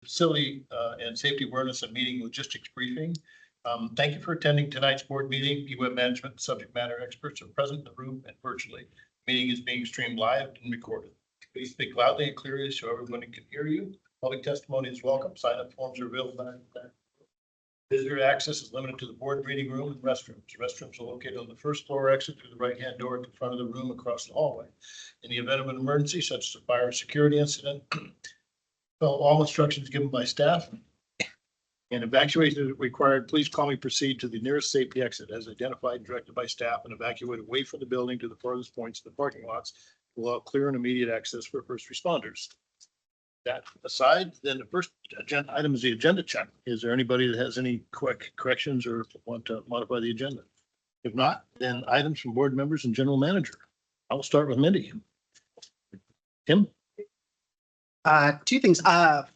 Facility and Safety Awareness and Meeting Logistics Briefing. Thank you for attending tonight's board meeting. EWEB management subject matter experts are present in the room and virtually. The meeting is being streamed live and recorded. Please speak loudly and clearly so everyone can hear you. Public testimony is welcome. Sign-up forms are available. Visitor access is limited to the board meeting room and restrooms. Restrooms are located on the first floor exit through the right-hand door at the front of the room across the hallway. In the event of an emergency, such as a fire or security incident, all instructions given by staff and evacuation is required. Please calmly proceed to the nearest safety exit as identified and directed by staff and evacuate away from the building to the farthest points of the parking lots to allow clear and immediate access for first responders. That aside, then the first agenda item is the agenda check. Is there anybody that has any quick corrections or want to modify the agenda? If not, then items from board members and general manager. I will start with Mindy. Tim? Two things.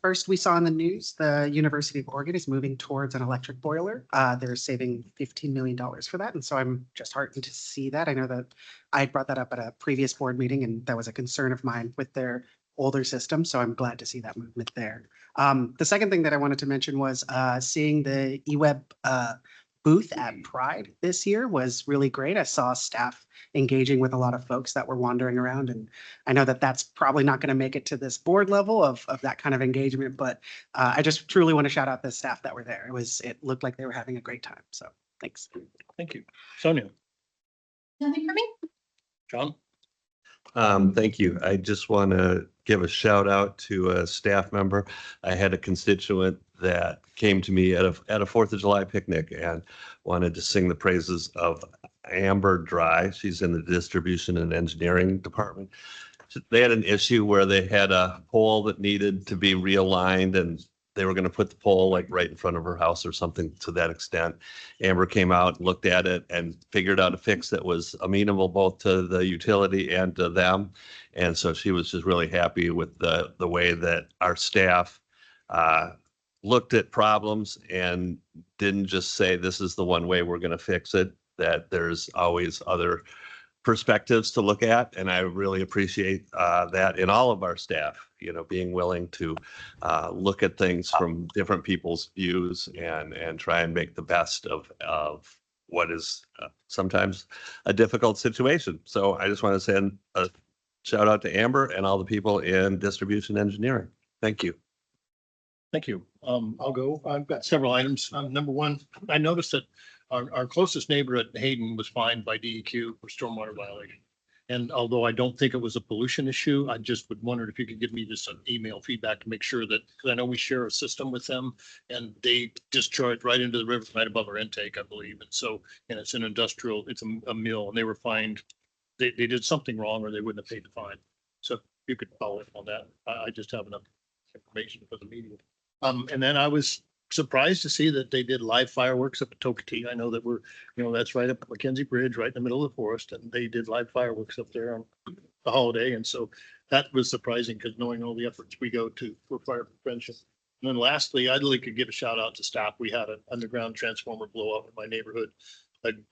First, we saw in the news, the University of Oregon is moving towards an electric boiler. They're saving $15 million for that. And so I'm just heartened to see that. I know that I had brought that up at a previous board meeting, and that was a concern of mine with their older system. So I'm glad to see that movement there. The second thing that I wanted to mention was seeing the EWEB booth at Pride this year was really great. I saw staff engaging with a lot of folks that were wandering around. And I know that that's probably not going to make it to this board level of that kind of engagement, but I just truly want to shout out the staff that were there. It looked like they were having a great time. So thanks. Thank you. Sonia? Nothing for me. John? Thank you. I just want to give a shout out to a staff member. I had a constituent that came to me at a 4th of July picnic and wanted to sing the praises of Amber Dry. She's in the distribution and engineering department. They had an issue where they had a pole that needed to be realigned, and they were going to put the pole like right in front of her house or something to that extent. Amber came out, looked at it, and figured out a fix that was amenable both to the utility and to them. And so she was just really happy with the way that our staff looked at problems and didn't just say, this is the one way we're going to fix it, that there's always other perspectives to look at. And I really appreciate that in all of our staff, being willing to look at things from different people's views and try and make the best of what is sometimes a difficult situation. So I just want to send a shout out to Amber and all the people in distribution engineering. Thank you. Thank you. I'll go. I've got several items. Number one, I noticed that our closest neighbor at Hayden was fined by DEQ for stormwater violation. And although I don't think it was a pollution issue, I just would wonder if you could give me just an email feedback to make sure that, because I know we share a system with them and they discharge right into the river right above our intake, I believe. And so, and it's an industrial, it's a mill, and they were fined. They did something wrong or they wouldn't have paid the fine. So if you could follow up on that. I just have enough information for the media. And then I was surprised to see that they did live fireworks up at Tokatee. I know that that's right up Mackenzie Bridge, right in the middle of the forest, and they did live fireworks up there on the holiday. And so that was surprising because knowing all the efforts we go to for fire prevention. And then lastly, I'd like to give a shout out to staff. We had an underground transformer blow up in my neighborhood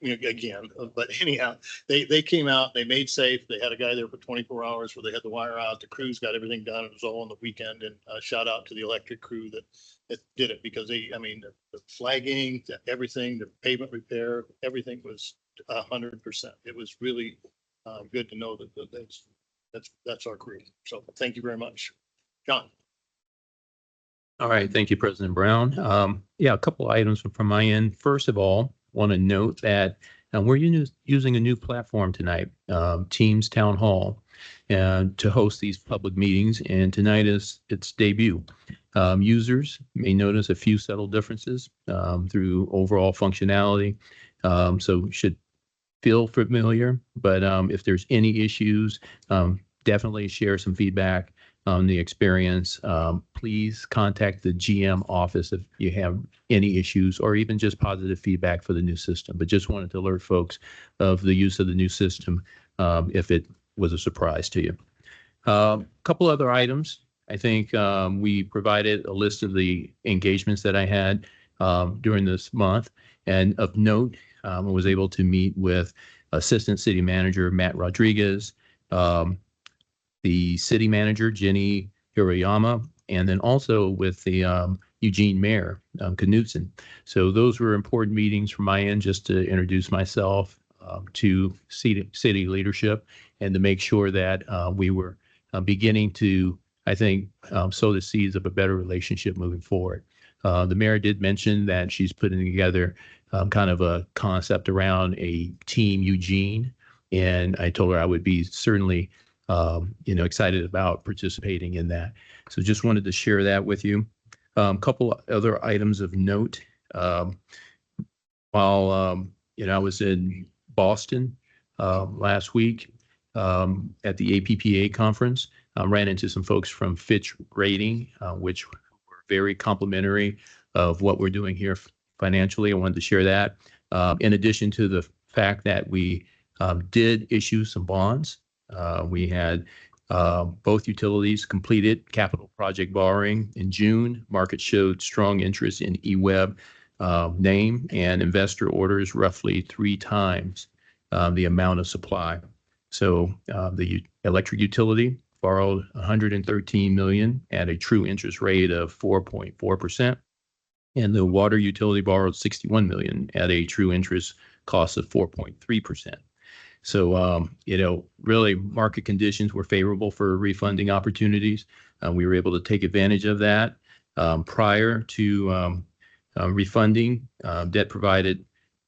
again, but anyhow, they came out, they made safe. They had a guy there for 24 hours where they had the wire out. The crews got everything done. It was all on the weekend, and shout out to the electric crew that did it, because the flagging, everything, the pavement repair, everything was 100%. It was really good to know that that's our crew. So thank you very much. John. All right. Thank you, President Brown. A couple of items from my end. First of all, want to note that we're using a new platform tonight, Teams Town Hall, to host these public meetings. And tonight is its debut. Users may notice a few subtle differences through overall functionality. So should feel familiar, but if there's any issues, definitely share some feedback on the experience. Please contact the GM office if you have any issues or even just positive feedback for the new system. But just wanted to alert folks of the use of the new system if it was a surprise to you. A couple other items. I think we provided a list of the engagements that I had during this month. And of note, I was able to meet with Assistant City Manager Matt Rodriguez, the City Manager Jenny Hirayama, and then also with the Eugene Mayor, Knudsen. So those were important meetings from my end, just to introduce myself to city leadership and to make sure that we were beginning to, I think, sow the seeds of a better relationship moving forward. The mayor did mention that she's putting together kind of a concept around a team Eugene, and I told her I would be certainly excited about participating in that. So just wanted to share that with you. Couple other items of note. While I was in Boston last week at the APPA conference, ran into some folks from Fitch Rating, which were very complimentary of what we're doing here financially. I wanted to share that. In addition to the fact that we did issue some bonds. We had both utilities completed capital project borrowing in June. Market showed strong interest in EWEB name, and investor orders roughly 3 times the amount of supply. So the electric utility borrowed $113 million at a true interest rate of 4.4%. And the water utility borrowed $61 million at a true interest cost of 4.3%. So, really market conditions were favorable for refunding opportunities. We were able to take advantage of that. Prior to refunding, debt provided,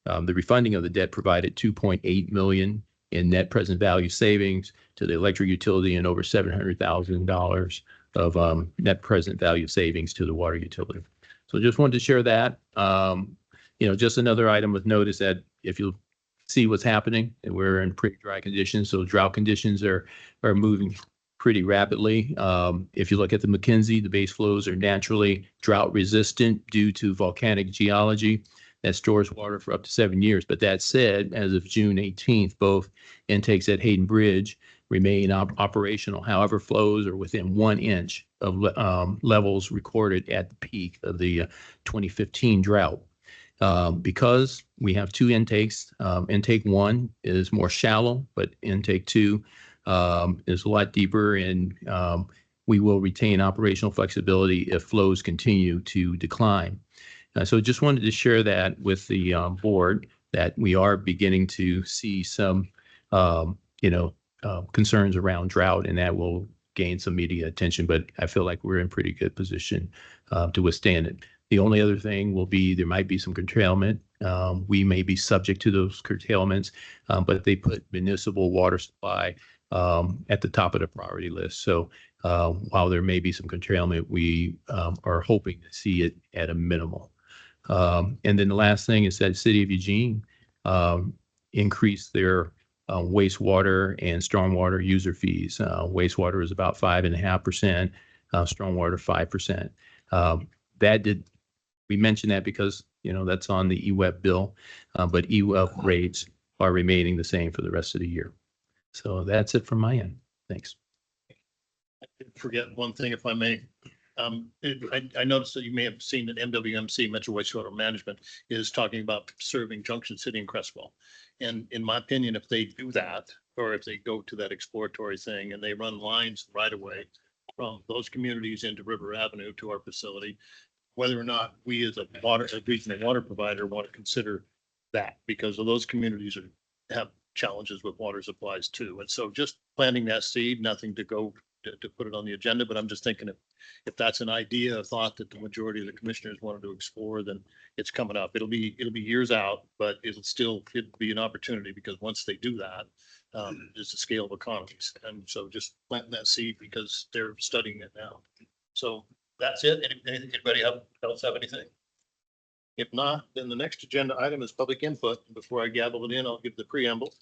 the refunding of the debt provided $2.8 million in net present value savings to the electric utility and over $700,000 of net present value savings to the water utility. So just wanted to share that. Just another item of note is that if you see what's happening, and we're in pretty dry conditions, so drought conditions are moving pretty rapidly. If you look at the McKinsey, the base flows are naturally drought resistant due to volcanic geology that stores water for up to 7 years. But that said, as of June 18th, both intakes at Hayden Bridge remain operational. However, flows are within 1 inch of levels recorded at the peak of the 2015 drought. Because we have 2 intakes, intake 1 is more shallow, but intake 2 is a lot deeper, and we will retain operational flexibility if flows continue to decline. So just wanted to share that with the board, that we are beginning to see some, concerns around drought, and that will gain some media attention, but I feel like we're in pretty good position to withstand it. The only other thing will be there might be some curtailment. We may be subject to those curtailments, but they put municipal water supply at the top of the priority list. So while there may be some curtailment, we are hoping to see it at a minimal. And then the last thing is that City of Eugene increased their wastewater and stormwater user fees. Wastewater is about 5.5%, stormwater 5%. We mentioned that because that's on the EWEB bill, but EWEB rates are remaining the same for the rest of the year. So that's it from my end. Thanks. I did forget one thing, if I may. I noticed that you may have seen that MWMC, Metro Wastewater Management, is talking about serving Junction City and Crestwell. And in my opinion, if they do that, or if they go to that exploratory thing and they run lines right away from those communities into River Avenue to our facility, whether or not we as a regional water provider want to consider that, because of those communities have challenges with water supplies too. And so just planting that seed, nothing to go to put it on the agenda, but I'm just thinking if that's an idea, a thought that the majority of the commissioners wanted to explore, then it's coming up. It'll be years out, but it'll be an opportunity, because once they do that, there's a scale of economies. And so just planting that seed, because they're studying it now. So that's it. Anybody else have anything? If not, then the next agenda item is public input. Before I gavel it in, I'll give the preamble.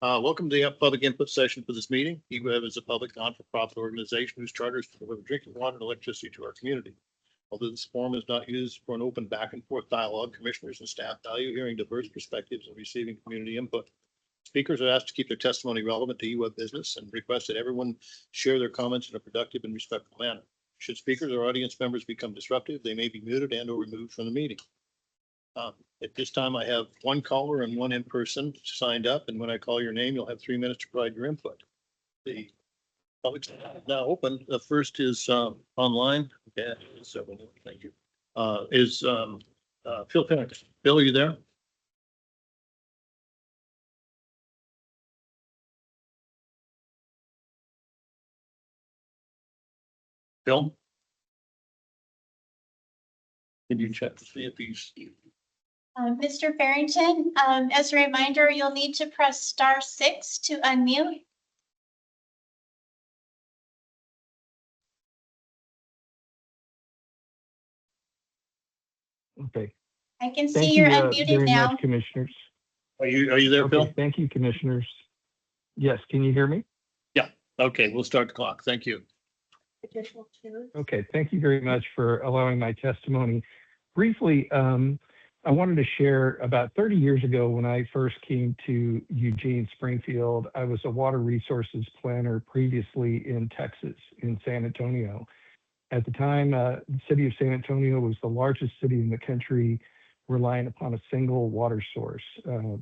Welcome to the public input session for this meeting. EWEB is a public non-for-profit organization whose charter is to deliver drinking water and electricity to our community. Although this forum is not used for an open back and forth dialogue, commissioners and staff value hearing diverse perspectives and receiving community input. Speakers are asked to keep their testimony relevant to EWEB business and request that everyone share their comments in a productive and respectful manner. Should speakers or audience members become disruptive, they may be muted and or removed from the meeting. At this time, I have 1 caller and 1 in-person signed up. And when I call your name, you'll have 3 minutes to provide your input. The Public now open. The first is online. Yeah, so thank you. Is Phil Pennington. Bill, are you there? Bill? Can you check to see if he's? Mr. Farrington, as a reminder, you'll need to press *6 to unmute. Okay. I can Thank see you you're unmuted very now. much, commissioners. Are you there, Okay, Bill? thank you, commissioners. Yes, can you hear me? Okay, we'll start the clock. Thank you. Okay, thank you very much for allowing my testimony. Briefly, I wanted to share about 30 years ago when I first came to Eugene, Springfield, I was a water resources planner previously in Texas, in San Antonio. At the time, the city of San Antonio was the largest city in the country relying upon a single water source,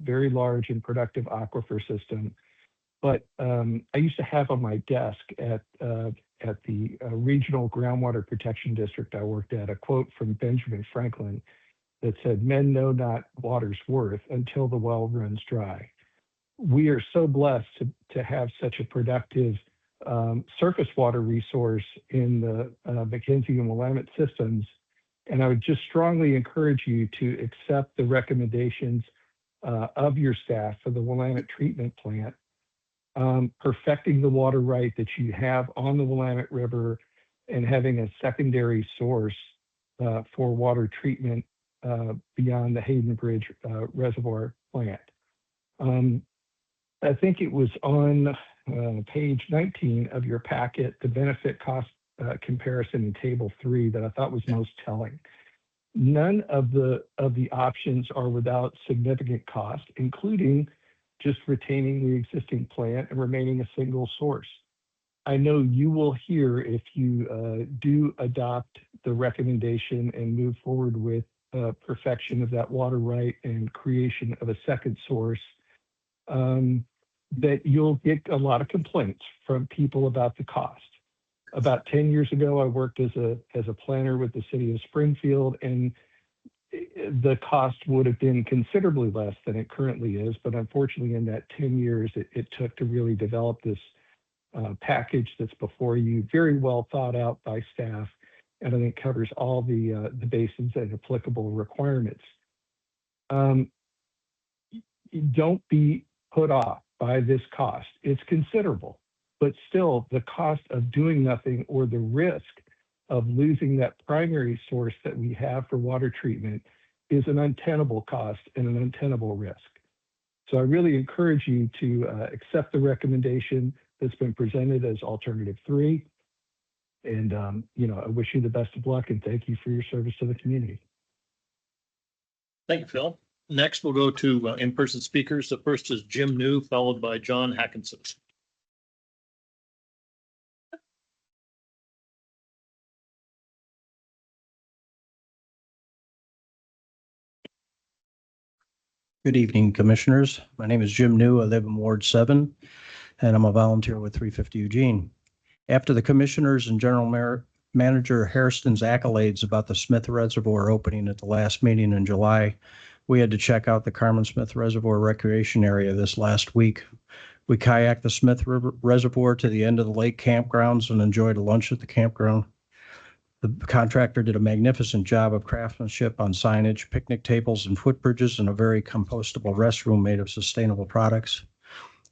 very large and productive aquifer system. But I used to have on my desk at the regional groundwater protection district I worked at a quote from Benjamin Franklin that said, "Men know not water's worth until the well runs dry." We are so blessed to have such a productive surface water resource in the McKenzie and Willamette systems. And I would just strongly encourage you to accept the recommendations of your staff for the Willamette treatment plant. Perfecting the water right that you have on the Willamette River and having a secondary source for water treatment beyond the Hayden Bridge Reservoir plant. I think it was on page 19 of your packet, the benefit cost comparison in table 3 that I thought was most telling. None of the options are without significant cost, including just retaining the existing plant and remaining a single source. I know you will hear if you do adopt the recommendation and move forward with perfection of that water right and creation of a second source, that you'll get a lot of complaints from people about the cost. About 10 years ago, I worked as a planner with the city of Springfield, and the cost would have been considerably less than it currently is. But unfortunately, in that 10 years, it took to really develop this package that's before you, very well thought out by staff, and I think covers all the bases and applicable requirements. Don't be put off by this cost. It's considerable, but still the cost of doing nothing or the risk of losing that primary source that we have for water treatment is an untenable cost and an untenable risk. So I really encourage you to accept the recommendation that's been presented as alternative 3. And, I wish you the best of luck and thank you for your service to the community. Thank you, Phil. Next, we'll go to in-person speakers. The first is Jim New, followed by John Hackinson. Good evening, commissioners. My name is Jim New. I live in Ward 7, and I'm a volunteer with 350 Eugene. After the commissioners and General Manager Hairston's accolades about the Smith Reservoir opening at the last meeting in July, we had to check out the Carmen Smith Reservoir recreation area this last week. We kayaked the Smith River Reservoir to the end of the lake campgrounds and enjoyed a lunch at the campground. The contractor did a magnificent job of craftsmanship on signage, picnic tables, and footbridges, and a very compostable restroom made of sustainable products.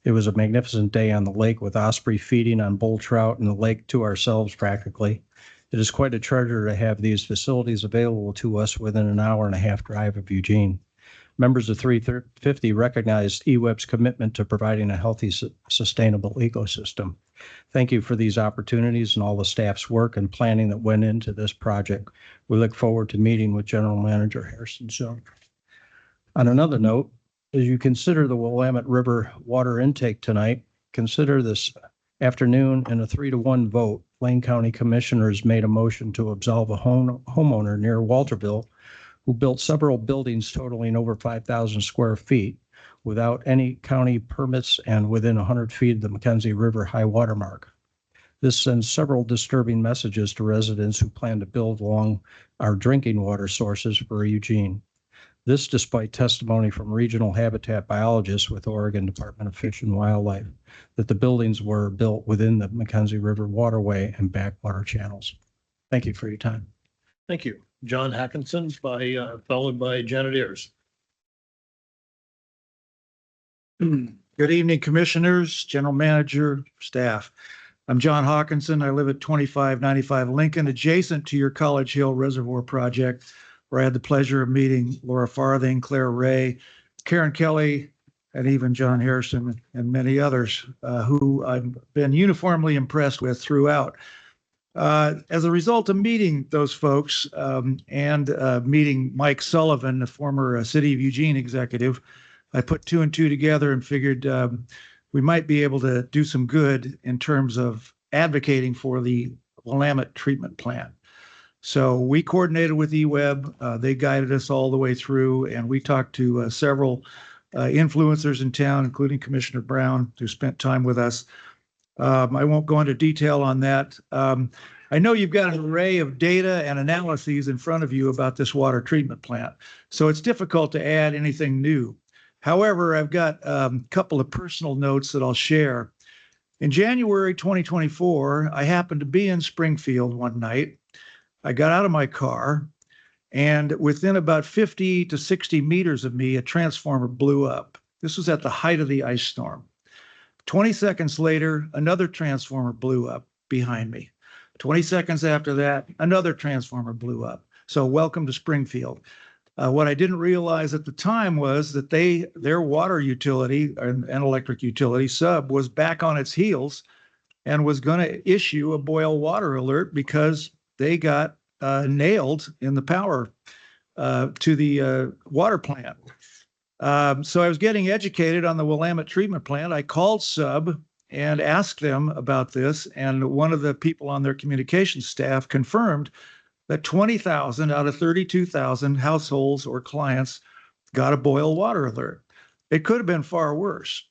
It was a magnificent day on the lake with osprey feeding on bull trout and the lake to ourselves practically. It is quite a treasure to have these facilities available to us within an hour-and-a-half drive of Eugene. Members of 350 recognized EWEB's commitment to providing a healthy, sustainable ecosystem. Thank you for these opportunities and all the staff's work and planning that went into this project. We look forward to meeting with General Manager Hairston soon. On another note, as you consider the Willamette River water intake tonight, consider this afternoon in a 3-to-1 vote, Lane County Commissioners made a motion to absolve a homeowner near Walterville who built several buildings totaling over 5,000 square feet without any county permits and within 100 feet of the McKenzie River high water mark. This sends several disturbing messages to residents who plan to build along our drinking water sources for Eugene. This despite testimony from regional habitat biologists with Oregon Department of Fish and Wildlife that the buildings were built within the Mackenzie River waterway and backwater channels. Thank you for your time. Thank you. John Hackinson followed by Janet Ayers. Good evening, commissioners, general manager, staff. I'm John Hawkinson. I live at 2595 Lincoln, adjacent to your College Hill Reservoir project, where I had the pleasure of meeting Laura Farthing, Claire Ray, Karen Kelly, and even John Harrison and many others who I've been uniformly impressed with throughout. As a result of meeting those folks and meeting Mike Sullivan, the former City of Eugene executive, I put two and two together and figured we might be able to do some good in terms of advocating for the Willamette treatment plant. So we coordinated with EWEB. They guided us all the way through, and we talked to several influencers in town, including Commissioner Brown, who spent time with us. I won't go into detail on that. I know you've got an array of data and analyses in front of you about this water treatment plant, so it's difficult to add anything new. However, I've got a couple of personal notes that I'll share. In January 2024, I happened to be in Springfield one night. I got out of my car, and within about 50 to 60 meters of me, a transformer blew up. This was at the height of the ice storm. 20 seconds later, another transformer blew up behind me. 20 seconds after that, another transformer blew up. So welcome to Springfield. What I didn't realize at the time was that their water utility and electric utility sub was back on its heels and was going to issue a boil water alert because they got nailed in the power to the water plant. So I was getting educated on the Willamette treatment plant. I called sub and asked them about this, and one of the people on their communications staff confirmed that 20,000 out of 32,000 households or clients got a boil water alert. It could have been far worse.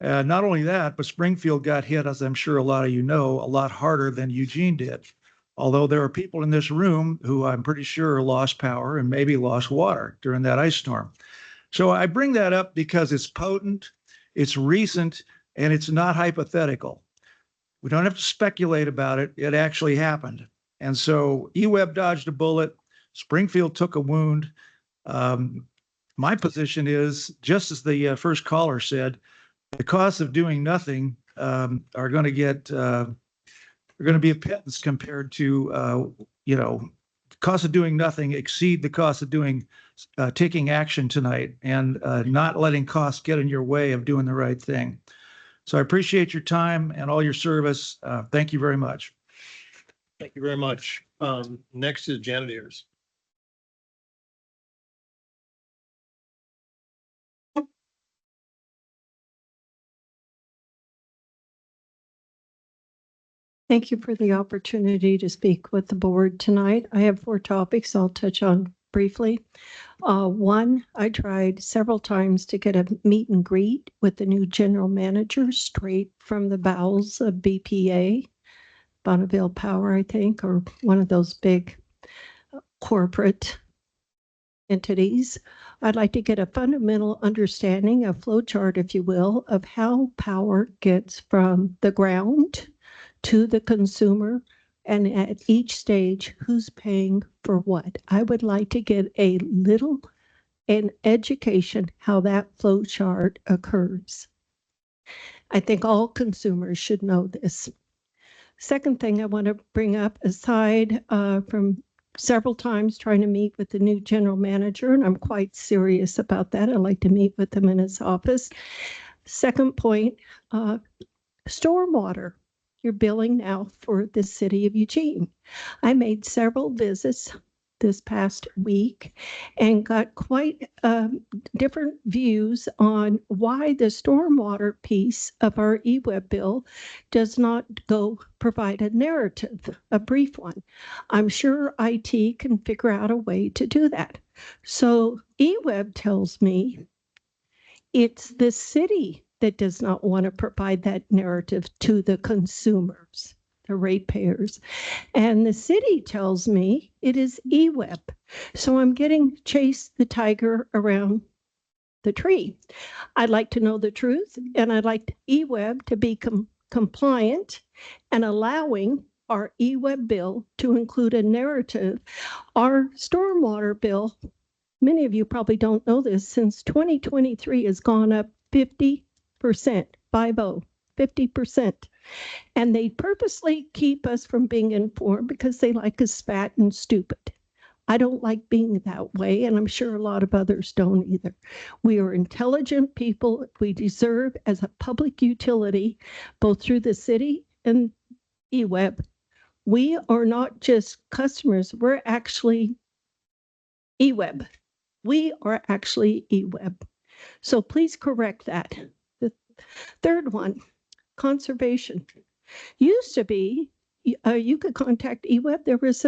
Not only that, but Springfield got hit, as I'm sure a lot of you know, a lot harder than Eugene did. Although there are people in this room who I'm pretty sure lost power and maybe lost water during that ice storm. So I bring that up because it's potent, it's recent, and it's not hypothetical. We don't have to speculate about it. It actually happened. And so EWEB dodged a bullet. Springfield took a wound. My position is, just as the first caller said, the costs of doing nothing are going to be a pittance compared to, cost of doing nothing exceed the cost of taking action tonight and not letting costs get in your way of doing the right thing. So I appreciate your time and all your service. Thank you very much. Thank you very much. Next is Janet Ayers. Thank you for the opportunity to speak with the board tonight. I have 4 topics I'll touch on briefly. One, I tried several times to get a meet and greet with the new general manager straight from the bowels of BPA, Bonneville Power, I think, or one of those big corporate entities. I'd like to get a fundamental understanding, a flow chart, if you will, of how power gets from the ground to the consumer, and at each stage, who's paying for what. I would like to get a little an education how that flow chart occurs. I think all consumers should know this. Second thing I want to bring up, aside from several times trying to meet with the new general manager, and I'm quite serious about that. I'd like to meet with him in his office. Second point, stormwater. You're billing now for the city of Eugene. I made several visits this past week and got quite different views on why the stormwater piece of our EWEB bill does not go provide a narrative, a brief one. I'm sure IT can figure out a way to do that. So EWEB tells me it's the city that does not want to provide that narrative to the consumers. the ratepayers. And the city tells me it is EWEB. So I'm getting chase the tiger around the tree. I'd like to know the truth, and I'd like EWEB to be compliant and allowing our EWEB bill to include a narrative. Our stormwater bill, many of you probably don't know this, since 2023 has gone up 50%, 50%. And they purposely keep us from being informed because they like us fat and stupid. I don't like being that way, and I'm sure a lot of others don't either. We are intelligent people. We deserve, as a public utility, both through the city and EWEB, we are not just customers, we're actually EWEB. We are actually EWEB. So please correct that. The third one, conservation. Used to be, you could contact EWEB. There was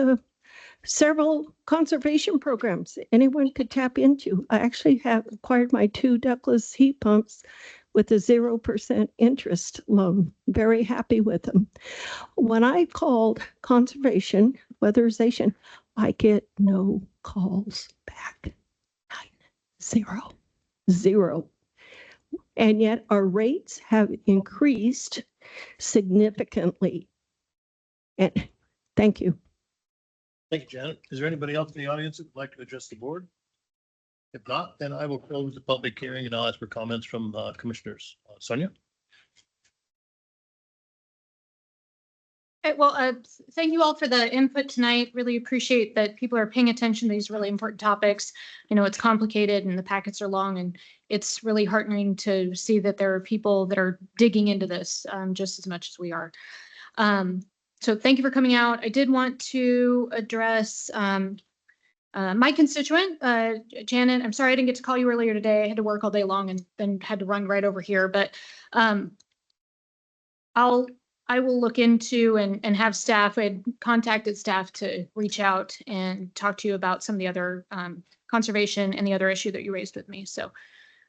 several conservation programs anyone could tap into. I actually have acquired my 2 ductless heat pumps with a 0% interest loan. Very happy with them. When I called conservation, weatherization, I get no calls back. None. Zero. And yet our rates have increased significantly. And thank you. Thank you, Janet. Is there anybody else in the audience that would like to address the board? If not, then I will close the public hearing and I'll ask for comments from commissioners. Sonia? Well, thank you all for the input tonight. Really appreciate that people are paying attention to these really important topics. I know it's complicated and the packets are long, and it's really heartening to see that there are people that are digging into this just as much as we are. So thank you for coming out. I did want to address my constituent, Janet. I'm sorry I didn't get to call you earlier today. I had to work all day long and then had to run right over here. But I will look into and have staff. I had contacted staff to reach out and talk to you about some of the other conservation and the other issue that you raised with me. So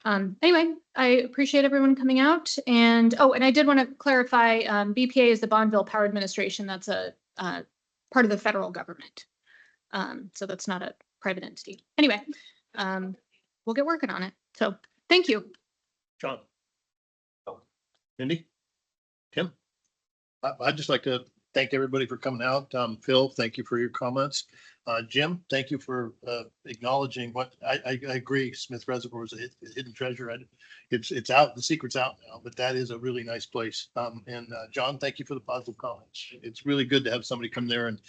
anyway, I appreciate everyone coming out. And and I did want to clarify, BPA is the Bonneville Power Administration. That's a part of the federal government. So that's not a private entity. Anyway, we'll get working on it. So thank you. John? Mindy? Tim? I'd just like to thank everybody for coming out. Phil, thank you for your comments. Jim, thank you for acknowledging what I agree. Smith Reservoir is a hidden treasure. It's out. The secret's out now, but that is a really nice place. And John, thank you for the positive comments. It's really good to have somebody come there and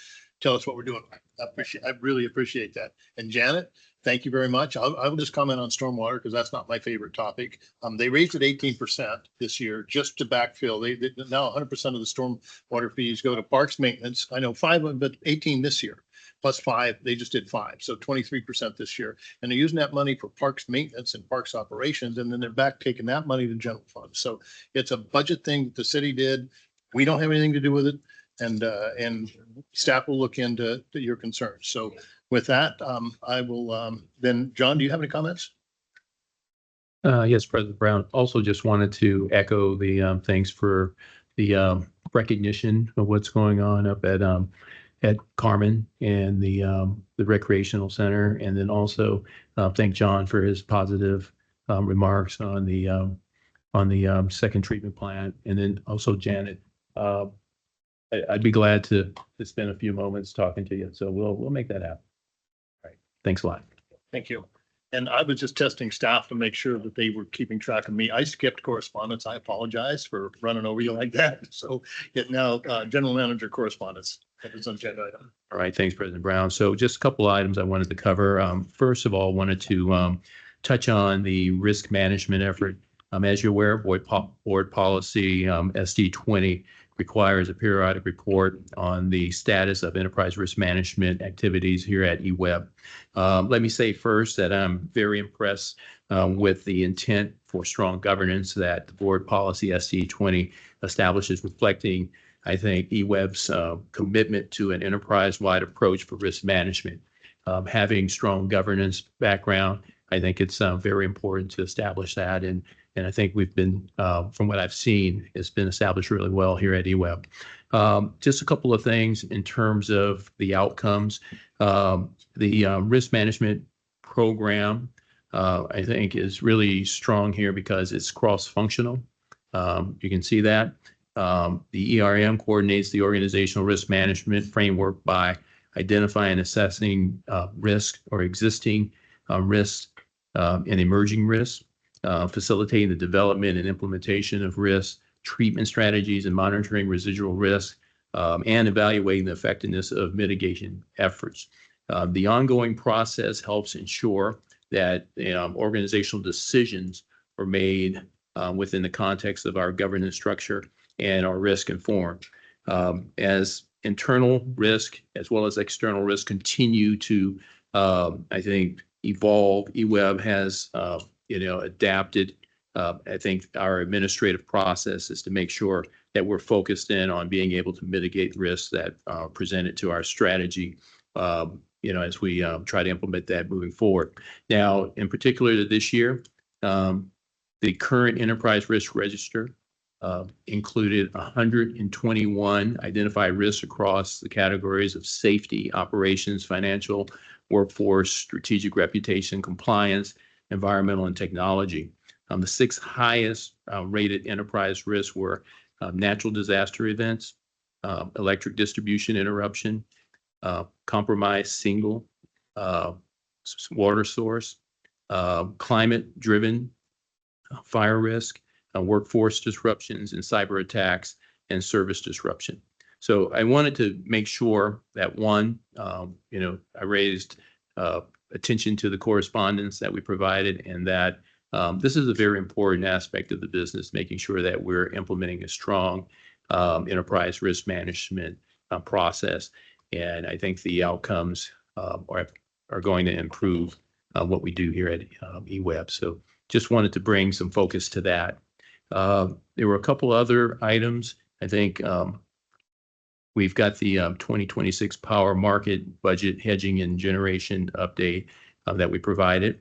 tell us what we're doing. I really appreciate that. And Janet, thank you very much. I will just comment on stormwater because that's not my favorite topic. They raised it 18% this year just to backfill. They now 100% of the stormwater fees go to parks maintenance. I know 5, but 18 this year. Plus 5, they just did 5. So 23% this year. And they're using that money for parks maintenance and parks operations. And then they're back taking that money to general fund. So it's a budget thing that the city did. We don't have anything to do with it. And staff will look into your concerns. So with that, I will then, John, do you have any comments? Yes, President Brown. Also just wanted to echo the thanks for the recognition of what's going on up at Carmen and the recreational center, and then also thank John for his positive remarks on the second treatment plant, and then also Janet. I'd be glad to spend a few moments talking to you. So we'll make that happen. All right. Thanks a lot. Thank you. And I was just testing staff to make sure that they were keeping track of me. I skipped correspondence. I apologize for running over you like that. So now General Manager Correspondence. That is an agenda item. All right. Thanks, President Brown. So just a couple items I wanted to cover. First of all, wanted to touch on the risk management effort. As you're aware, board policy SD 20 requires a periodic report on the status of enterprise risk management activities here at EWEB. Let me say first that I'm very impressed with the intent for strong governance that the board policy SD 20 establishes, reflecting, I think, EWEB's commitment to an enterprise-wide approach for risk management. Having strong governance background, I think it's very important to establish that. And And I think we've been, from what I've seen, it's been established really well here at EWEB. Just a couple of things in terms of the outcomes. The risk management program, I think, is really strong here because it's cross-functional. You can see that. The ERM coordinates the organizational risk management framework by identifying and assessing risk or existing risks and emerging risks, facilitating the development and implementation of risk treatment strategies and monitoring residual risk, and evaluating the effectiveness of mitigation efforts. The ongoing process helps ensure that organizational decisions are made within the context of our governance structure and are risk informed. As internal risk as well as external risk continue to, I think, evolve, EWEB has, adapted. I think our administrative process is to make sure that we're focused in on being able to mitigate risks that are presented to our strategy, as we try to implement that moving forward. Now, in particular this year, the current enterprise risk register included 121 identified risks across the categories of safety, operations, financial, workforce, strategic reputation, compliance, environmental, and technology. The 6 highest rated enterprise risks were natural disaster events, electric distribution interruption, compromised single water source, climate-driven fire risk, workforce disruptions and cyber attacks, and service disruption. So I wanted to make sure that one, I raised attention to the correspondence that we provided, and that this is a very important aspect of the business, making sure that we're implementing a strong enterprise risk management process. And I think the outcomes are going to improve what we do here at EWEB. So just wanted to bring some focus to that. There were a couple other items. I think we've got the 2026 power market budget hedging and generation update that we provided,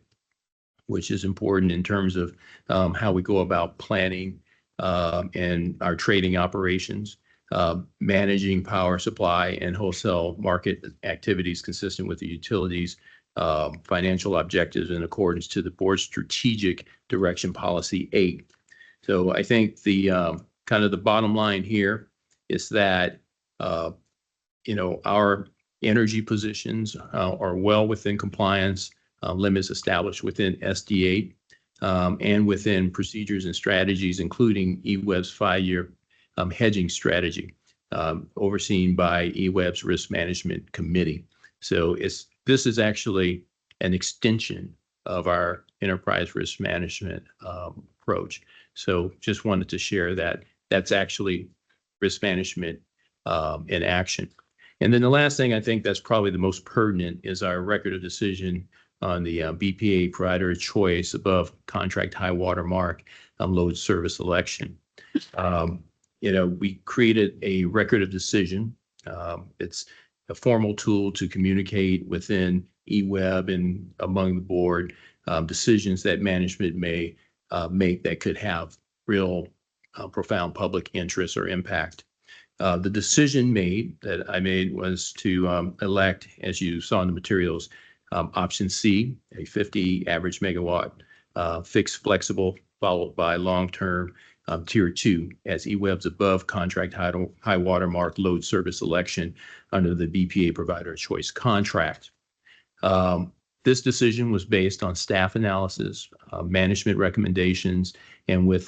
which is important in terms of how we go about planning and our trading operations, managing power supply and wholesale market activities consistent with the utilities financial objectives in accordance to the board's strategic direction policy 8. So I think the kind of the bottom line here is that our energy positions are well within compliance limits established within SD8 and within procedures and strategies, including EWEB's 5-year hedging strategy, overseen by EWEB's Risk Management Committee. So this is actually an extension of our enterprise risk management approach. So just wanted to share that that's actually risk management in action. And then the last thing I think that's probably the most pertinent is our record of decision on the BPA provider of choice above contract high water mark load service election. We created a record of decision. It's a formal tool to communicate within EWEB and among the board decisions that management may make that could have real profound public interest or impact. The decision that I made was to elect, as you saw in the materials, option C, a 50 average megawatt fixed flexible, followed by long-term tier 2 as EWEB's above contract high water mark load service election under the BPA provider of choice contract. This decision was based on staff analysis, management recommendations, and with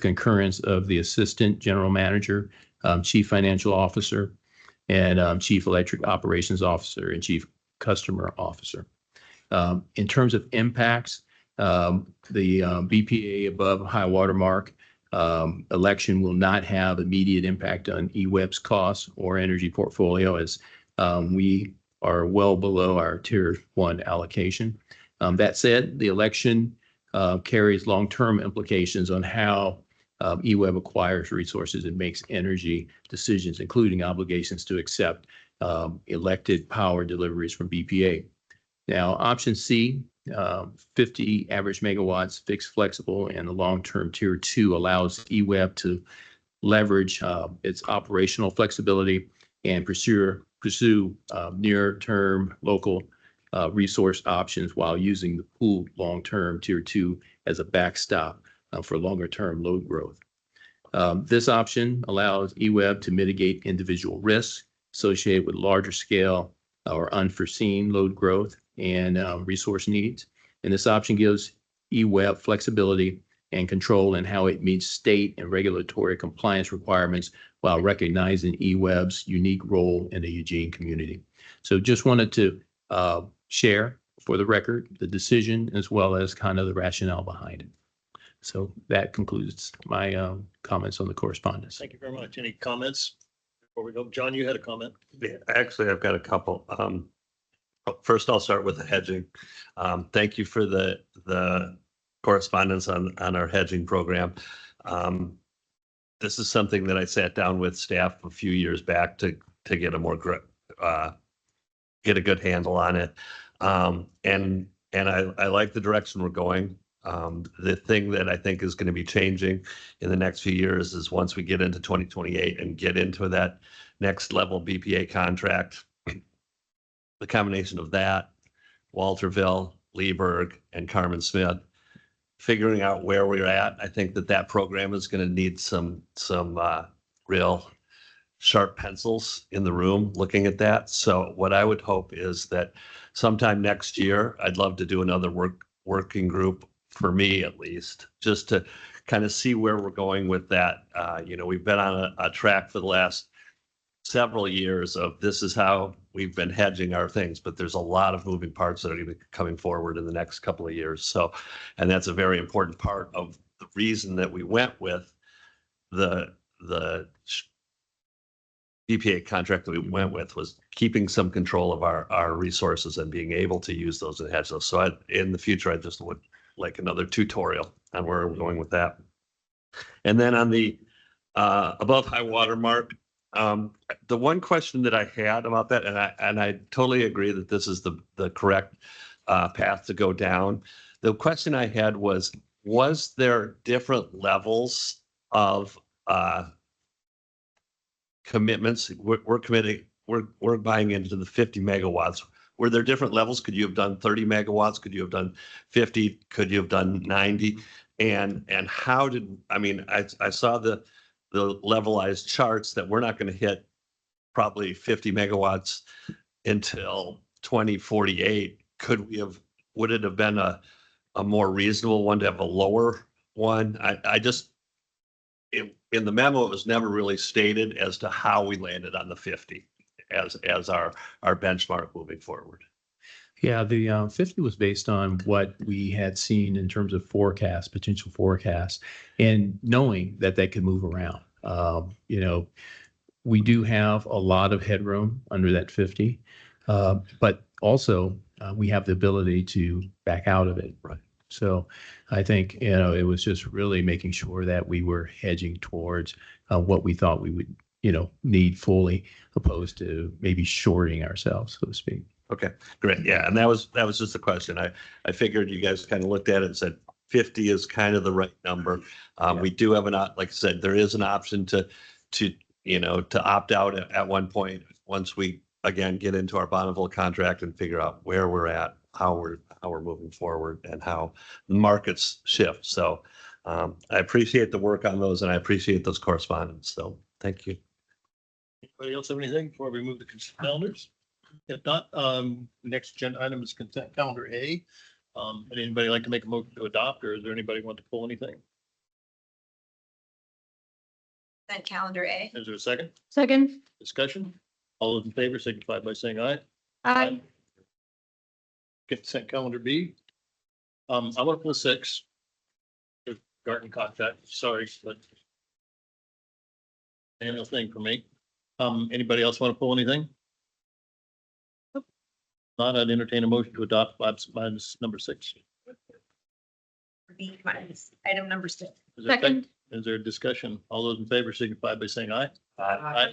concurrence of the assistant general manager, chief financial officer, and chief electric operations officer and chief customer officer. In terms of impacts, the BPA above high water mark election will not have immediate impact on EWEB's costs or energy portfolio, as we are well below our tier 1 allocation. That said, the election carries long-term implications on how EWEB acquires resources and makes energy decisions, including obligations to accept elected power deliveries from BPA. Now, option C 50 average megawatts, fixed flexible, and the long-term tier 2 allows EWEB to leverage its operational flexibility and pursue near-term local resource options while using the pooled long-term tier 2 as a backstop for longer-term load growth. This option allows EWEB to mitigate individual risks associated with larger scale or unforeseen load growth and resource needs. And this option gives EWEB flexibility and control in how it meets state and regulatory compliance requirements while recognizing EWEB's unique role in the Eugene community. So just wanted to share for the record the decision as well as kind of the rationale behind it. So that concludes my comments on the correspondence. Thank you very much. Any comments before we go? John, you had a comment. Yeah, actually, I've got a couple. First, I'll start with the hedging. Thank you for the correspondence on our hedging program. This is something that I sat down with staff a few years back to get a more get a good handle on it. And I like the direction we're going. The thing that I think is going to be changing in the next few years is once we get into 2028 and get into that next level BPA contract, the combination of that, Walterville, Leeburg, and Carmen Smith, figuring out where we're at, I think that program is going to need some real sharp pencils in the room looking at that. So what I would hope is that sometime next year, I'd love to do another working group, for me at least, just to kind of see where we're going with that. We've been on a track for the last several years of this is how we've been hedging our things, but there's a lot of moving parts that are going to be coming forward in the next couple of years. So, and that's a very important part of the reason that we went with the BPA contract that we went with, was keeping some control of our resources and being able to use those and hedge those. So in the future, I just would like another tutorial on where we're going with that. And then on the above high water mark, the one question that I had about that, and I totally agree that this is the correct path to go down. The question I had was there different levels of commitments? We're committing, we're buying into the 50 megawatts. Were there different levels? Could you have done 30 megawatts? Could you have done 50? Could you have done 90? And how did, I saw the levelized charts that we're not going to hit probably 50 megawatts until 2048. Would it have been a more reasonable one to have a lower one? In the memo, it was never really stated as to how we landed on the 50 as our benchmark moving forward. Yeah, the 50 was based on what we had seen in terms of potential forecasts, and knowing that they could move around. We do have a lot of headroom under that 50, but also we have the ability to back out of it. Right. So I think, it was just really making sure that we were hedging towards what we thought we would, need fully, opposed to maybe shorting ourselves, so to speak. Okay, great. Yeah, and that was just a question. I figured you guys kind of looked at it and said 50 is kind of the right number. We do have like I said, there is an option to opt out at one point once we again get into our Bonneville contract and figure out where we're at, how we're moving forward, and how the markets shift. So I appreciate the work on those, and I appreciate those correspondence. So thank you. Anybody else have anything before we move to consent calendars? If not, next agenda item is consent calendar A. Would anybody like to make a motion to adopt, or is there anybody want to pull anything? Consent calendar A. Is there a second? Second. Discussion? All those in favor signify by saying aye. Aye. Consent calendar B. I want to pull 6. The garden contract, sorry, but annual thing for me. Anybody else want to pull anything? Not, I'd entertain a motion to adopt minus number 6. B minus item number 6. Second. Is there a discussion? All those in favor signify by saying aye. Aye.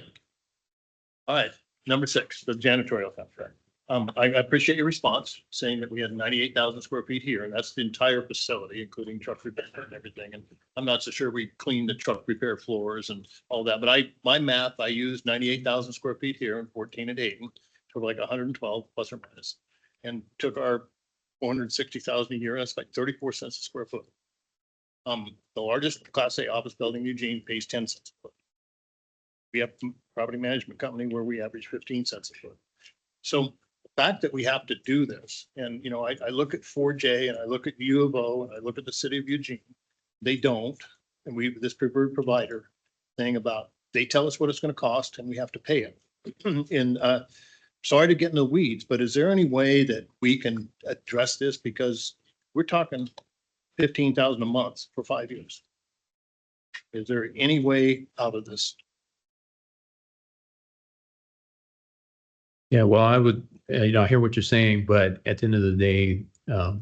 All right, number 6, the janitorial contract. I appreciate your response, saying that we had 98,000 square feet here, and that's the entire facility, including truck repair and everything. And I'm not so sure we cleaned the truck repair floors and all that, but my math, I used 98,000 square feet here and 14 at Hayden, took like 112 plus or minus, and took our 460,000 a year, that's like 34 cents a square foot. The largest Class A office building in Eugene pays 10 cents a foot. We have a property management company where we average 15 cents a foot. So the fact that we have to do this, and I look at 4J and I look at U of O and I look at the city of Eugene, they don't. And this preferred provider thing about, they tell us what it's going to cost and we have to pay it. And sorry to get in the weeds, but is there any way that we can address this? Because we're talking 15,000 a month for 5 years. Is there any way out of this? Yeah, well, I would, I hear what you're saying, but at the end of the day,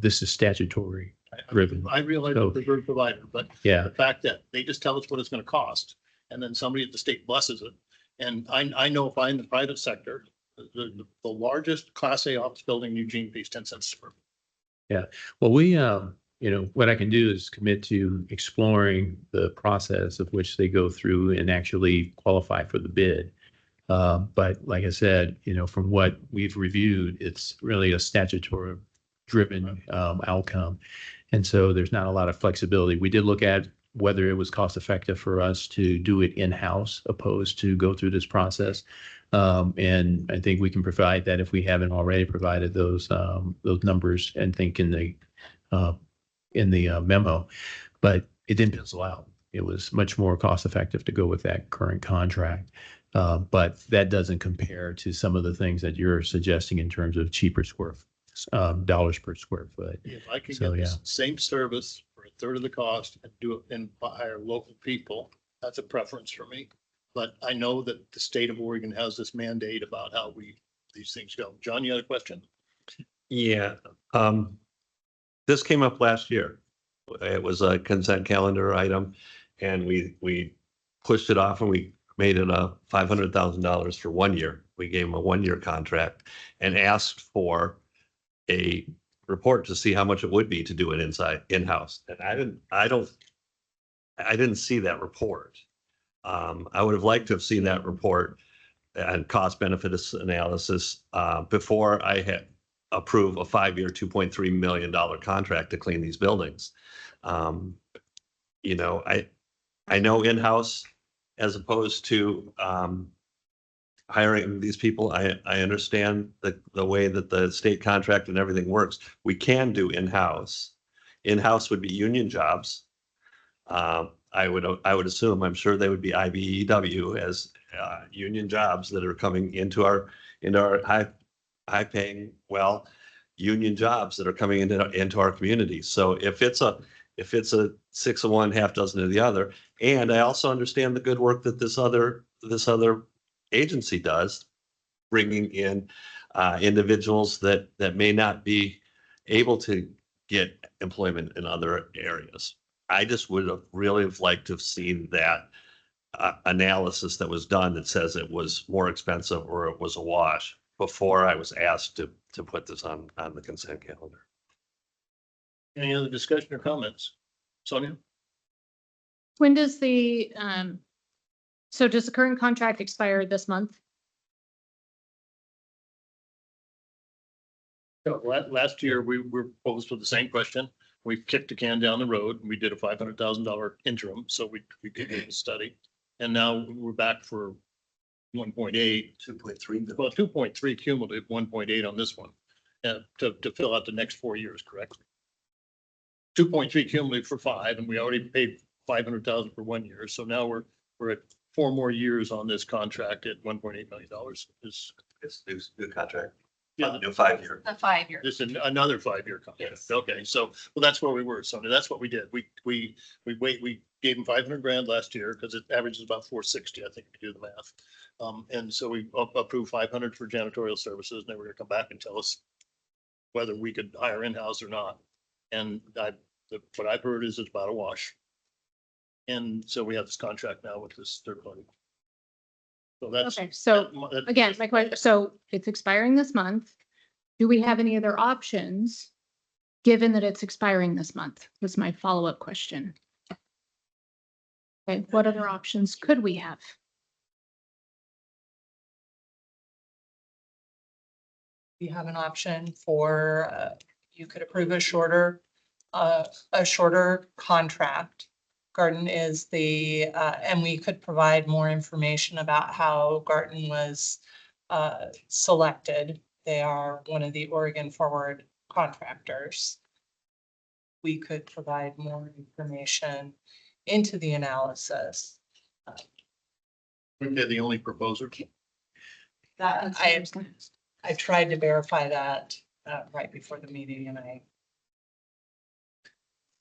this is statutory driven. I realize So- the preferred provider, but Yeah, the fact that they just tell us what it's going to cost, and then somebody at the state blesses it. And I know if I'm in the private sector, the largest Class A office building in Eugene pays 10 cents a square foot. well, we, what I can do is commit to exploring the process of which they go through and actually qualify for the bid. But like I said, from what we've reviewed, it's really a statutory driven outcome. And so there's not a lot of flexibility. We did look at whether it was cost effective for us to do it in-house opposed to go through this process. And I think we can provide that if we haven't already provided those numbers and think in the memo, but it didn't pencil out. It was much more cost effective to go with that current contract. But that doesn't compare to some of the things that you're suggesting in terms of cheaper dollars per square foot. If I can So, get the same service for a third of the cost and do it and hire local people, that's a preference for me. But I know that the state of Oregon has this mandate about how these things go. John, you had a question? Yeah, this came up last year. It was a consent calendar item, and we pushed it off and we made it a $500,000 for 1 year. We gave them a 1-year contract and asked for a report to see how much it would be to do it in-house. And I didn't see that report. I would have liked to have seen that report and cost benefit analysis before I had approved a 5-year, $2.3 million contract to clean these buildings. I know in-house as opposed to hiring these people. I understand the way that the state contract and everything works. We can do in-house. In-house would be union jobs. I would assume, I'm sure they would be IBEW as union jobs that are coming into our high paying, union jobs that are coming into our community. So if it's a 6 of one, half dozen of the other, and I also understand the good work that this other agency does, bringing in individuals that may not be able to get employment in other areas. I just would have really liked to have seen that analysis that was done that says it was more expensive or it was a wash before I was asked to put this on the consent calendar. Any other discussion or comments? Sonia? When does so does the current contract expire this month? So last year, we were posed with the same question. We kicked the can down the road. We did a $500,000 interim, so we did a study. And now we're back for 1.8. 2.3. Well, 2.3 cumulative, 1.8 on this one, to fill out the next 4 years, correct? 2.3 cumulative for 5, and we already paid 500,000 for 1 year. So now we're at 4 more years on this contract at $1.8 million. It's new contract. Yeah, New 5-year. The 5 year. this is another 5-year contract. Yes. Okay, so, well, that's where we were, Sonia. That's what we did. We gave them 500 grand last year because it averages about 460, I think, if you do the math. And so we approved 500 for janitorial services, and they were gonna come back and tell us whether we could hire in-house or not. And what I've heard is it's about a wash. And so we have this contract now with this third party. So that's. Okay, so again, my question, so it's expiring this month. Do we have any other options, given that it's expiring this month? Was my follow-up question. Okay, what other options could we have? You have an option for, you could approve a shorter contract. Garden is and we could provide more information about how Garden was selected. They are one of the Oregon Forward contractors. We could provide more information into the analysis. They're the only proposer. That I tried to verify that right before the meeting, and I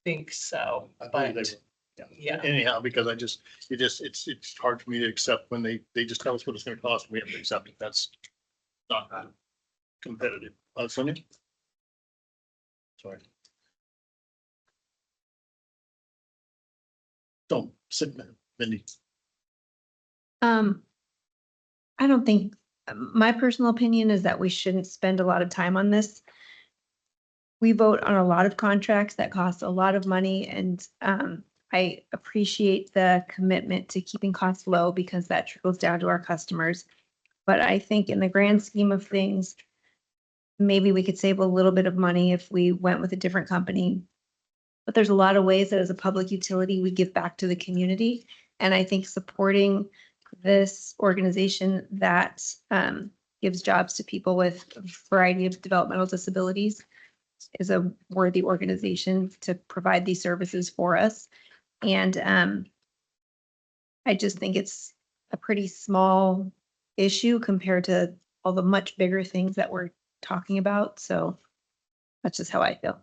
think so, I believe they but were. yeah. Anyhow, because it's hard for me to accept when they just tell us what it's gonna cost, and we have to accept it. That's not competitive. Sonia? Sorry. Don't sit there, Mindy. I don't think, my personal opinion is that we shouldn't spend a lot of time on this. We vote on a lot of contracts that cost a lot of money, and I appreciate the commitment to keeping costs low because that trickles down to our customers. But I think in the grand scheme of things, maybe we could save a little bit of money if we went with a different company. But there's a lot of ways that as a public utility, we give back to the community. And I think supporting this organization that gives jobs to people with a variety of developmental disabilities is a worthy organization to provide these services for us. And I just think it's a pretty small issue compared to all the much bigger things that we're talking about. So that's just how I feel.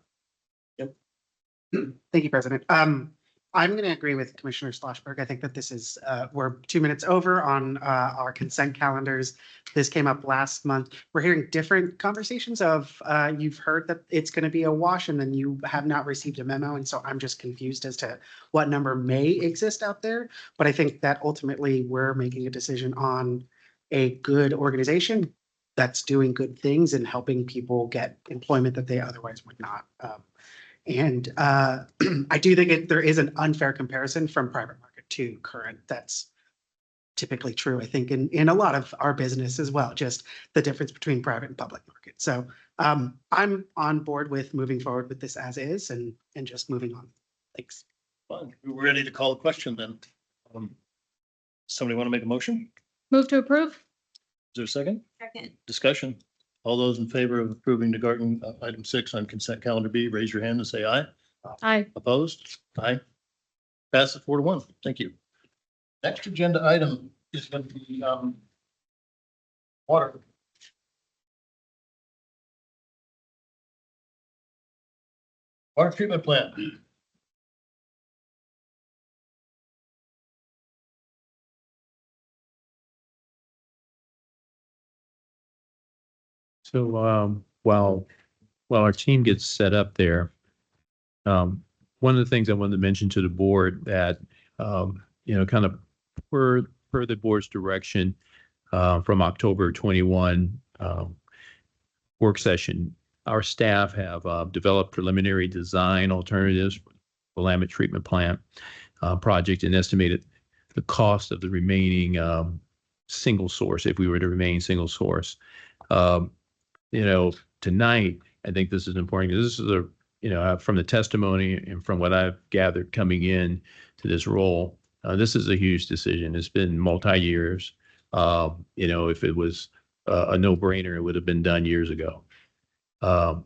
Thank you, President. I'm going to agree with Commissioner Schlossberg. I think that this is, we're 2 minutes over on our consent calendars. This came up last month. We're hearing different conversations of, you've heard that it's going to be a wash and then you have not received a memo. And so I'm just confused as to what number may exist out there. But I think that ultimately we're making a decision on a good organization that's doing good things and helping people get employment that they otherwise would not. And I do think there is an unfair comparison from private market to current. That's typically true, I think, in a lot of our business as well, just the difference between private and public market. So I'm on board with moving forward with this as is and just moving on. Thanks. Fine. We're ready to call a question then. Somebody want to make a motion? Move to approve? Is there a second? Second. Discussion. All those in favor of approving the Garden item 6 on consent calendar B, raise your hand and say aye. Aye. Opposed? Aye. Passes 4-1. Thank you. Next agenda item is going to be water. Water treatment plant. So while our team gets set up there, one of the things I wanted to mention to the board that kind of per the board's direction from October 21 work session, our staff have developed preliminary design alternatives for the Willamette treatment plant project and estimated the cost of the remaining single source if we were to remain single source. Tonight, I think this is important. This is from the testimony and from what I've gathered coming in to this role, this is a huge decision. It's been multi-years. If it was a no-brainer, it would have been done years ago.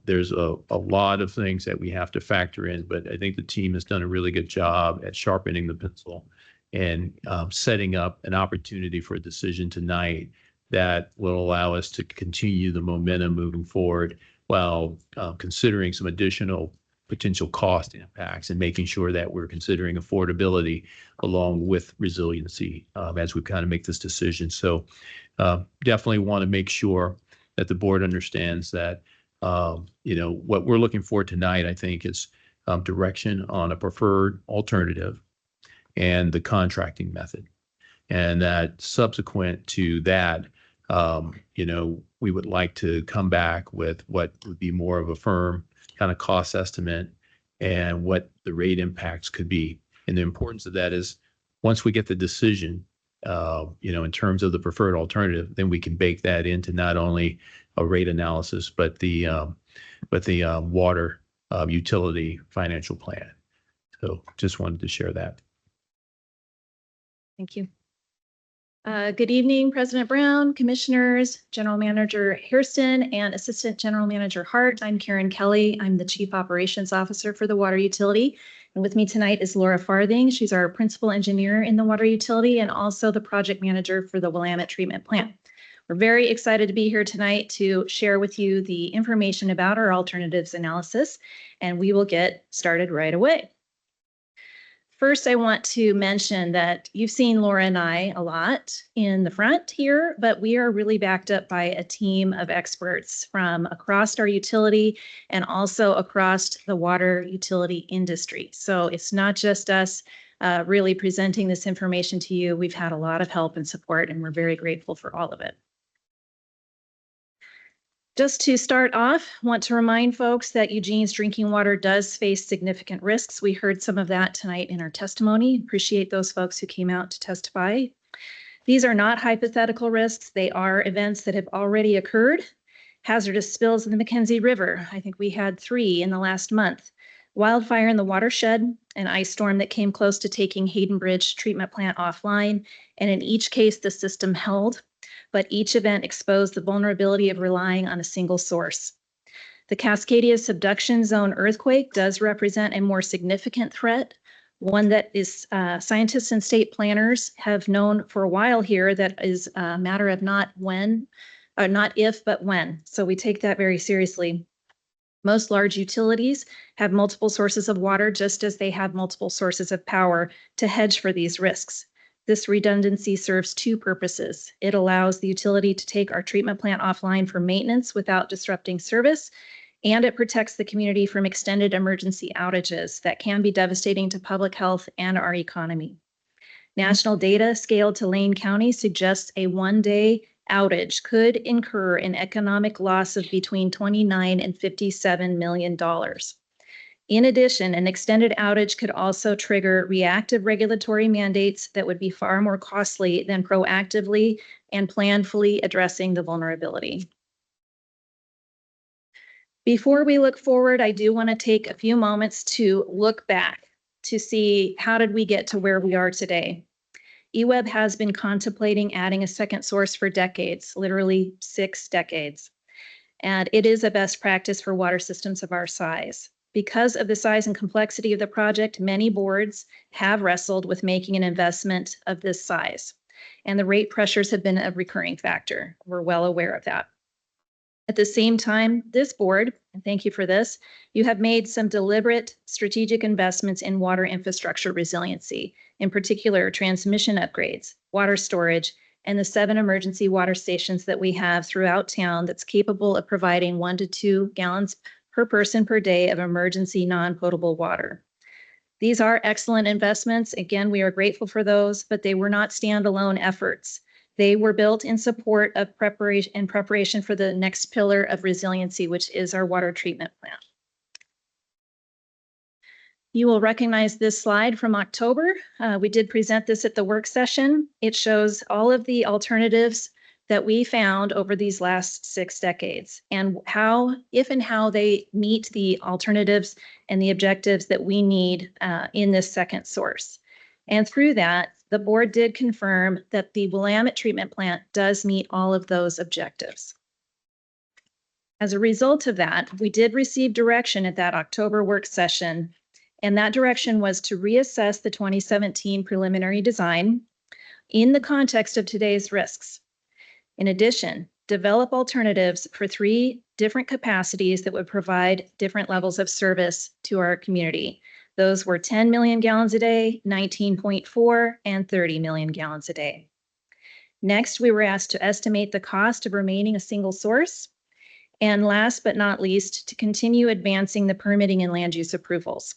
There's a lot of things that we have to factor in, but I think the team has done a really good job at sharpening the pencil and setting up an opportunity for a decision tonight that will allow us to continue the momentum moving forward while considering some additional potential cost impacts and making sure that we're considering affordability along with resiliency as we kind of make this decision. So definitely want to make sure that the board understands that, what we're looking for tonight, I think, is direction on a preferred alternative and the contracting method. And that subsequent to that, we would like to come back with what would be more of a firm kind of cost estimate and what the rate impacts could be. And the importance of that is once we get the decision, in terms of the preferred alternative, then we can bake that into not only a rate analysis, but the water utility financial plan. So just wanted to share that. Thank you. Good evening, President Brown, Commissioners, General Manager Hairston, and Assistant General Manager Hart. I'm Karen Kelly. I'm the Chief Operations Officer for the Water Utility. And with me tonight is Laura Farthing. She's our Principal Engineer in the Water Utility and also the Project Manager for the Willamette Treatment Plant. We're very excited to be here tonight to share with you the information about our alternatives analysis, and we will get started right away. First, I want to mention that you've seen Laura and I a lot in the front here, but we are really backed up by a team of experts from across our utility and also across the water utility industry. So it's not just us really presenting this information to you. We've had a lot of help and support, and we're very grateful for all of it. Just to start off, I want to remind folks that Eugene's drinking water does face significant risks. We heard some of that tonight in our testimony. Appreciate those folks who came out to testify. These are not hypothetical risks. They are events that have already occurred. Hazardous spills in the McKenzie River. I think we had 3 in the last month. Wildfire in the watershed, an ice storm that came close to taking Hayden Bridge treatment plant offline. And in each case, the system held, but each event exposed the vulnerability of relying on a single source. The Cascadia subduction zone earthquake does represent a more significant threat, one that is scientists and state planners have known for a while here that is a matter of not if, but when. So we take that very seriously. Most large utilities have multiple sources of water, just as they have multiple sources of power to hedge for these risks. This redundancy serves 2 purposes. It allows the utility to take our treatment plant offline for maintenance without disrupting service, and it protects the community from extended emergency outages that can be devastating to public health and our economy. National data scaled to Lane County suggests a 1-day outage could incur an economic loss of between $29 and $57 million. In addition, an extended outage could also trigger reactive regulatory mandates that would be far more costly than proactively and planfully addressing the vulnerability. Before we look forward, I do want to take a few moments to look back to see how did we get to where we are today. EWEB has been contemplating adding a second source for decades, literally 6 decades. And it is a best practice for water systems of our size. Because of the size and complexity of the project, many boards have wrestled with making an investment of this size, and the rate pressures have been a recurring factor. We're well aware of that. At the same time, this board, and thank you for this, you have made some deliberate strategic investments in water infrastructure resiliency, in particular transmission upgrades, water storage, and the 7 emergency water stations that we have throughout town that's capable of providing 1 to 2 gallons per person per day of emergency non-potable water. These are excellent investments. Again, we are grateful for those, but they were not standalone efforts. They were built in support of preparation for the next pillar of resiliency, which is our water treatment plant. You will recognize this slide from October. We did present this at the work session. It shows all of the alternatives that we found over these last 6 decades and how they meet the alternatives and the objectives that we need in this second source. And through that, the board did confirm that the Willamette treatment plant does meet all of those objectives. As a result of that, we did receive direction at that October work session, and that direction was to reassess the 2017 preliminary design in the context of today's risks. In addition, develop alternatives for 3 different capacities that would provide different levels of service to our community. Those were 10 million gallons a day, 19.4, and 30 million gallons a day. Next, we were asked to estimate the cost of remaining a single source. And last but not least, to continue advancing the permitting and land use approvals.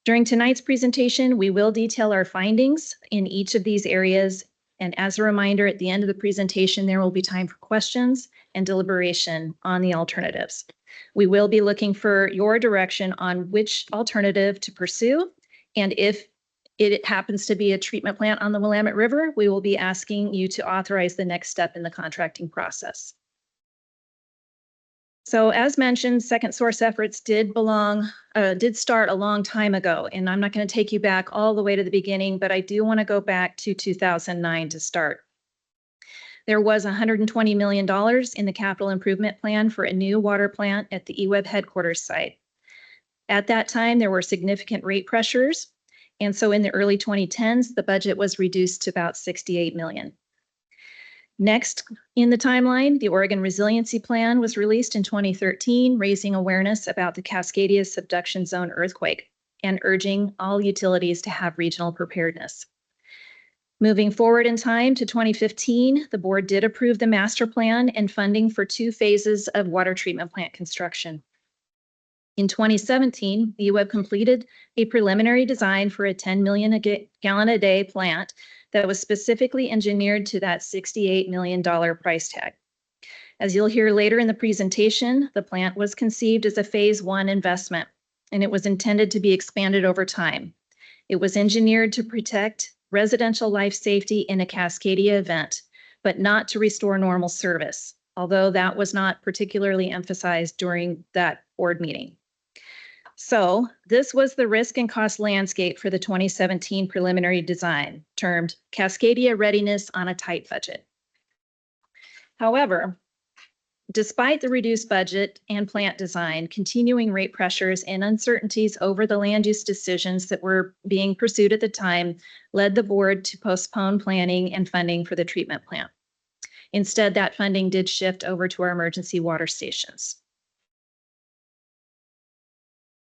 During tonight's presentation, we will detail our findings in each of these areas. And as a reminder, at the end of the presentation, there will be time for questions, and deliberation on the alternatives. We will be looking for your direction on which alternative to pursue. And if it happens to be a treatment plant on the Willamette River, we will be asking you to authorize the next step in the contracting process. So as mentioned, second source efforts did start a long time ago, and I'm not going to take you back all the way to the beginning, but I do want to go back to 2009 to start. There was $120 million in the capital improvement plan for a new water plant at the EWEB headquarters site. At that time, there were significant rate pressures, and so in the early 2010s, the budget was reduced to about $68 million. Next in the timeline, the Oregon Resiliency Plan was released in 2013, raising awareness about the Cascadia subduction zone earthquake and urging all utilities to have regional preparedness. Moving forward in time to 2015, the board did approve the master plan and funding for 2 phases of water treatment plant construction. In 2017, the EWEB completed a preliminary design for a 10 million gallon a day plant that was specifically engineered to that $68 million price tag. As you'll hear later in the presentation, the plant was conceived as a phase 1 investment, and it was intended to be expanded over time. It was engineered to protect residential life safety in a Cascadia event, but not to restore normal service, although that was not particularly emphasized during that board meeting. So this was the risk and cost landscape for the 2017 preliminary design, termed Cascadia Readiness on a Tight Budget. However, despite the reduced budget and plant design, continuing rate pressures and uncertainties over the land use decisions that were being pursued at the time led the board to postpone planning and funding for the treatment plant. Instead, that funding did shift over to our emergency water stations.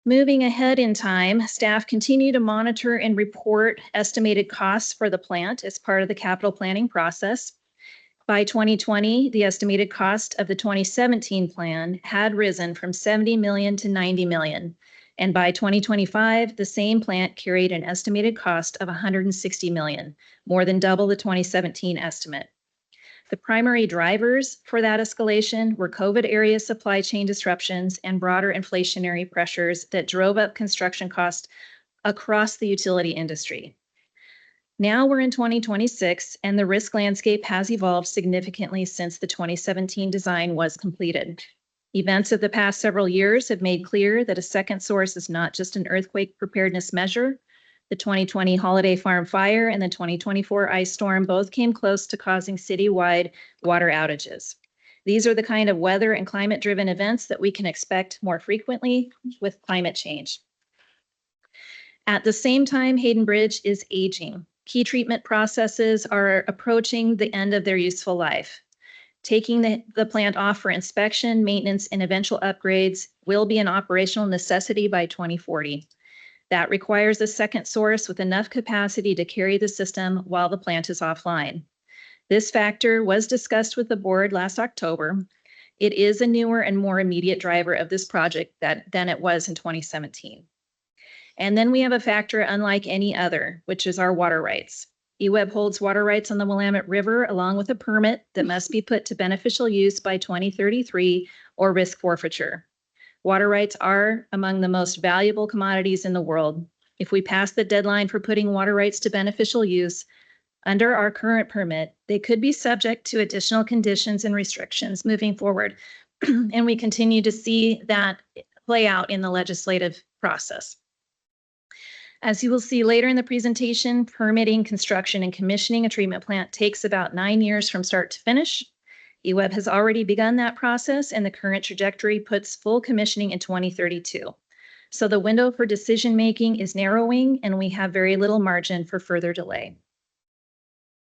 Moving ahead in time, staff continue to monitor and report estimated costs for the plant as part of the capital planning process. By 2020, the estimated cost of the 2017 plan had risen from $70 million to $90 million. And by 2025, the same plant carried an estimated cost of $160 million, more than double the 2017 estimate. The primary drivers for that escalation were COVID-era supply chain disruptions and broader inflationary pressures that drove up construction costs across the utility industry. Now we're in 2026, and the risk landscape has evolved significantly since the 2017 design was completed. Events of the past several years have made clear that a second source is not just an earthquake preparedness measure. The 2020 Holiday Farm fire and the 2024 ice storm both came close to causing citywide water outages. These are the kind of weather and climate-driven events that we can expect more frequently with climate change. At the same time, Hayden Bridge is aging. Key treatment processes are approaching the end of their useful life. Taking the plant off for inspection, maintenance, and eventual upgrades will be an operational necessity by 2040. That requires a second source with enough capacity to carry the system while the plant is offline. This factor was discussed with the board last October. It is a newer and more immediate driver of this project than it was in 2017. And then we have a factor unlike any other, which is our water rights. EWEB holds water rights on the Willamette River along with a permit that must be put to beneficial use by 2033 or risk forfeiture. Water rights are among the most valuable commodities in the world. If we pass the deadline for putting water rights to beneficial use under our current permit, they could be subject to additional conditions and restrictions moving forward. And we continue to see that play out in the legislative process. As you will see later in the presentation, permitting, construction, and commissioning a treatment plant takes about 9 years from start to finish. EWEB has already begun that process, and the current trajectory puts full commissioning in 2032. So the window for decision-making is narrowing, and we have very little margin for further delay.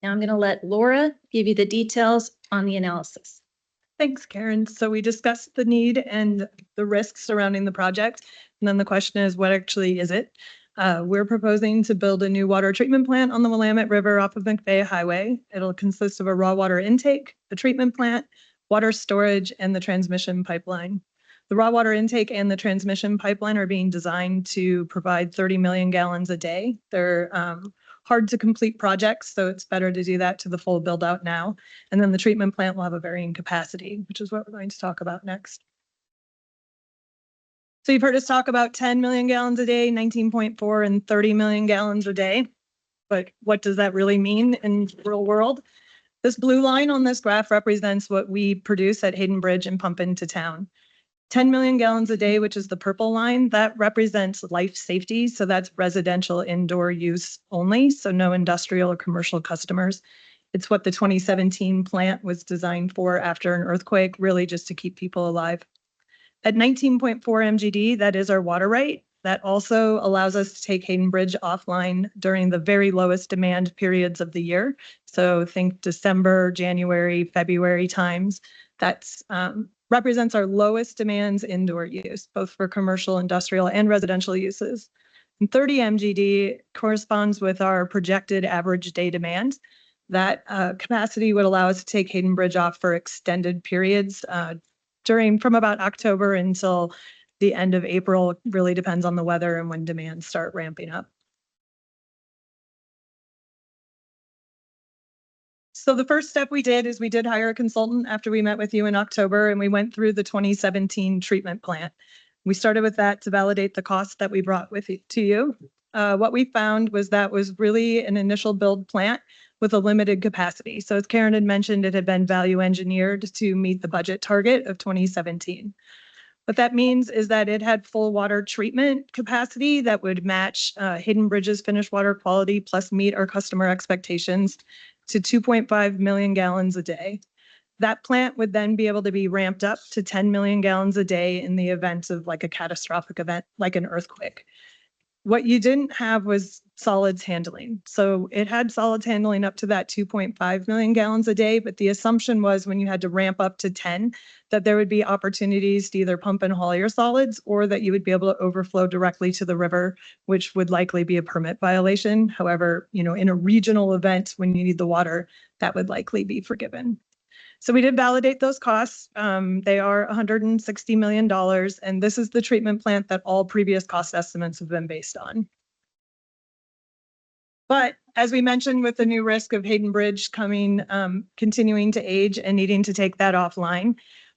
Now I'm going to let Laura give you the details on the analysis. Thanks, Karen. So we discussed the need and the risks surrounding the project. And then the question is, what actually is it? We're proposing to build a new water treatment plant on the Willamette River off of McVeigh Highway. It'll consist of a raw water intake, a treatment plant, water storage, and the transmission pipeline. The raw water intake and the transmission pipeline are being designed to provide 30 million gallons a day. They're hard to complete projects, so it's better to do that to the full build out now. And then the treatment plant will have a varying capacity, which is what we're going to talk about next. So you've heard us talk about 10 million gallons a day, 19.4 and 30 million gallons a day. But what does that really mean in the real world? This blue line on this graph represents what we produce at Hayden Bridge and pump into town. 10 million gallons a day, which is the purple line, that represents life safety. So that's residential indoor use only, so no industrial or commercial customers. It's what the 2017 plant was designed for after an earthquake, really just to keep people alive. At 19.4 MGD, that is our water right. That also allows us to take Hayden Bridge offline during the very lowest demand periods of the year. So think December, January, February times. That's represents our lowest demands indoor use, both for commercial, industrial, and residential uses. And 30 MGD corresponds with our projected average day demand. That capacity would allow us to take Hayden Bridge off for extended periods from about October until the end of April. It really depends on the weather and when demands start ramping up. So the first step we did is we did hire a consultant after we met with you in October, and we went through the 2017 treatment plant. We started with that to validate the cost that we brought to you. What we found was that was really an initial build plant with a limited capacity. So as Karen had mentioned, it had been value engineered to meet the budget target of 2017. What that means is that it had full water treatment capacity that would match Hayden Bridge's finished water quality plus meet our customer expectations to 2.5 million gallons a day. That plant would then be able to be ramped up to 10 million gallons a day in the event of like a catastrophic event, like an earthquake. What you didn't have was solids handling. So it had solids handling up to that 2.5 million gallons a day, but the assumption was when you had to ramp up to 10, that there would be opportunities to either pump and haul your solids or that you would be able to overflow directly to the river, which would likely be a permit violation. However, in a regional event, when you need the water, that would likely be forgiven. So we did validate those costs. They are $160 million, and this is the treatment plant that all previous cost estimates have been based on. But as we mentioned, with the new risk of Hayden Bridge continuing to age and needing to take that offline,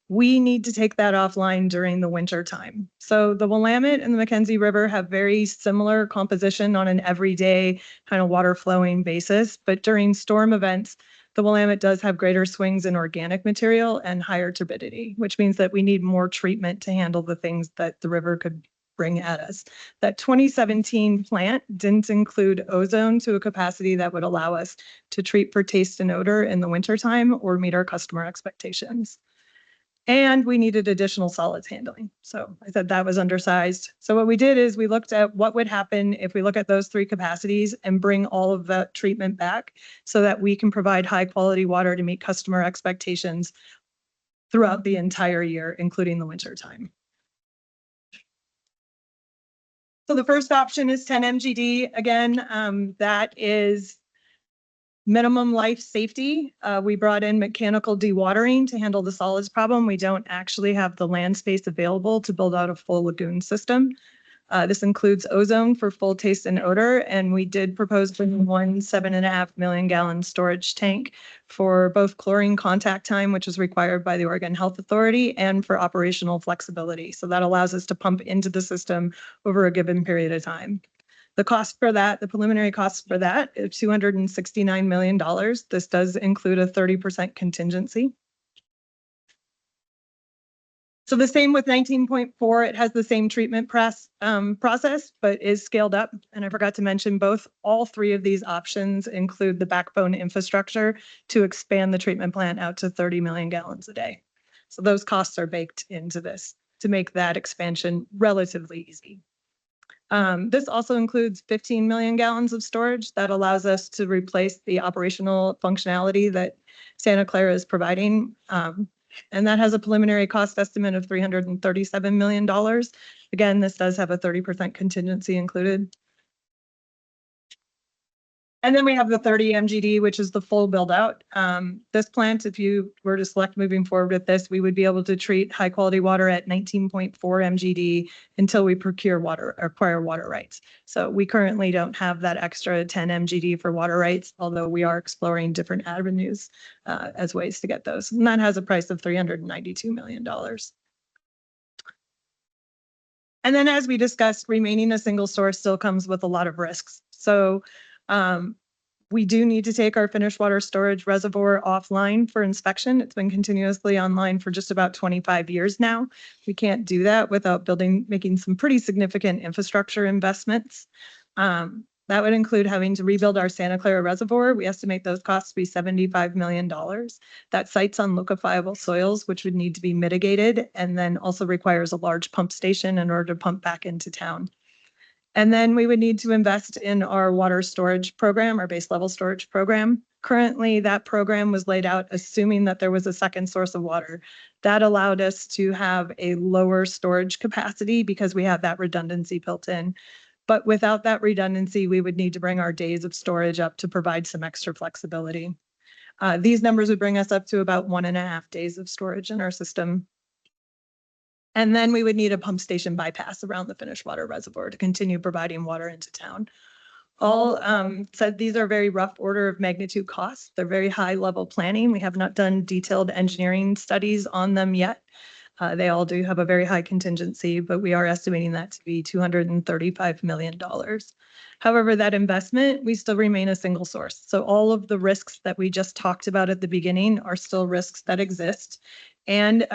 we need to take that offline during the winter time. So the Willamette and the Mackenzie River have very similar composition on an everyday kind of water flowing basis, but during storm events, the Willamette does have greater swings in organic material and higher turbidity, which means that we need more treatment to handle the things that the river could bring at us. That 2017 plant didn't include ozone to a capacity that would allow us to treat for taste and odor in the wintertime or meet our customer expectations. And we needed additional solids handling. So I said that was undersized. So what we did is we looked at what would happen if we look at those three capacities and bring all of that treatment back so that we can provide high quality water to meet customer expectations throughout the entire year, including the winter time. So the first option is 10 MGD. Again, that is minimum life safety. We brought in mechanical dewatering to handle the solids problem. We don't actually have the land space available to build out a full lagoon system. This includes ozone for full taste and odor, and we did propose bringing one 7.5 million gallon storage tank for both chlorine contact time, which is required by the Oregon Health Authority, and for operational flexibility. So that allows us to pump into the system over a given period of time. The cost for that, the preliminary cost for that is $269 million. This does include a 30% contingency. So the same with 19.4, it has the same treatment process, but is scaled up. And I forgot to mention all three of these options include the backbone infrastructure to expand the treatment plant out to 30 million gallons a day. So those costs are baked into this to make that expansion relatively easy. This also includes 15 million gallons of storage that allows us to replace the operational functionality that Santa Clara is providing. And that has a preliminary cost estimate of $337 million. Again, this does have a 30% contingency included. And then we have the 30 MGD, which is the full build out. This plant, if you were to select moving forward with this, we would be able to treat high quality water at 19.4 MGD until we acquire water rights. So we currently don't have that extra 10 MGD for water rights, although we are exploring different avenues as ways to get those. And that has a price of $392 million. And then as we discussed, remaining a single source still comes with a lot of risks. So we do need to take our finished water storage reservoir offline for inspection. It's been continuously online for just about 25 years now. We can't do that without making some pretty significant infrastructure investments. That would include having to rebuild our Santa Clara Reservoir. We estimate those costs to be $75 million. That site's on liquefiable soils, which would need to be mitigated, and then also requires a large pump station in order to pump back into town. And then we would need to invest in our water storage program, our base level storage program. Currently, that program was laid out assuming that there was a second source of water. That allowed us to have a lower storage capacity because we have that redundancy built in. But without that redundancy, we would need to bring our days of storage up to provide some extra flexibility. These numbers would bring us up to about 1.5 days of storage in our system. And then we would need a pump station bypass around the finished water reservoir to continue providing water into town. All said, these are very rough order of magnitude costs. They're very high level planning. We have not done detailed engineering studies on them yet. They all do have a very high contingency, but we are estimating that to be $235 million. However, that investment, we still remain a single source. So all of the risks that we just talked about at the beginning are still risks that exist. And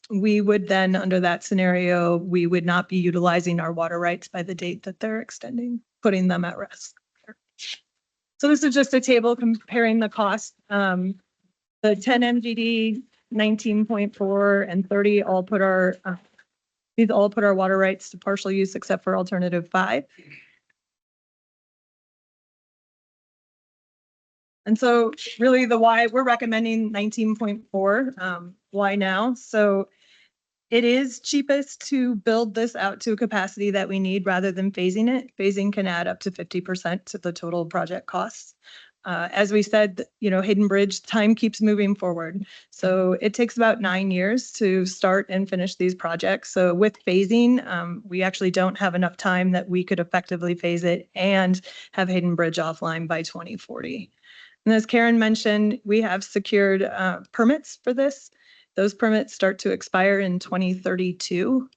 we would then, under that scenario, we would not be utilizing our water rights by the date that they're extending, putting them at risk. So this is just a table comparing the cost. The 10 MGD, 19.4 and 30 all put our these all put our water rights to partial use except for alternative 5. And so really the why we're recommending 19.4. Why now? So it is cheapest to build this out to a capacity that we need rather than phasing it. Phasing can add up to 50% to the total project costs. As we said, Hayden Bridge, time keeps moving forward. So it takes about 9 years to start and finish these projects. So with phasing, we actually don't have enough time that we could effectively phase it and have Hayden Bridge offline by 2040. And as Karen mentioned, we have secured permits for this. Those permits start to expire in 2032.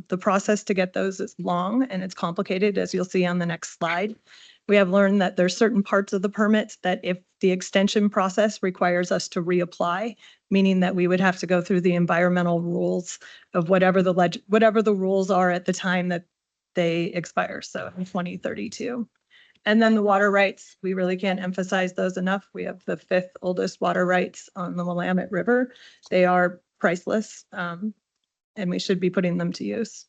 The process to get those is long and it's complicated, as you'll see on the next slide. We have learned that there's certain parts of the permits that if the extension process requires us to reapply, meaning that we would have to go through the environmental rules of whatever the rules are at the time that they expire, so in 2032. And then the water rights, we really can't emphasize those enough. We have the 5th oldest water rights on the Willamette River. They are priceless, and we should be putting them to use.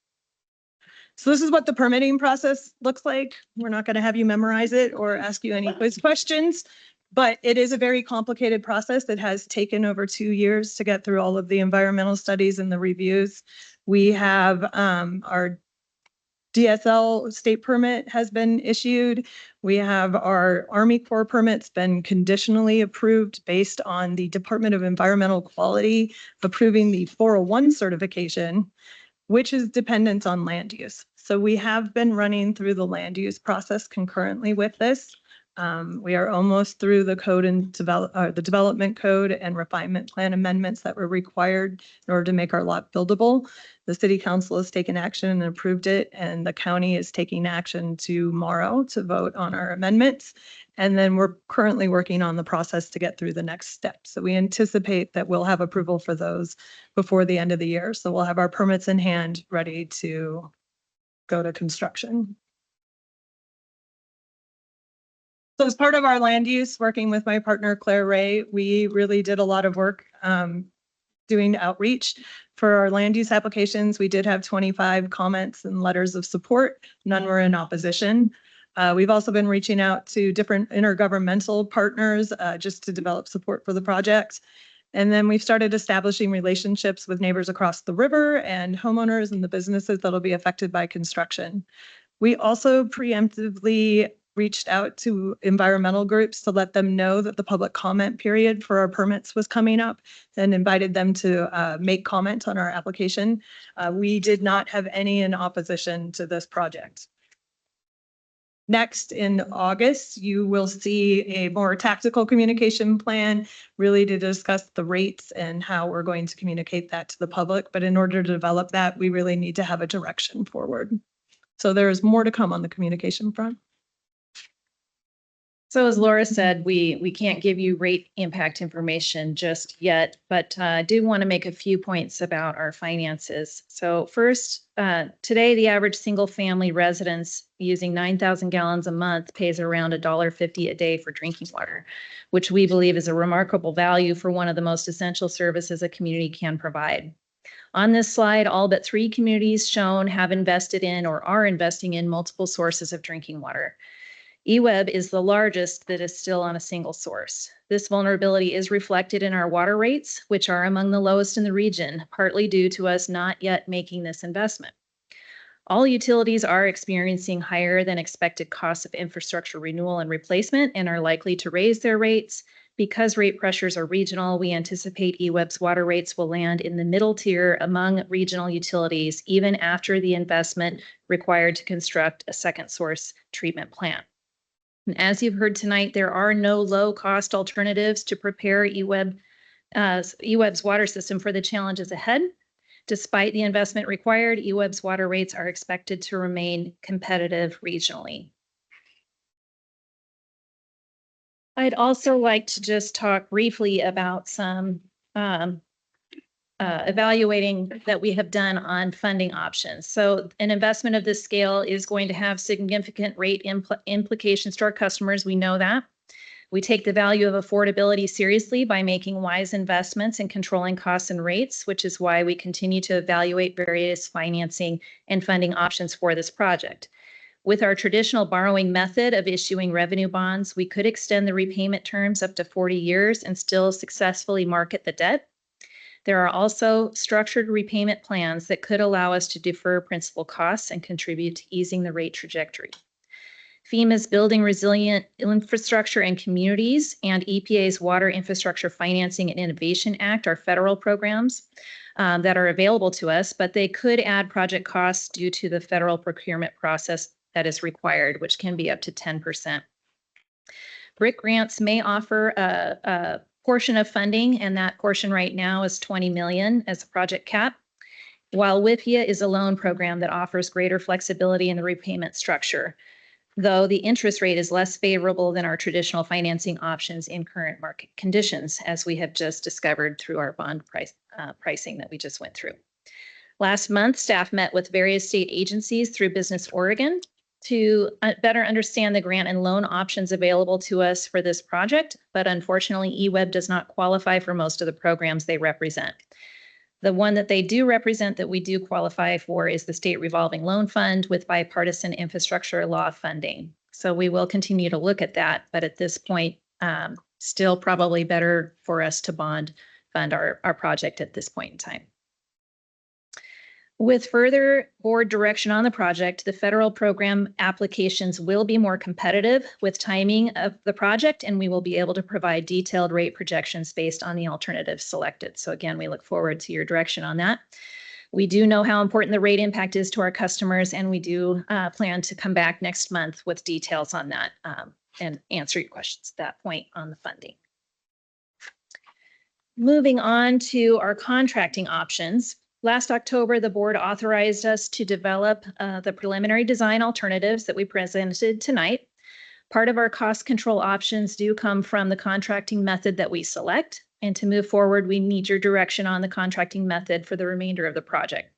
So this is what the permitting process looks like. We're not going to have you memorize it or ask you any quiz questions, but it is a very complicated process that has taken over 2 years to get through all of the environmental studies and the reviews. We have our DSL state permit has been issued. We have our Army Corps permits been conditionally approved based on the Department of Environmental Quality approving the 401 certification, which is dependent on land use. So we have been running through the land use process concurrently with this. We are almost through the code and the development code and refinement plan amendments that were required in order to make our lot buildable. The city council has taken action and approved it, and the county is taking action tomorrow to vote on our amendments. And then we're currently working on the process to get through the next step. So we anticipate that we'll have approval for those before the end of the year. So we'll have our permits in hand ready to go to construction. So as part of our land use, working with my partner, Claire Ray, we really did a lot of work doing outreach for our land use applications. We did have 25 comments and letters of support. None were in opposition. We've also been reaching out to different intergovernmental partners just to develop support for the project. And then we've started establishing relationships with neighbors across the river and homeowners and the businesses that'll be affected by construction. We also preemptively reached out to environmental groups to let them know that the public comment period for our permits was coming up and invited them to make comments on our application. We did not have any in opposition to this project. Next, in August, you will see a more tactical communication plan really to discuss the rates and how we're going to communicate that to the public. But in order to develop that, we really need to have a direction forward. So there is more to come on the communication front. So as Laura said, we can't give you rate impact information just yet, but I do want to make a few points about our finances. So first, today, the average single family residence using 9,000 gallons a month pays around $1.50 a day for drinking water, which we believe is a remarkable value for one of the most essential services a community can provide. On this slide, all but 3 communities shown have invested in or are investing in multiple sources of drinking water. EWEB is the largest that is still on a single source. This vulnerability is reflected in our water rates, which are among the lowest in the region, partly due to us not yet making this investment. All utilities are experiencing higher than expected costs of infrastructure renewal and replacement and are likely to raise their rates. Because rate pressures are regional, we anticipate EWEB's water rates will land in the middle tier among regional utilities, even after the investment required to construct a second source treatment plant. And as you've heard tonight, there are no low-cost alternatives to prepare EWEB's water system for the challenges ahead. Despite the investment required, EWEB's water rates are expected to remain competitive regionally. I'd also like to just talk briefly about some evaluating that we have done on funding options. So an investment of this scale is going to have significant rate implications to our customers. We know that. We take the value of affordability seriously by making wise investments and controlling costs and rates, which is why we continue to evaluate various financing and funding options for this project. With our traditional borrowing method of issuing revenue bonds, we could extend the repayment terms up to 40 years and still successfully market the debt. There are also structured repayment plans that could allow us to defer principal costs and contribute to easing the rate trajectory. FEMA's Building Resilient Infrastructure and Communities and EPA's Water Infrastructure Financing and Innovation Act are federal programs that are available to us, but they could add project costs due to the federal procurement process that is required, which can be up to 10%. BRIC grants may offer a portion of funding, and that portion right now is $20 million as a project cap, while WIFIA is a loan program that offers greater flexibility in the repayment structure, though the interest rate is less favorable than our traditional financing options in current market conditions, as we have just discovered through our bond pricing that we just went through. Last month, staff met with various state agencies through Business Oregon to better understand the grant and loan options available to us for this project, but unfortunately, EWEB does not qualify for most of the programs they represent. The one that they do represent that we do qualify for is the State Revolving Loan Fund with bipartisan infrastructure law funding. So we will continue to look at that, but at this point, still probably better for us to bond fund our project at this point in time. With further board direction on the project, the federal program applications will be more competitive with timing of the project, and we will be able to provide detailed rate projections based on the alternatives selected. So again, we look forward to your direction on that. We do know how important the rate impact is to our customers, and we do plan to come back next month with details on that and answer your questions at that point on the funding. Moving on to our contracting options. Last October, the board authorized us to develop the preliminary design alternatives that we presented tonight. Part of our cost control options do come from the contracting method that we select. And to move forward, we need your direction on the contracting method for the remainder of the project.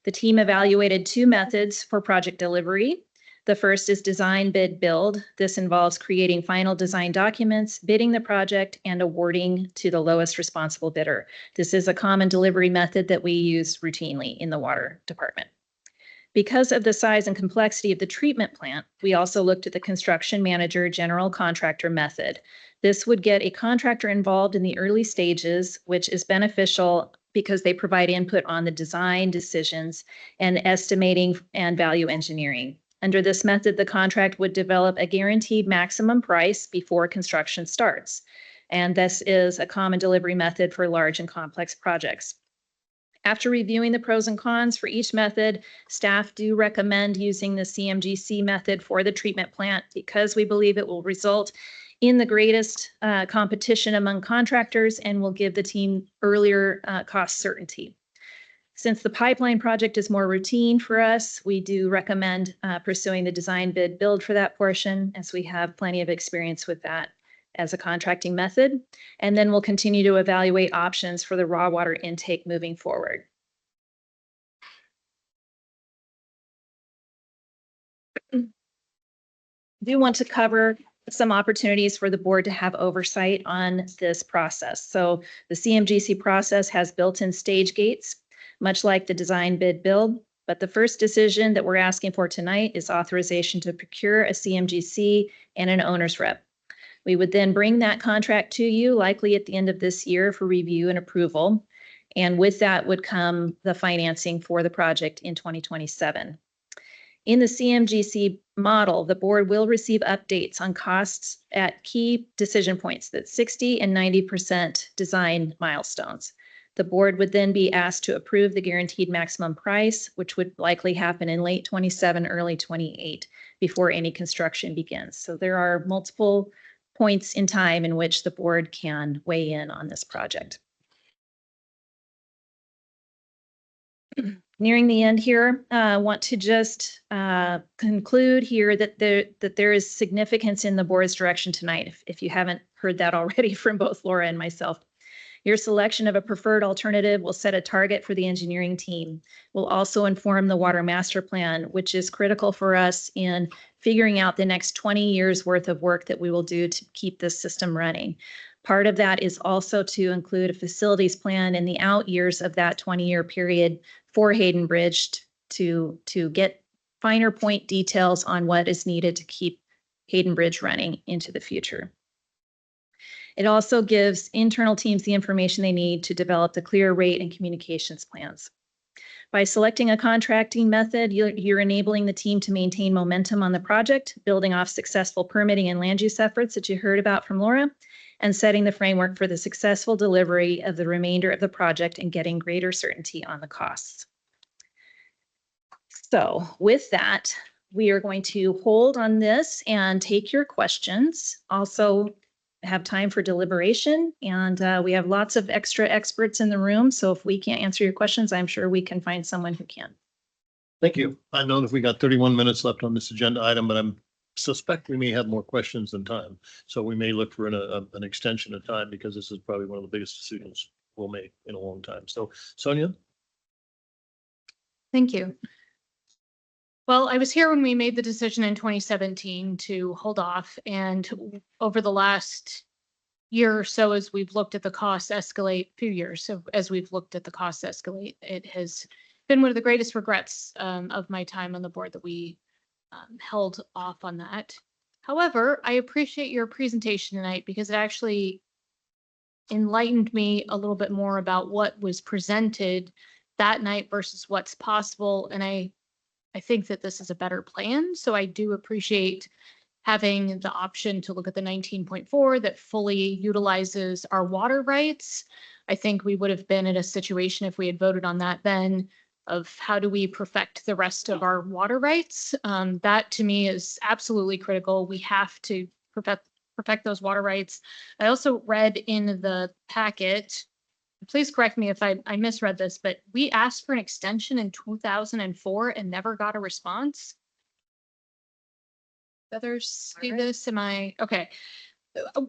The team evaluated 2 methods for project delivery. The first is design, bid, build. This involves creating final design documents, bidding the project, and awarding to the lowest responsible bidder. This is a common delivery method that we use routinely in the water department. Because of the size and complexity of the treatment plant, we also looked at the construction manager general contractor method. This would get a contractor involved in the early stages, which is beneficial because they provide input on the design decisions and estimating and value engineering. Under this method, the contract would develop a guaranteed maximum price before construction starts. And this is a common delivery method for large and complex projects. After reviewing the pros and cons for each method, staff do recommend using the CMGC method for the treatment plant because we believe it will result in the greatest competition among contractors and will give the team earlier cost certainty. Since the pipeline project is more routine for us, we do recommend pursuing the design bid build for that portion, as we have plenty of experience with that as a contracting method. And then we'll continue to evaluate options for the raw water intake moving forward. I do want to cover some opportunities for the board to have oversight on this process. So the CMGC process has built-in stage gates, much like the design bid build. But the first decision that we're asking for tonight is authorization to procure a CMGC and an owner's rep. We would then bring that contract to you, likely at the end of this year, for review and approval. And with that would come the financing for the project in 2027. In the CMGC model, the board will receive updates on costs at key decision points, that 60 and 90% design milestones. The board would then be asked to approve the guaranteed maximum price, which would likely happen in late 27, early 28, before any construction begins. So there are multiple points in time in which the board can weigh in on this project. Nearing the end here, I want to just conclude here that there is significance in the board's direction tonight, if you haven't heard that already from both Laura and myself. Your selection of a preferred alternative will set a target for the engineering team. Will also inform the water master plan, which is critical for us in figuring out the next 20 years worth of work that we will do to keep this system running. Part of that is also to include a facilities plan in the out years of that 20-year period for Hayden Bridge to get finer point details on what is needed to keep Hayden Bridge running into the future. It also gives internal teams the information they need to develop the clear rate and communications plans. By selecting a contracting method, you're enabling the team to maintain momentum on the project, building off successful permitting and land use efforts that you heard about from Laura, and setting the framework for the successful delivery of the remainder of the project and getting greater certainty on the costs. So with that, we are going to hold on this and take your questions. Also, have time for deliberation, and we have lots of extra experts in the room. So if we can't answer your questions, I'm sure we can find someone who can. Thank you. I know that we got 31 minutes left on this agenda item, but I'm suspect we may have more questions than time. So we may look for an extension of time because this is probably one of the biggest decisions we'll make in a long time. So Sonia? Thank you. Well, I was here when we made the decision in 2017 to hold off, and over the last year or so, as we've looked at the costs escalate, few years, so as we've looked at the costs escalate, it has been one of the greatest regrets of my time on the board that we held off on that. However, I appreciate your presentation tonight because it actually enlightened me a little bit more about what was presented that night versus what's possible, and I think that this is a better plan. So I do appreciate having the option to look at the 19.4 that fully utilizes our water rights. I think we would have been in a situation if we had voted on that then of how do we perfect the rest of our water rights. That to me is absolutely critical. We have to perfect those water rights. I also read in the packet, please correct me if I misread this, but we asked for an extension in 2004 and never got a response. Others see this? Am I okay?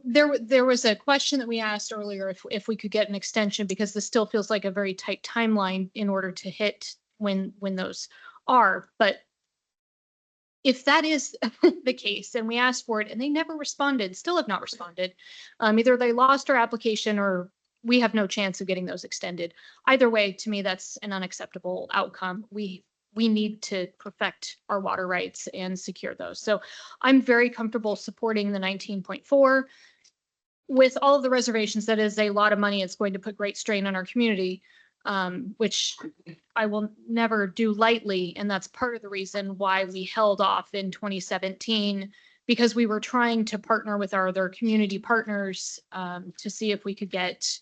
There was a question that we asked earlier if we could get an extension because this still feels like a very tight timeline in order to hit when those are. But if that is the case and we asked for it and they never responded, still have not responded, either they lost our application or we have no chance of getting those extended. Either way, to me, that's an unacceptable outcome. We need to perfect our water rights and secure those. So I'm very comfortable supporting the 19.4 with all of the reservations. That is a lot of money. It's going to put great strain on our community. which I will never do lightly. And that's part of the reason why we held off in 2017, because we were trying to partner with our other community partners to see if we could get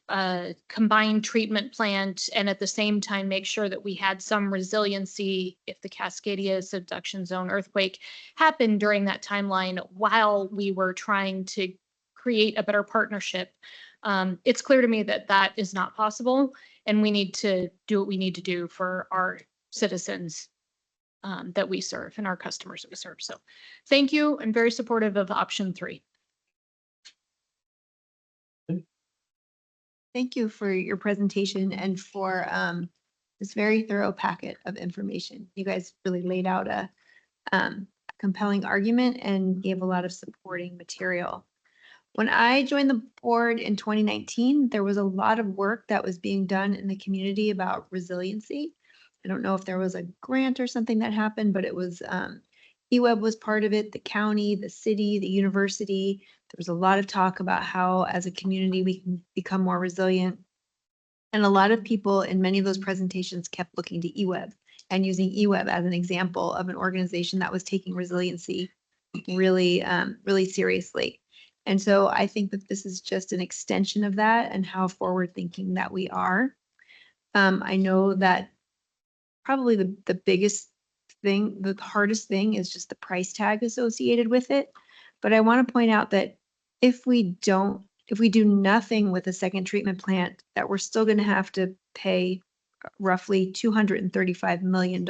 a combined treatment plant and at the same time make sure that we had some resiliency if the Cascadia subduction zone earthquake happened during that timeline while we were trying to create a better partnership. It's clear to me that that is not possible, and we need to do what we need to do for our citizens that we serve and our customers that we serve. So thank you. I'm very supportive of option 3. Thank you for your presentation and for this very thorough packet of information. You guys really laid out a compelling argument and gave a lot of supporting material. When I joined the board in 2019, there was a lot of work that was being done in the community about resiliency. I don't know if there was a grant or something that happened, but it was EWEB was part of it, the county, the city, the university. There was a lot of talk about how as a community we can become more resilient. And a lot of people in many of those presentations kept looking to EWEB and using EWEB as an example of an organization that was taking resiliency really, really seriously. And so I think that this is just an extension of that and how forward thinking that we are. I know that probably the biggest thing, the hardest thing is just the price tag associated with it. But I want to point out that if we do nothing with a second treatment plant, that we're still going to have to pay roughly $235 million.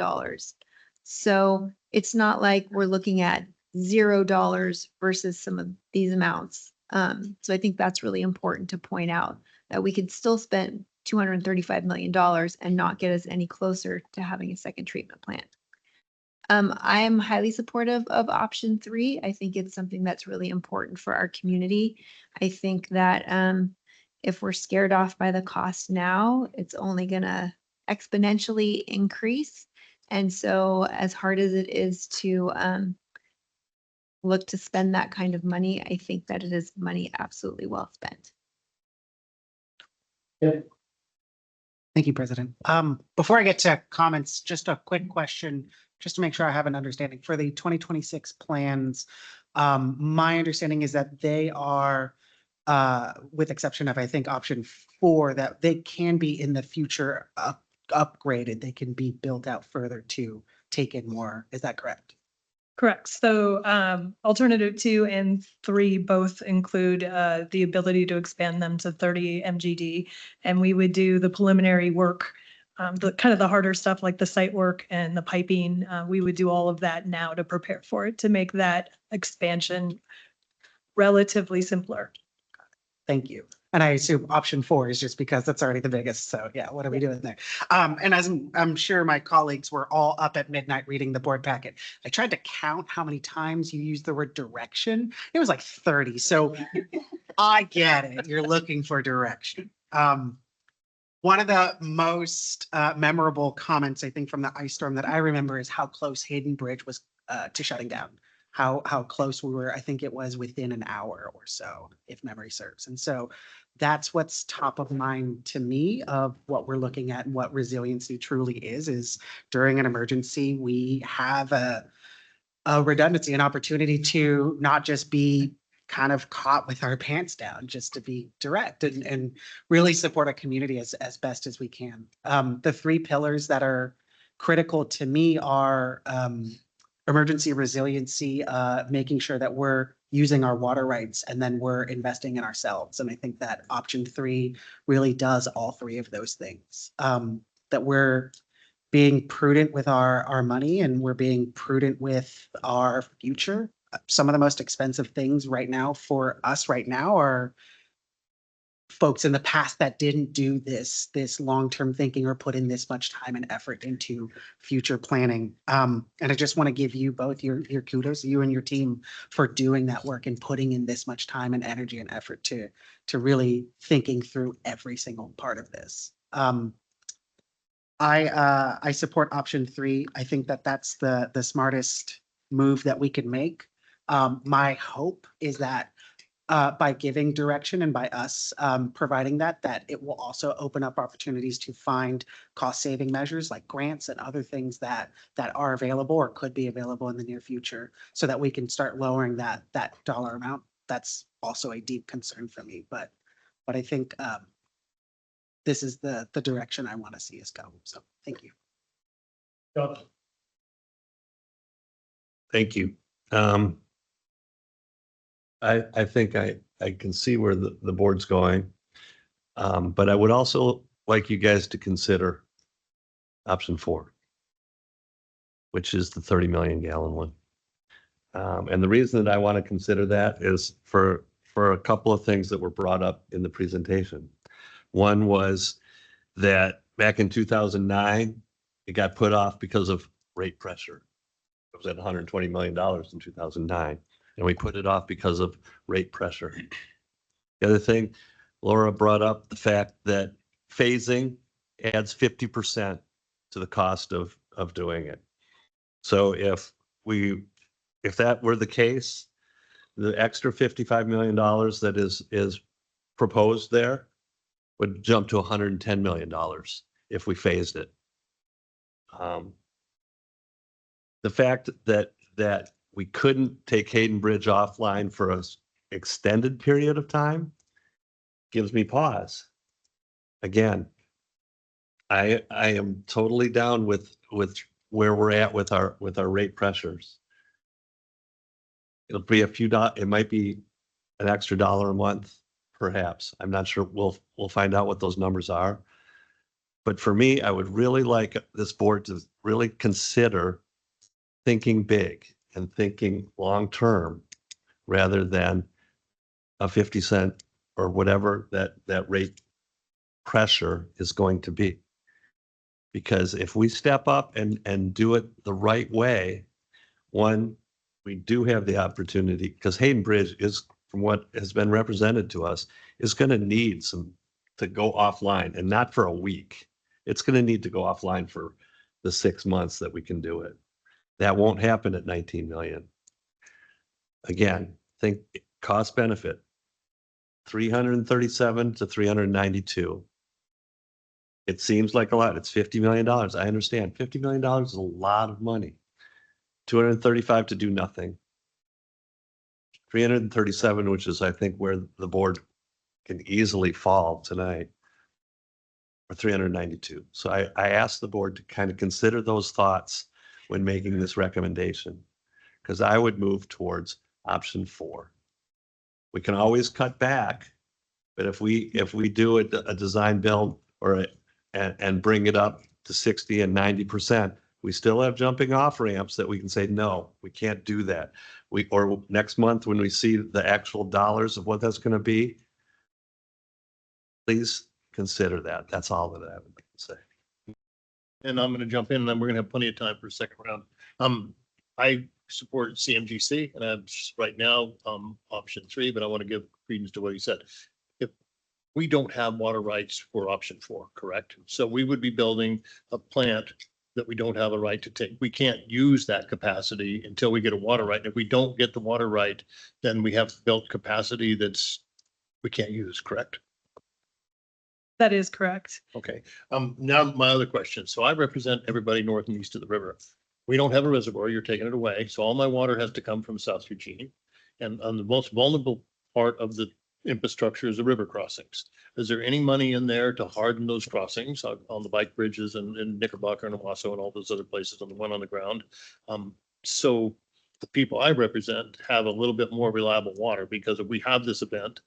So it's not like we're looking at $0 versus some of these amounts. So I think that's really important to point out, that we could still spend $235 million and not get us any closer to having a second treatment plant. I am highly supportive of option 3. I think it's something that's really important for our community. I think that if we're scared off by the cost now, it's only going to exponentially increase. And so as hard as it is to look to spend that kind of money, I think that it is money absolutely well spent. Thank you, President. Before I get to comments, just a quick question, just to make sure I have an understanding. For the 2026 plans, my understanding is that they are, with exception of, I think, option 4, that they can be in the future upgraded. They can be built out further to take in more. Is that correct? Correct. So alternative 2 and 3 both include the ability to expand them to 30 MGD. And we would do the preliminary work, the kind of the harder stuff like the site work and the piping. We would do all of that now to prepare for it, to make that expansion relatively simpler. Thank you. And I assume option 4 is just because that's already the biggest. So yeah, what are we doing there? And as I'm sure my colleagues were all up at midnight reading the board packet, I tried to count how many times you used the word direction. It was like 30. So I get it. You're looking for direction. One of the most memorable comments, I think, from the ice storm that I remember is how close Hayden Bridge was to shutting down. How close we were. I think it was within an hour or so, if memory serves. And so that's what's top of mind to me of what we're looking at and what resiliency truly is during an emergency, we have a redundancy, an opportunity to not just be kind of caught with our pants down, just to be direct and really support a community as best as we can. The 3 pillars that are critical to me are emergency resiliency, making sure that we're using our water rights, and then we're investing in ourselves. And I think that option 3 really does all 3 of those things. That we're being prudent with our money, and we're being prudent with our future. Some of the most expensive things right now for us right now are folks in the past that didn't do this long-term thinking or put in this much time and effort into future planning. And I just want to give you both your kudos, you and your team, for doing that work and putting in this much time and energy and effort to really thinking through every single part of this. I support option 3. I think that that's the smartest move that we can make. My hope is that by giving direction and by us providing that it will also open up opportunities to find cost-saving measures like grants and other things that are available or could be available in the near future, so that we can start lowering that dollar amount. That's also a deep concern for me, but I think this is the direction I want to see us go. So thank you. Thank you. I think I can see where the board's going. But I would also like you guys to consider option 4, which is the 30 million gallon one. And the reason that I want to consider that is for a couple of things that were brought up in the presentation. One was that back in 2009, it got put off because of rate pressure. It was at $120 million in 2009, and we put it off because of rate pressure. The other thing, Laura brought up the fact that phasing adds 50% to the cost of doing it. So if that were the case, the extra $55 million that is proposed there would jump to $110 million if we phased it. The fact that we couldn't take Hayden Bridge offline for an extended period of time gives me pause. Again, I am totally down with where we're at with our rate pressures. It'll be it might be an extra $1 a month, perhaps. I'm not sure. We'll find out what those numbers are. But for me, I would really like this board to really consider thinking big and thinking long-term rather than a 50 cent or whatever that rate pressure is going to be. Because if we step up and do it the right way, one, we do have the opportunity, because Hayden Bridge is, from what has been represented to us, is going to need to go offline, and not for a week. It's going to need to go offline for the 6 months that we can do it. That won't happen at 19 million. Again, think cost benefit, 337 to 392. It seems like a lot. It's $50 million. I understand. $50 million is a lot of money. 235 to do nothing. 337, which is, I think, where the board can easily fall tonight, or 392. So I asked the board to kind of consider those thoughts when making this recommendation, because I would move towards option 4. We can always cut back, but if we do a design build and bring it up to 60 and 90%, we still have jumping off ramps that we can say, no, we can't do that. Or next month when we see the actual dollars of what that's going to be, please consider that. That's all that I would like to say. And I'm going to jump in, and then we're going to have plenty of time for a second round. I support CMGC, and I'm right now option 3, but I want to give credence to what he said. If we don't have water rights for option 4, correct? So we would be building a plant that we don't have a right to take. We can't use that capacity until we get a water right. And if we don't get the water right, then we have built capacity we can't use, correct? That is correct. Okay. Now my other question. So I represent everybody north and east of the river. We don't have a reservoir. You're taking it away. So all my water has to come from South Eugene. And on the most vulnerable part of the infrastructure is the river crossings. Is there any money in there to harden those crossings on the bike bridges in Knickerbocker and Owasso and all those other places on the one on the ground? So the people I represent have a little bit more reliable water, because if we have this event,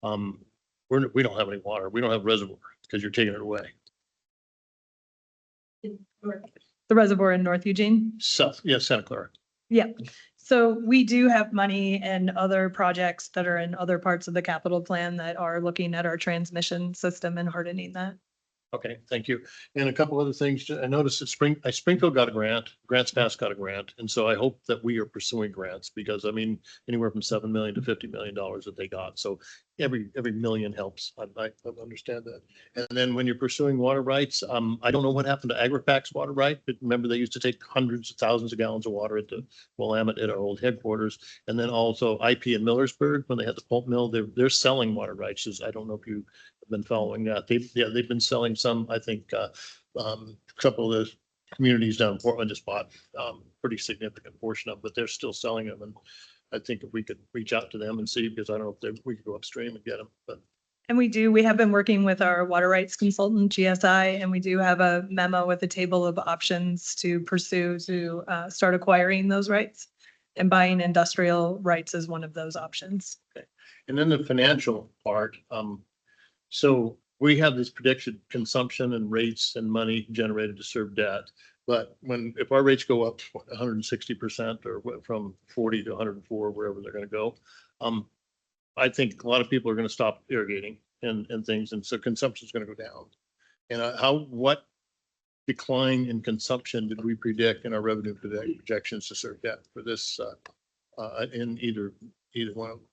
we don't have any water. We don't have reservoir because you're taking it away. The reservoir in North Eugene? South, yeah, Santa Clara. Yeah. So we do have money and other projects that are in other parts of the capital plan that are looking at our transmission system and hardening that. Okay, thank you. And a couple other things. I noticed that Springfield got a grant, Grants Pass got a grant. And so I hope that we are pursuing grants because I mean, anywhere from 7 million to $50 million that they got. So every million helps. I understand that. And then when you're pursuing water rights, I don't know what happened to Agripac's water right, but remember they used to take hundreds of thousands of gallons of water at the Willamette at our old headquarters. And then also IP in Millersburg, when they had the pulp mill, they're selling water rights. I don't know if you have been following that. They've been selling some, I think, a couple of the communities down in Portland just bought pretty significant portion of, but they're still selling them. And I think if we could reach out to them and see, because I don't know if we could go upstream and get them, but. And we have been working with our water rights consultant, GSI, and we do have a memo with a table of options to pursue to start acquiring those rights. And buying industrial rights is one of those options. Okay. And then the financial part. So we have this predicted consumption and rates and money generated to serve debt. But if our rates go up 160% or from 40 to 104, wherever they're going to go, I think a lot of people are going to stop irrigating and things. And so consumption is going to go down. And what decline in consumption did we predict in our revenue projections to serve debt for this in either one of them?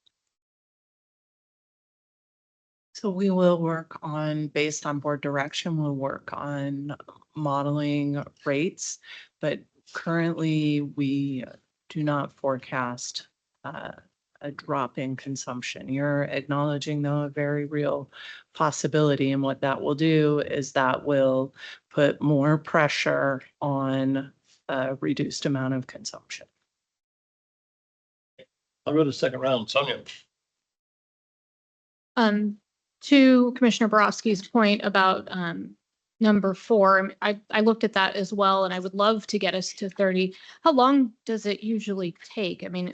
So we will work on, based on board direction, we'll work on modeling rates, but currently we do not forecast a drop in consumption. You're acknowledging though a very real possibility, and what that will do is that will put more pressure on a reduced amount of consumption. I'll go to the second round. Sonia. To Commissioner Borowski's point about number 4, I looked at that as well, and I would love to get us to 30. How long does it usually take? I mean,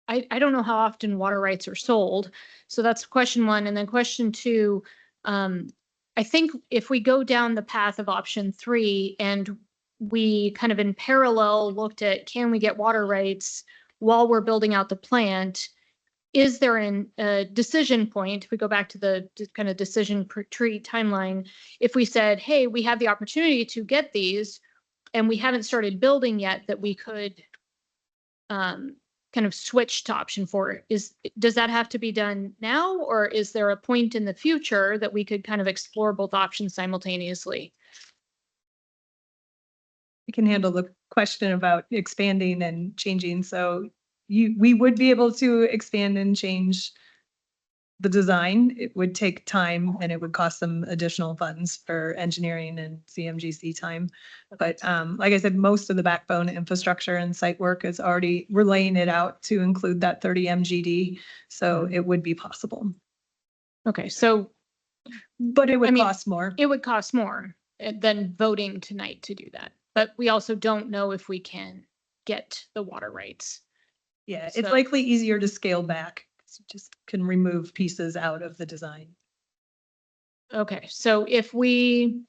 I don't know how often water rights are sold. So that's question 1. And then question 2, I think if we go down the path of option 3 and we kind of in parallel looked at, can we get water rights while we're building out the plant? Is there a decision point, if we go back to the kind of decision tree timeline, if we said, hey, we have the opportunity to get these and we haven't started building yet, that we could kind of switch to option 4? Does that have to be done now, or is there a point in the future that we could kind of explore both options simultaneously? We can handle the question about expanding and changing. So we would be able to expand and change the design. It would take time and it would cost some additional funds for engineering and CMGC time. But like I said, most of the backbone infrastructure and site work is already, we're laying it out to include that 30 MGD. So it would be possible. Okay, so. But it would cost more. It would cost more than voting tonight to do that. But we also don't know if we can get the water rights. Yeah, it's likely easier to scale back. You just can remove pieces out of the design. Okay, so if we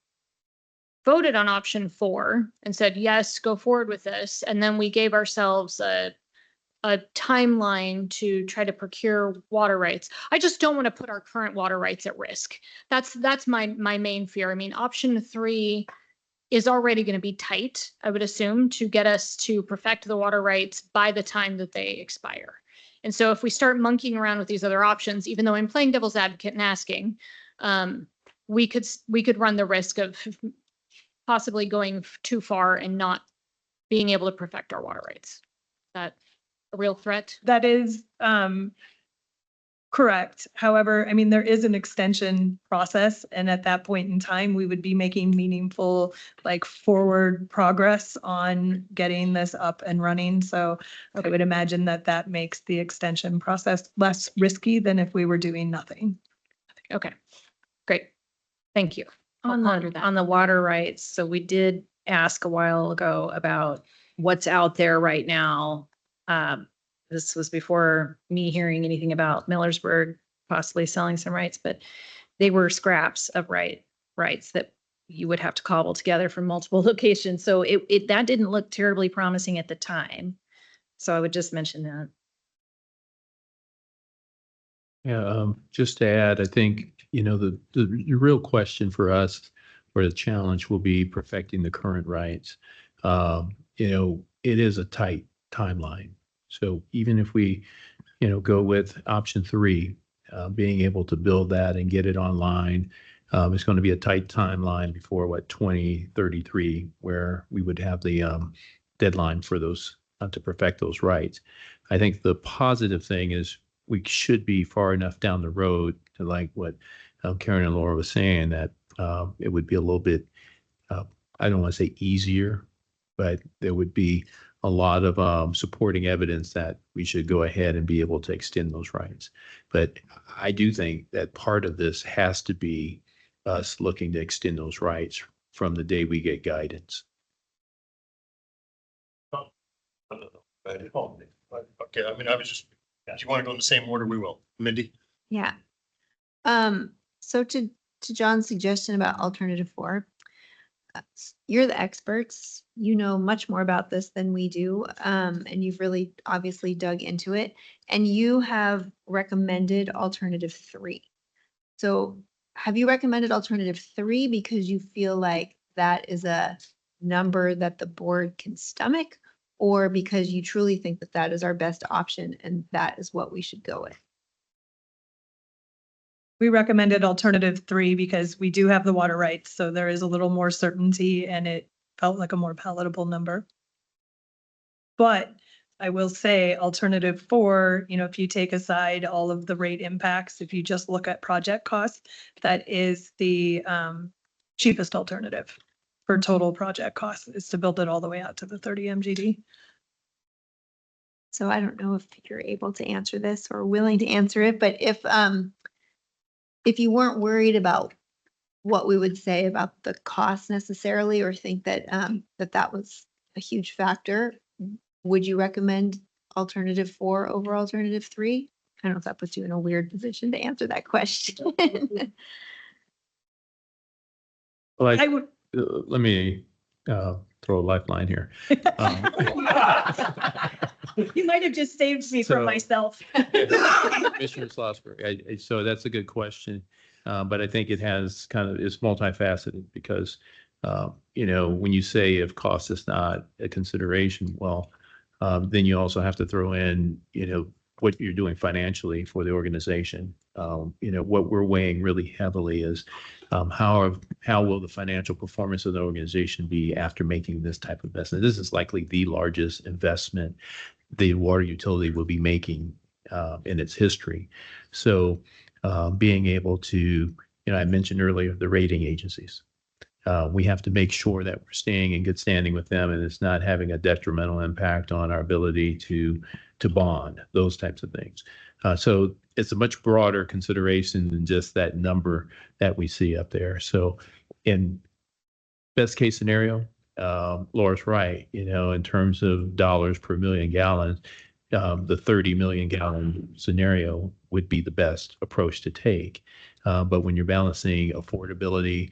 voted on option 4 and said, yes, go forward with this, and then we gave ourselves a timeline to try to procure water rights. I just don't want to put our current water rights at risk. That's my main fear. I mean, option 3 is already going to be tight, I would assume, to get us to perfect the water rights by the time that they expire. And so if we start monkeying around with these other options, even though I'm playing devil's advocate and asking, we could run the risk of possibly going too far and not being able to perfect our water rights. Is that a real threat? That is correct. However, I mean, there is an extension process, and at that point in time, we would be making meaningful, like, forward progress on getting this up and running. So I would imagine that makes the extension process less risky than if we were doing nothing. Okay, great. Thank you. On the water rights, so we did ask a while ago about what's out there right now. This was before me hearing anything about Millersburg possibly selling some rights, but they were scraps of rights that you would have to cobble together from multiple locations. So that didn't look terribly promising at the time. So I would just mention that. Yeah, just to add, I think, the real question for us or the challenge will be perfecting the current rights. It is a tight timeline. So even if we, go with option 3, being able to build that and get it online, it's going to be a tight timeline before 2033, where we would have the deadline for those to perfect those rights. I think the positive thing is we should be far enough down the road to like what Karen and Laura was saying, that it would be a little bit, I don't want to say easier, but there would be a lot of supporting evidence that we should go ahead and be able to extend those rights. But I do think that part of this has to be us looking to extend those rights from the day we get guidance. Okay, I mean, I was just, if you want to go in the same order, we will. Mindy? Yeah. So to John's suggestion about alternative 4, you're the experts. You know much more about this than we do. And you've really obviously dug into it. And you have recommended alternative 3. So have you recommended alternative 3 because you feel like that is a number that the board can stomach, or because you truly think that that is our best option and that is what we should go with? We recommended alternative 3 because we do have the water rights, so there is a little more certainty and it felt like a more palatable number. But I will say alternative 4, if you take aside all of the rate impacts, if you just look at project costs, that is the cheapest alternative for total project costs, is to build it all the way out to the 30 MGD. So I don't know if you're able to answer this or willing to answer it, but if you weren't worried about what we would say about the cost necessarily, or think that that was a huge factor, would you recommend alternative 4 over alternative 3? I don't know if that puts you in a weird position to answer that question. Well, I would. let me throw a lifeline here. You might have just saved me from myself. Commissioner Schlossberg, so that's a good question. But I think it has it's multifaceted because, when you say if cost is not a consideration, well, then you also have to throw in, what you're doing financially for the organization. What we're weighing really heavily is how will the financial performance of the organization be after making this type of investment? This is likely the largest investment the water utility will be making in its history. So being able to, I mentioned earlier, the rating agencies. We have to make sure that we're staying in good standing with them and it's not having a detrimental impact on our ability to bond, those types of things. So it's a much broader consideration than just that number that we see up there. So in best case scenario, Laura's right, in terms of dollars per million gallons, the 30 million gallon scenario would be the best approach to take. But when you're balancing affordability,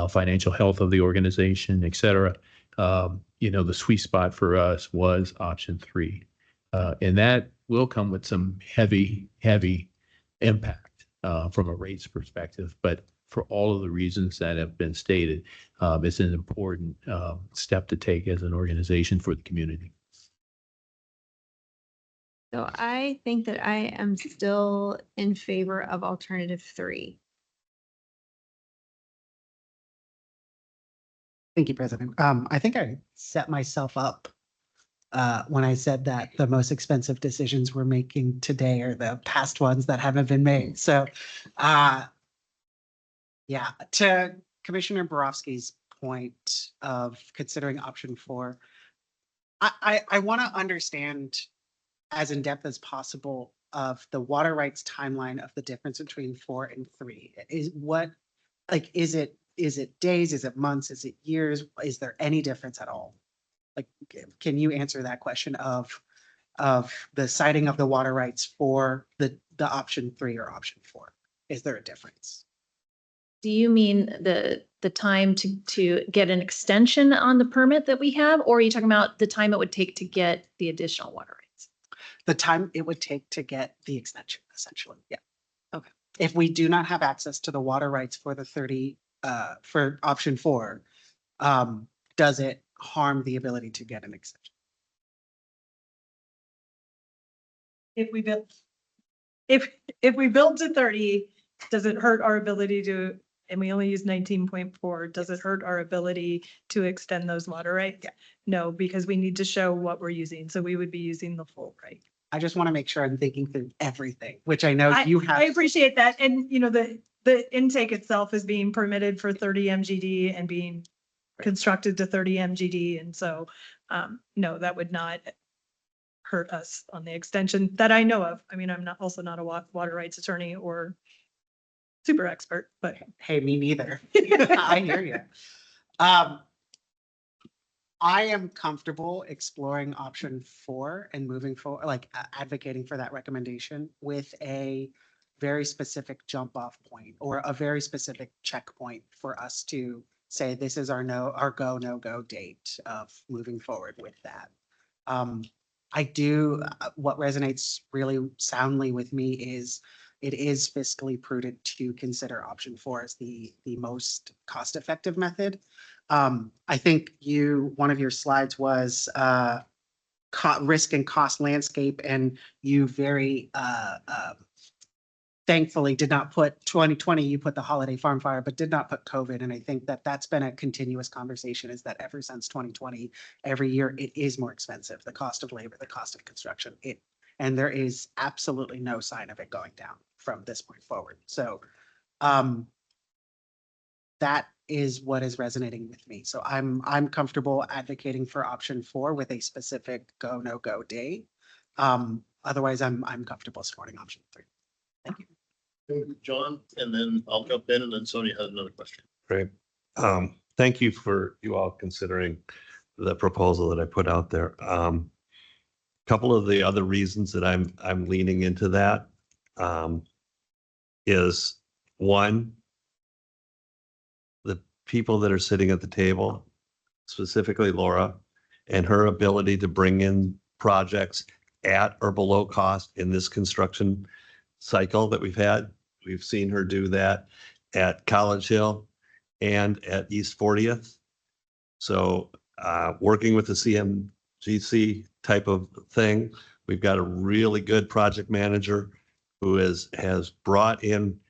financial health of the organization, et cetera, the sweet spot for us was option 3. And that will come with some heavy impact from a rates perspective. But for all of the reasons that have been stated, it's an important step to take as an organization for the community. So I think that I am still in favor of alternative 3. Thank you, President. I think I set myself up when I said that the most expensive decisions we're making today are the past ones that haven't been made. So, yeah, to Commissioner Borowski's point of considering option 4, I want to understand as in depth as possible of the water rights timeline of the difference between 4 and 3. Is it days? Is it months? Is it years? Is there any difference at all? Like, can you answer that question of the citing of the water rights for the option 3 or option 4? Is there a difference? Do you mean the time to get an extension on the permit that we have, or are you talking about the time it would take to get the additional water rights? The time it would take to get the extension, essentially. Yeah. Okay. If we do not have access to the water rights for the 30 for option 4, does it harm the ability to get an extension? If we build, if we build to 30, does it hurt our ability to, and we only use 19.4, does it hurt our ability to extend those water rights? No, because we need to show what we're using. So we would be using the full right. I just want to make sure I'm thinking through everything, which I know you have. I appreciate that. And the intake itself is being permitted for 30 MGD and being constructed to 30 MGD. And so, no, that would not hurt us on the extension that I know of. I mean, I'm also not a water rights attorney or super expert, but. Hey, me neither. I hear you. I am comfortable exploring option 4 and moving forward, like advocating for that recommendation with a very specific jump off point or a very specific checkpoint for us to say, this is our go, no go date of moving forward with that. I do, what resonates really soundly with me is it is fiscally prudent to consider option 4 as the most cost-effective method. I think one of your slides was risk and cost landscape, and you very thankfully did not put 2020, you put the holiday farm fire, but did not put COVID. And I think that that's been a continuous conversation, is that ever since 2020, every year it is more expensive, the cost of labor, the cost of construction. And there is absolutely no sign of it going down from this point forward. So that is what is resonating with me. So I'm comfortable advocating for option 4 with a specific go, no go day. Otherwise, I'm comfortable supporting option 3. Thank you. John, and then I'll jump in, and then Sonia has another question. Great. Thank you for you all considering the proposal that I put out there. Couple of the other reasons that I'm leaning into that is, one, the people that are sitting at the table, specifically Laura, and her ability to bring in projects at or below cost in this construction cycle that we've had. We've seen her do that at College Hill and at East 40th. So working with the CMGC type of thing, we've got a really good project manager who has brought in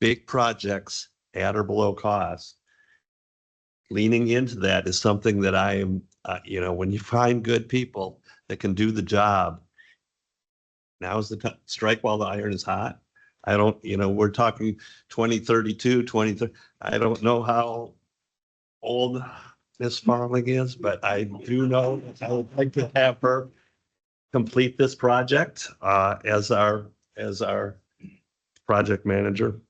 big projects at or below cost. Leaning into that is something that I am, when you find good people that can do the job, now's the time. Strike while the iron is hot. I don't, we're talking 2032, 2030. I don't know how old Miss Farling is, but I do know I would like to have her complete this project as our project manager.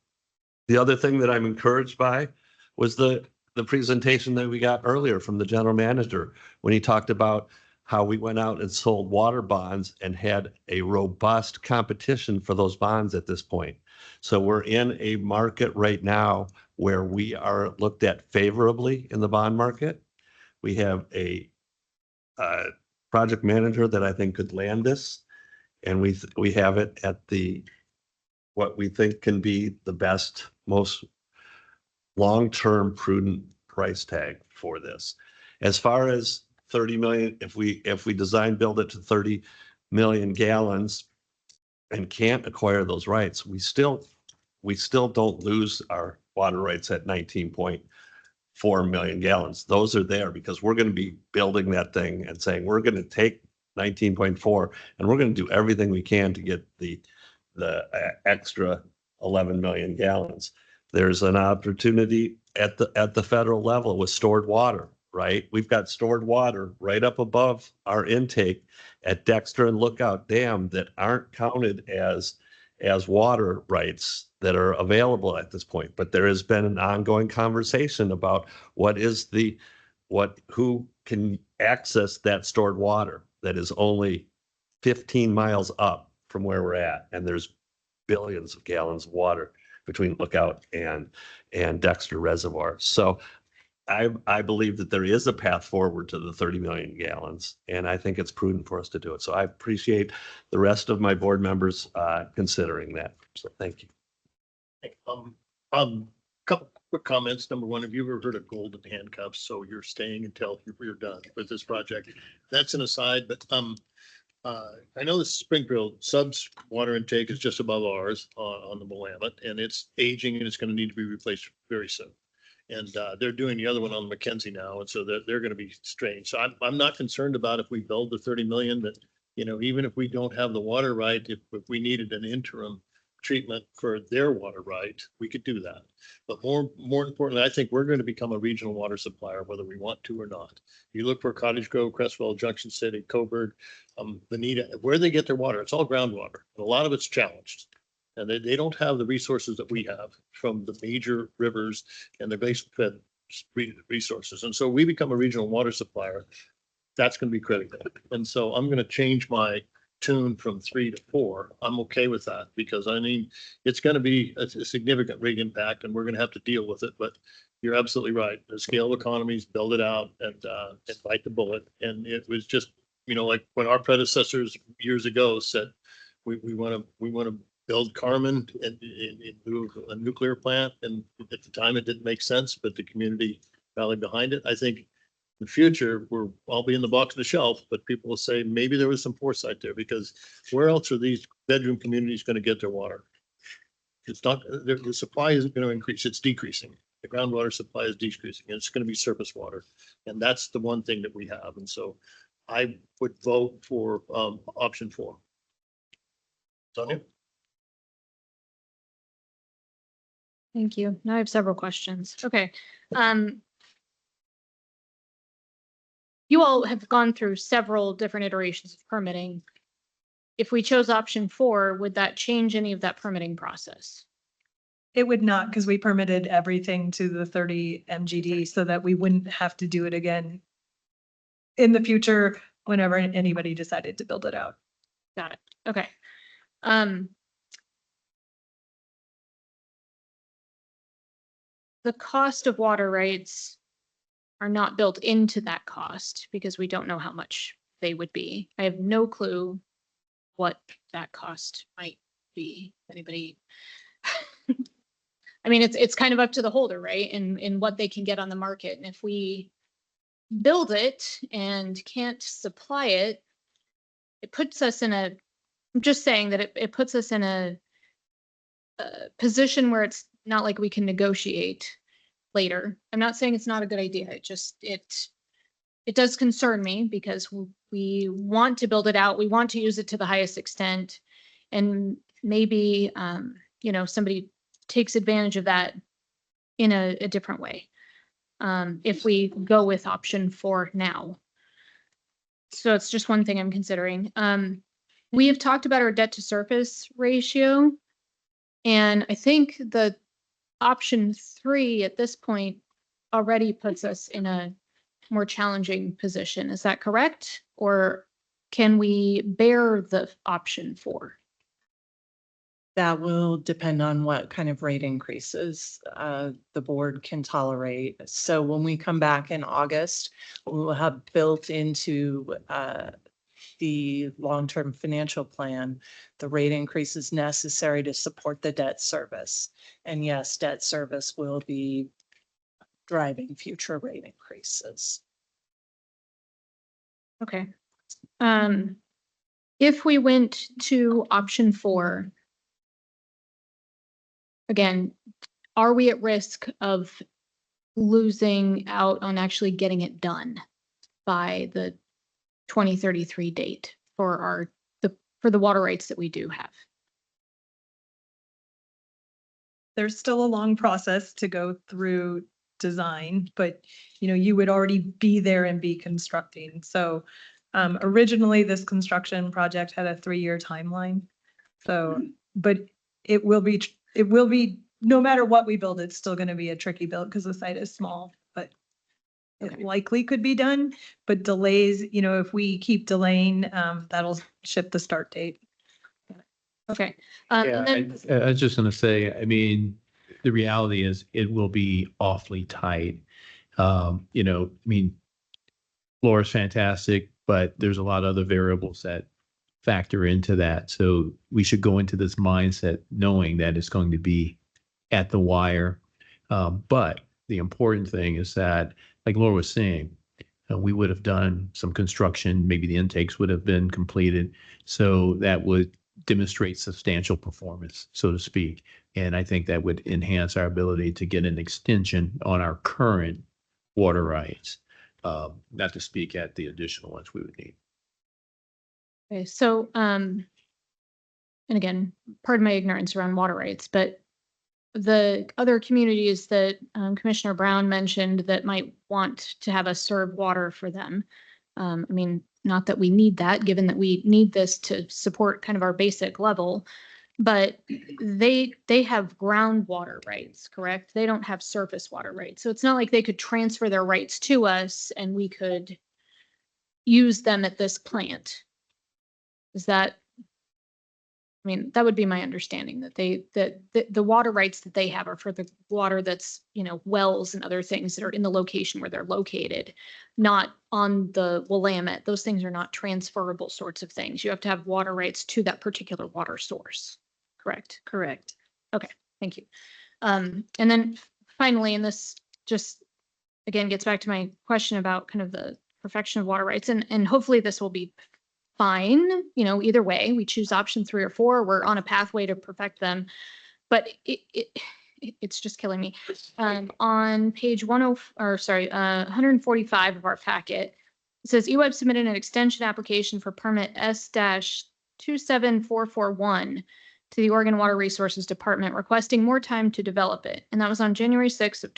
The other thing that I'm encouraged by was the presentation that we got earlier from the general manager when he talked about how we went out and sold water bonds and had a robust competition for those bonds at this point. So we're in a market right now where we are looked at favorably in the bond market. We have a project manager that I think could land this, and we have it at what we think can be the best, most long-term prudent price tag for this. As far as 30 million, if we design build it to 30 million gallons and can't acquire those rights, we still don't lose our water rights at 19.4 million gallons. Those are there because we're going to be building that thing and saying we're going to take 19.4 and we're going to do everything we can to get the extra 11 million gallons. There's an opportunity at the federal level with stored water. Right? We've got stored water right up above our intake at Dexter and Lookout Dam that aren't counted as water rights that are available at this point. But there has been an ongoing conversation about who can access that stored water that is only 15 miles up from where we're at. And there's billions of gallons of water between Lookout and Dexter Reservoir. So I believe that there is a path forward to the 30 million gallons, and I think it's prudent for us to do it. So I appreciate the rest of my board members considering that. So thank you. Couple quick comments. Number one, have you ever heard of golden handcuffs? So you're staying until you're done with this project. That's an aside, but I know the Springfield subs water intake is just above ours on the Willamette, and it's aging and it's going to need to be replaced very soon. And they're doing the other one on Mackenzie now, and so they're going to be strained. So I'm not concerned about if we build the 30 million that, you know, even if we don't have the water right, if we needed an interim treatment for their water right, we could do that. But more importantly, I think we're going to become a regional water supplier, whether we want to or not. You look for Cottage Grove, Crestwell, Junction City, Coburg, Bonita, where they get their water, it's all groundwater. And a lot of it's challenged. And they don't have the resources that we have from the major rivers and the base fed resources. And so we become a regional water supplier. That's going to be critical. And so I'm going to change my tune from 3 to 4. I'm okay with that because I mean, it's going to be a significant rate impact and we're going to have to deal with it. But you're absolutely right. The scale of economies, build it out and bite the bullet. And it was just, you know, like when our predecessors years ago said, we want to build Carmen in lieu of a nuclear plant. And at the time it didn't make sense, but the community rallied behind it. I think in the future, I'll be in the box on the shelf, but people will say maybe there was some foresight there because where else are these bedroom communities going to get their water? It's not, the supply isn't going to increase, it's decreasing. The groundwater supply is decreasing and it's going to be surface water. And that's the one thing that we have. And so I would vote for option 4. Sonia? Thank you. Now I have several questions. Okay. You all have gone through several different iterations of permitting. If we chose option 4, would that change any of that permitting process? It would not, because we permitted everything to the 30 MGD so that we wouldn't have to do it again in the future whenever anybody decided to build it out. Got it. Okay. The cost of water rights are not built into that cost because we don't know how much they would be. I have no clue what that cost might be. Anybody? I mean, it's kind of up to the holder, right? In what they can get on the market. And if we build it and can't supply it, it puts us in a, I'm just saying that it puts us in a position where it's not like we can negotiate later. I'm not saying it's not a good idea. It does concern me because we want to build it out. We want to use it to the highest extent. And maybe, you know, somebody takes advantage of that in a different way. If we go with option 4 now. So it's just one thing I'm considering. We have talked about our debt to surface ratio. And I think the option 3 at this point already puts us in a more challenging position. Is that correct? Or can we bear the option 4? That will depend on what kind of rate increases the board can tolerate. So when we come back in August, we will have built into the long-term financial plan the rate increases necessary to support the debt service. And yes, debt service will be driving future rate increases. Okay. If we went to option 4, again, are we at risk of losing out on actually getting it done by the 2033 date for the water rights that we do have? There's still a long process to go through design, but you know, you would already be there and be constructing. So originally this construction project had a 3-year timeline. So, but it will be, no matter what we build, it's still going to be a tricky build because the site is small, but it likely could be done. But delays, you know, if we keep delaying, that'll shift the start date. Okay. Yeah, I was just going to say, I mean, the reality is it will be awfully tight. You know, I mean, Laura's fantastic, but there's a lot of other variables that factor into that. So we should go into this mindset knowing that it's going to be at the wire. But the important thing is that, like Laura was saying, we would have done some construction, maybe the intakes would have been completed. So that would demonstrate substantial performance, so to speak. And I think that would enhance our ability to get an extension on our current water rights, not to speak at the additional ones we would need. Okay, so, and again, pardon my ignorance around water rights, but the other communities that Commissioner Brown mentioned that might want to have us serve water for them. I mean, not that we need that, given that we need this to support kind of our basic level, but they have groundwater rights, correct? They don't have surface water rights. So it's not like they could transfer their rights to us and we could use them at this plant. Is that, I mean, that would be my understanding, that the water rights that they have are for the water that's, you know, wells and other things that are in the location where they're located, not on the Willamette. Those things are not transferable sorts of things. You have to have water rights to that particular water source. Correct? Correct. Okay, thank you. And then finally, and this just, again, gets back to my question about kind of the perfection of water rights, and hopefully this will be fine, you know, either way, we choose option 3 or 4, we're on a pathway to perfect them. But it's just killing me. On page 145 of our packet, it says EWEB submitted an extension application for permit S-27441 to the Oregon Water Resources Department requesting more time to develop it. And that was on January 6th of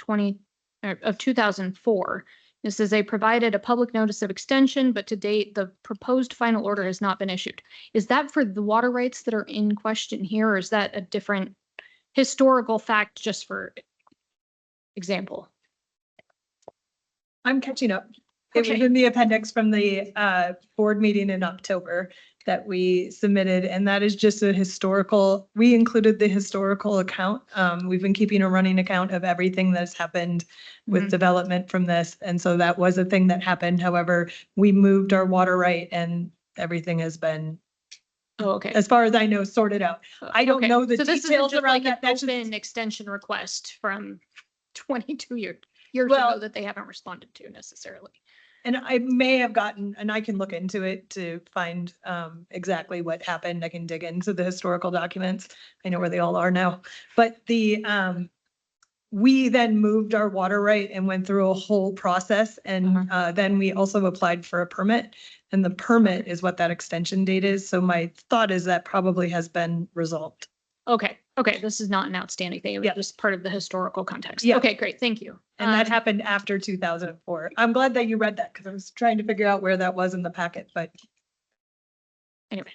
2004. It says they provided a public notice of extension, but to date, the proposed final order has not been issued. Is that for the water rights that are in question here, or is that a different historical fact just for example? I'm catching up. It was Okay. in the appendix from the board meeting in October that we submitted, and that is just a historical, we included the historical account. We've been keeping a running account of everything that's happened with development from this. And so that was a thing that happened. However, we moved our water right and everything has been, Oh, okay. as far as I know, sorted out. I don't know the So this isn't details just around like that. an That's just, open extension request from 22 years ago Well- that they haven't responded to necessarily. and I may have gotten, and I can look into it to find exactly what happened. I can dig into the historical documents. I know where they all are now. But we then moved our water right and went through a whole process. And then we also applied for a permit. And the permit is what that extension date is. So my thought is that probably has been resolved. Okay, okay, this is not an outstanding thing. It was just part of the historical context. Yeah. Okay, great, thank you. And that happened after 2004. I'm glad that you read that because I was trying to figure out where that was in the packet, but Anyway,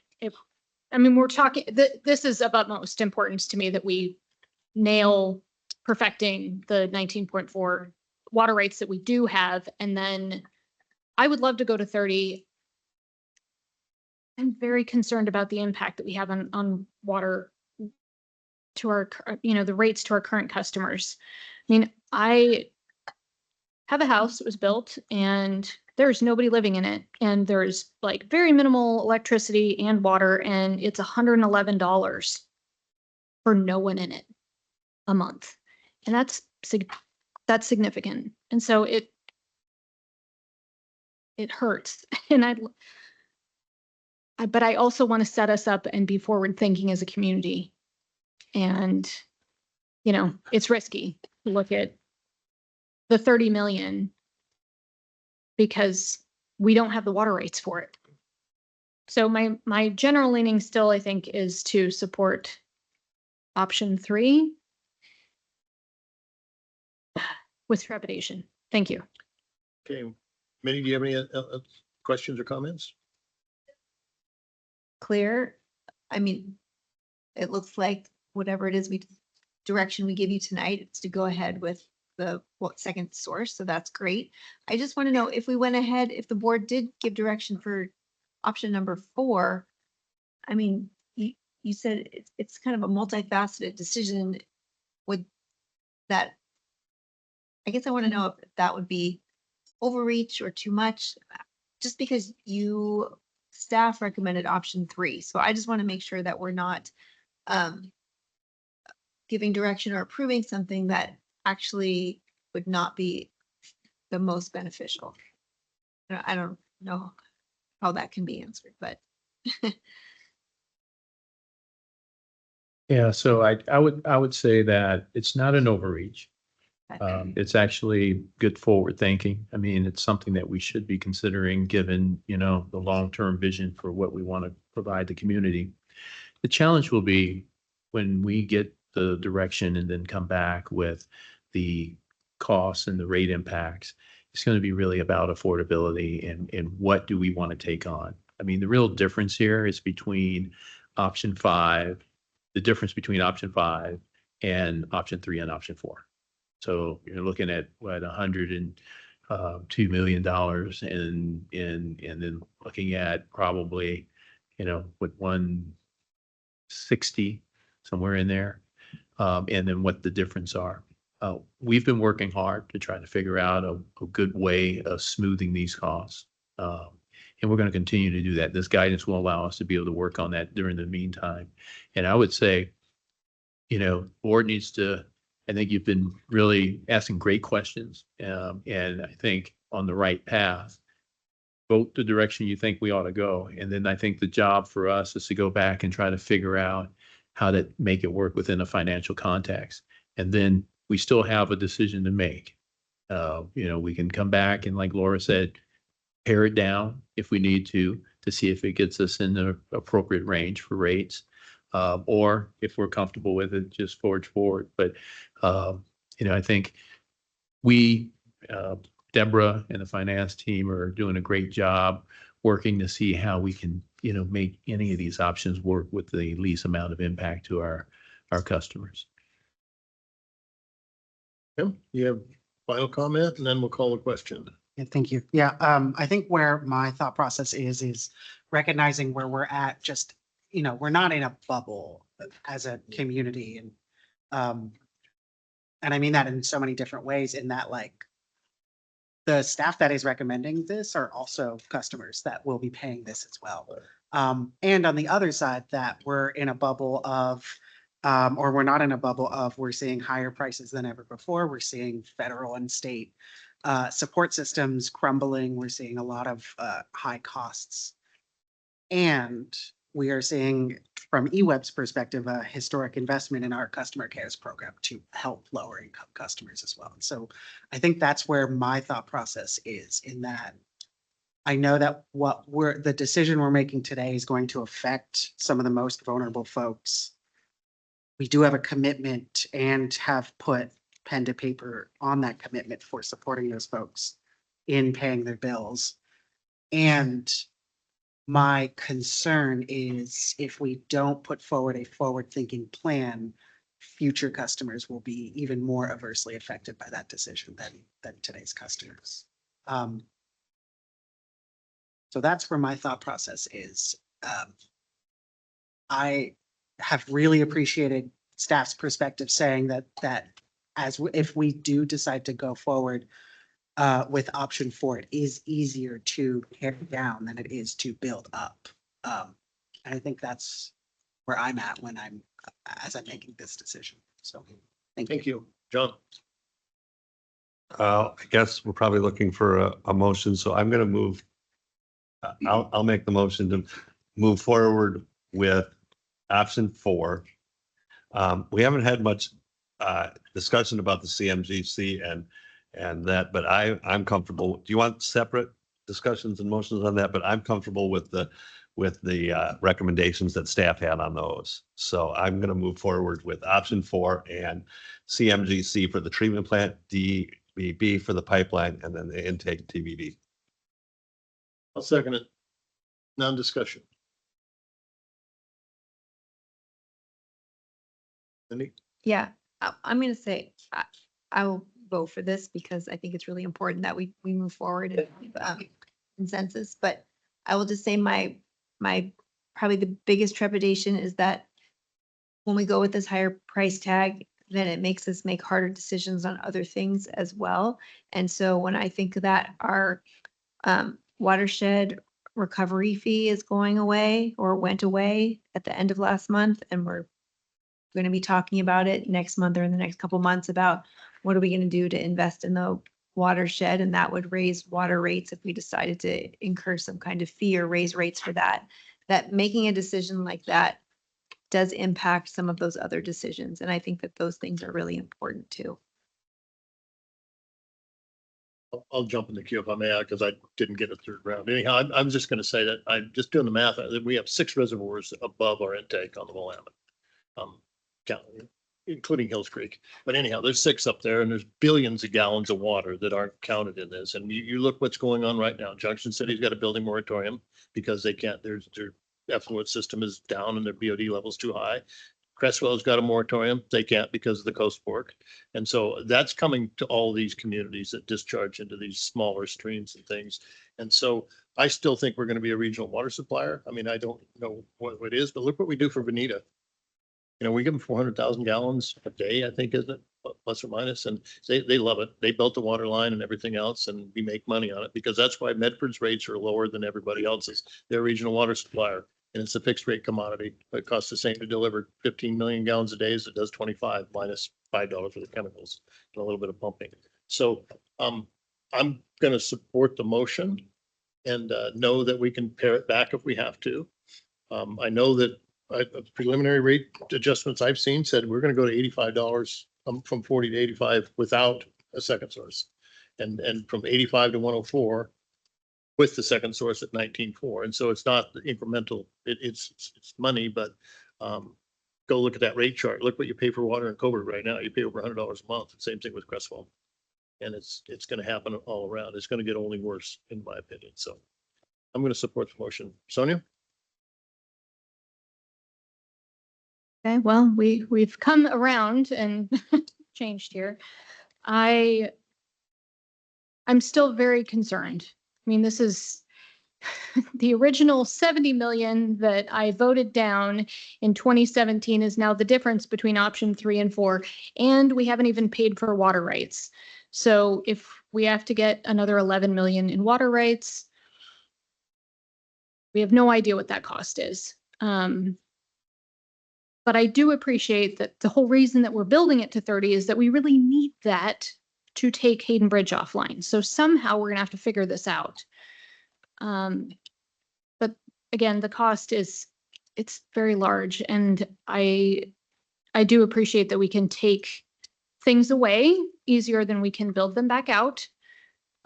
I mean, we're talking, this is of utmost importance to me that we nail perfecting the 19.4 water rights that we do have. And then I would love to go to 30. I'm very concerned about the impact that we have on water to our, you know, the rates to our current customers. I mean, I have a house that was built and there's nobody living in it. And there's like very minimal electricity and water, and it's $111 for no one in it a month. And that's significant. And so it hurts. And but I also want to set us up and be forward thinking as a community. And, you know, it's risky to look at the 30 million because we don't have the water rights for it. So my general leaning still, I think, is to support option 3 with trepidation. Thank you. Okay, Minnie, do you have any questions or comments? Clear. I mean, it looks like whatever it is direction we give you tonight, it's to go ahead with the second source. So that's great. I just want to know if we went ahead, if the board did give direction for option number 4, I mean, you said it's kind of a multifaceted decision. Would that, I guess I want to know if that would be overreach or too much, just because staff recommended option 3. So I just want to make sure that we're not giving direction or approving something that actually would not be the most beneficial. I don't know how that can be answered, but Yeah, so I would say that it's not an overreach. It's actually good forward thinking. I mean, it's something that we should be considering given, you know, the long-term vision for what we want to provide the community. The challenge will be when we get the direction and then come back with the costs and the rate impacts. It's going to be really about affordability and what do we want to take on. I mean, the real difference here is between option 5, the difference between option 5 and option 3 and option 4. So you're looking at what, $102 million and then looking at probably, you know, what, 160 somewhere in there. And then what the difference are. We've been working hard to try to figure out a good way of smoothing these costs. And we're going to continue to do that. This guidance will allow us to be able to work on that during the meantime. And I would say, you know, board needs to, I think you've been really asking great questions. And I think on the right path, vote the direction you think we ought to go. And then I think the job for us is to go back and try to figure out how to make it work within a financial context. And then we still have a decision to make. You know, we can come back and, like Laura said, pare it down if we need to see if it gets us in the appropriate range for rates. Or if we're comfortable with it, just forge forward. But, you know, I think we, Deborah and the finance team are doing a great job working to see how we can, you know, make any of these options work with the least amount of impact to our customers. Tim, you have final comment and then we'll call the question. Yeah, thank you. Yeah, I think where my thought process is recognizing where we're at, just, you know, we're not in a bubble as a community. And I mean that in so many different ways, in that, like, the staff that is recommending this are also customers that will be paying this as well. And on the other side, that we're in a bubble of, or we're not in a bubble of, we're seeing higher prices than ever before. We're seeing federal and state support systems crumbling. We're seeing a lot of high costs. And we are seeing, from EWEB's perspective, a historic investment in our customer cares program to help lower income customers as well. And so I think that's where my thought process is, in that I know that the decision we're making today is going to affect some of the most vulnerable folks. We do have a commitment and have put pen to paper on that commitment for supporting those folks in paying their bills. And my concern is, if we don't put forward a forward-thinking plan, future customers will be even more adversely affected by that decision than today's customers. So that's where my thought process is. I have really appreciated staff's perspective saying that if we do decide to go forward with option 4, it is easier to tear down than it is to build up. And I think that's where I'm at as I'm making this decision. So thank you. John. I guess we're probably looking for a motion, so I'm going to move. I'll make the motion to move forward with option 4. We haven't had much discussion about the CMGC and that, but I'm comfortable. Do you want separate discussions and motions on that? But I'm comfortable with the recommendations that staff had on those. So I'm going to move forward with option 4 and CMGC for the treatment plant, DBB for the pipeline, and then the intake TBB. I'll second it. Non-discussion. Cindy? yeah, I'm going to say I will vote for this because I think it's really important that we move forward and consensus. But I will just say my probably the biggest trepidation is that when we go with this higher price tag, then it makes us make harder decisions on other things as well. And so when I think that our watershed recovery fee is going away or went away at the end of last month, and we're going to be talking about it next month or in the next couple months about what are we going to do to invest in the watershed? And that would raise water rates if we decided to incur some kind of fee or raise rates for that. That making a decision like that does impact some of those other decisions. And I think that those things are really important too. I'll jump in the queue if I may, because I didn't get a third round. Anyhow, I'm just going to say that I'm just doing the math. That we have 6 reservoirs above our intake on the Willamette, county, including Hills Creek. But anyhow, there's 6 up there, and there's billions of gallons of water that aren't counted in this. And you look what's going on right now. Junction City's got a building moratorium because they can't. Their effluent system is down and their BOD level's too high. Crestwell's got a moratorium. They can't because of the coast fork. And so that's coming to all these communities that discharge into these smaller streams and things. And so I still think we're going to be a regional water supplier. I mean, I don't know what it is, but look what we do for Veneta. You know, we give them 400,000 gallons a day, I think, isn't it? Plus or minus. And they love it. They built the water line and everything else, and we make money on it because that's why Medford's rates are lower than everybody else's. They're a regional water supplier. And it's a fixed rate commodity. It costs the same to deliver 15 million gallons a day as it does 25 minus $5 for the chemicals and a little bit of pumping. So I'm going to support the motion and know that we can pare it back if we have to. I know that preliminary rate adjustments I've seen said we're going to go to $85 from 40 to 85 without a second source, and from 85 to 104. With the second source at 19.4. And so it's not the incremental, it's money, but go look at that rate chart. Look what you pay for water in Coburg right now. You pay over $100 a month. Same thing with Crestwell. And it's going to happen all around. It's going to get only worse, in my opinion. So I'm going to support the motion. Sonia? Okay, well, we've come around and changed here. I'm still very concerned. I mean, this is the original 70 million that I voted down in 2017 is now the difference between option 3 and 4, and we haven't even paid for water rights. So if we have to get another 11 million in water rights, we have no idea what that cost is. But I do appreciate that the whole reason that we're building it to 30 is that we really need that to take Hayden Bridge offline. So somehow we're gonna have to figure this out. But again, the cost it's very large, and I do appreciate that we can take things away easier than we can build them back out.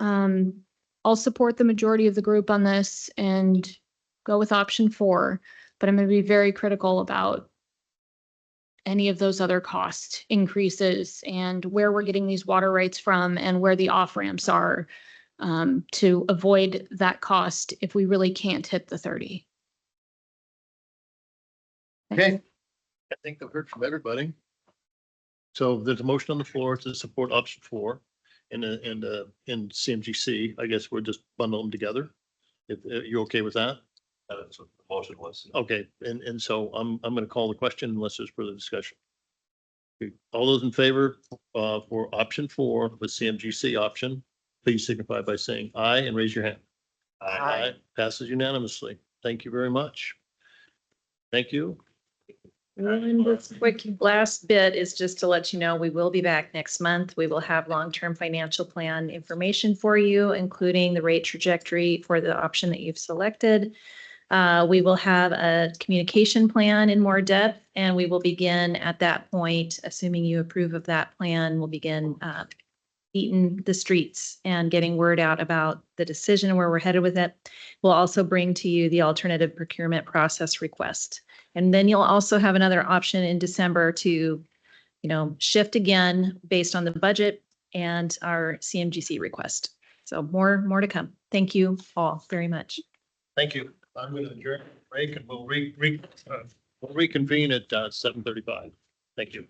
I'll support the majority of the group on this and go with option 4, but I'm going to be very critical about any of those other cost increases and where we're getting these water rights from and where the off ramps are, to avoid that cost if we really can't hit the 30. Okay. I think I've heard from everybody. So there's a motion on the floor to support option 4 in CMGC. I guess we're just bundle them together. If you're okay with that? That's what the motion was. Okay, and so I'm going to call the question unless there's further discussion. Okay, all those in favor for option 4 with CMGC option, please signify by saying aye and raise your hand. Aye. Passes unanimously. Thank you very much. Thank you. And this quick last bit is just to let you know, we will be back next month. We will have long-term financial plan information for you, including the rate trajectory for the option that you've selected. We will have a communication plan in more depth, and we will begin at that point, assuming you approve of that plan, we'll begin beating the streets and getting word out about the decision and where we're headed with it. We'll also bring to you the alternative procurement process request. And then you'll also have another option in December to, shift again based on the budget and our CMGC request. So more to come. Thank you all very much. Thank you. I'm going to adjourn break and we'll reconvene at 7:35. Thank you.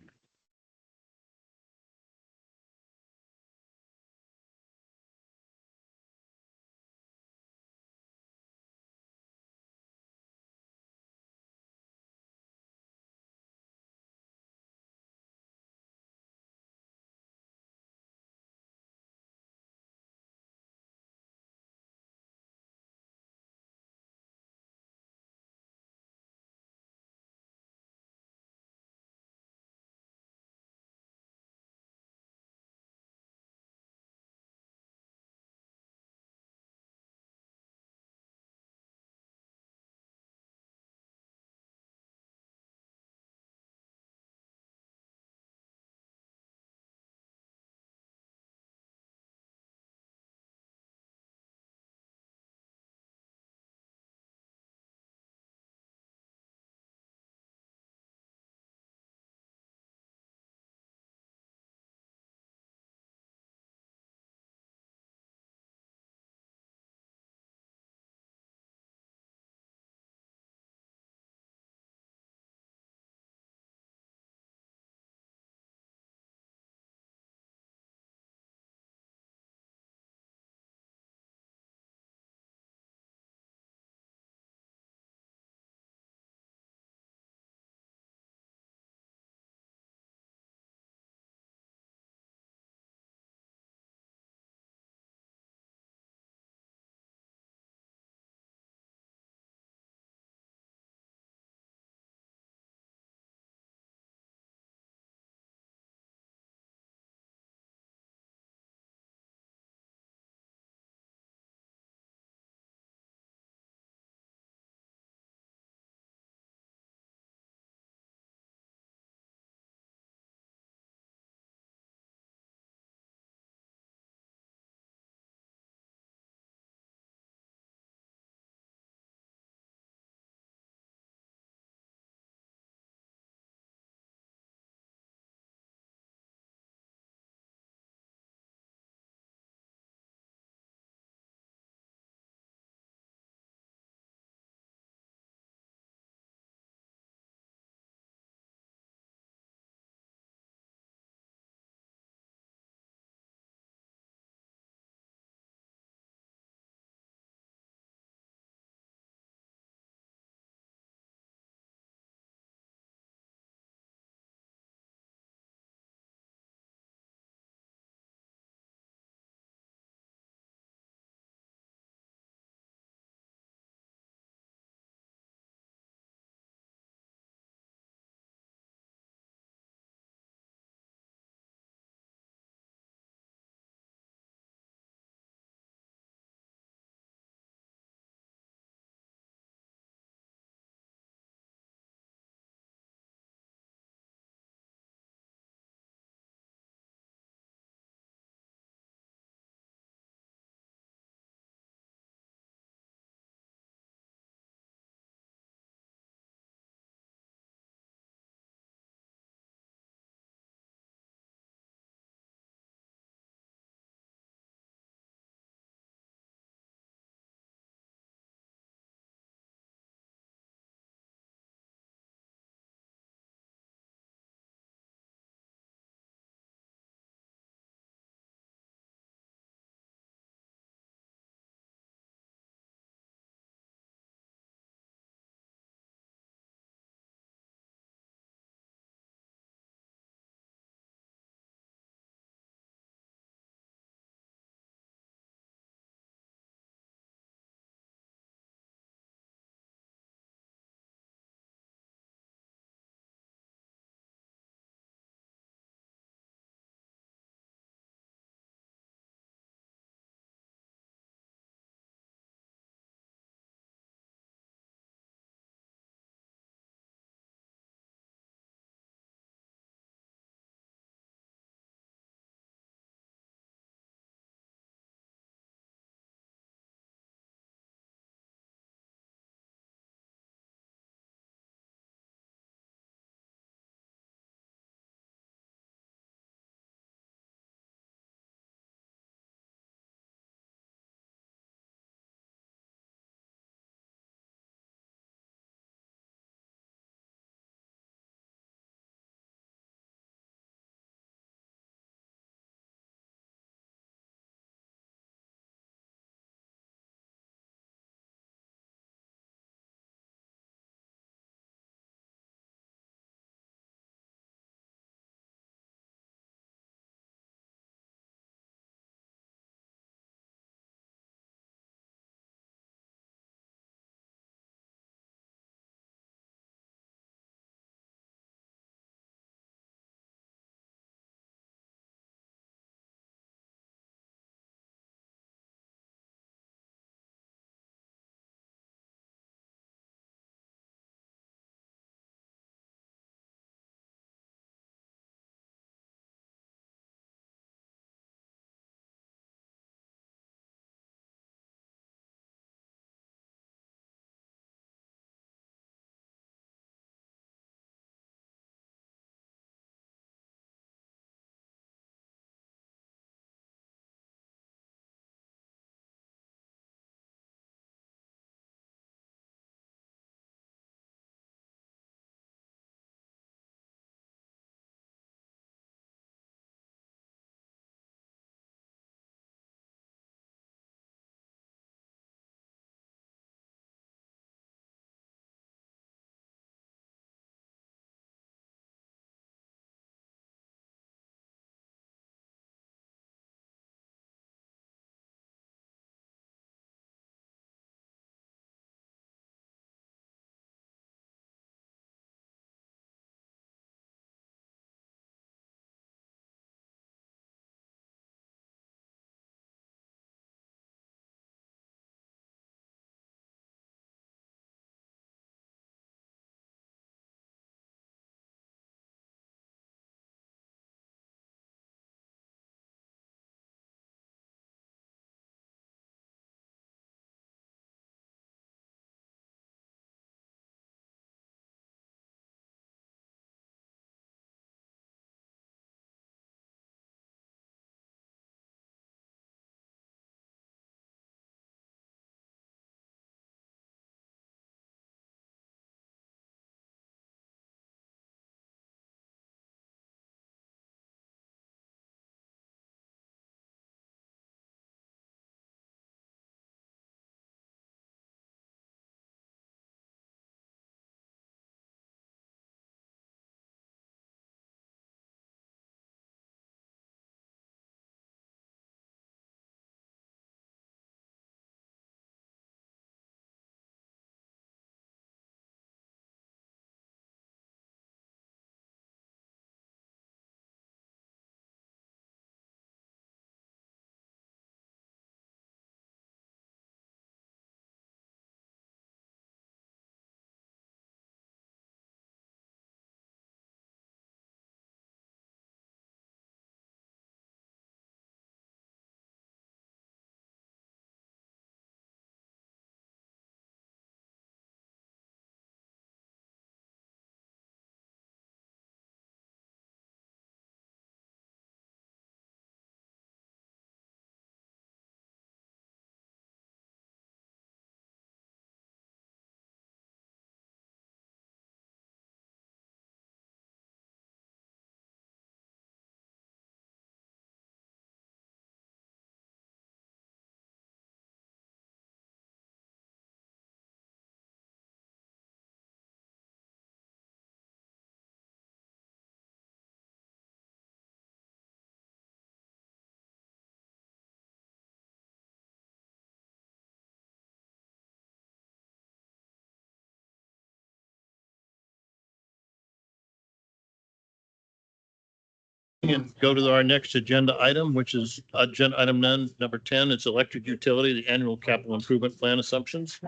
And go to our next agenda item, which is agenda item number 10. It's electric utility, the annual capital improvement plan assumptions.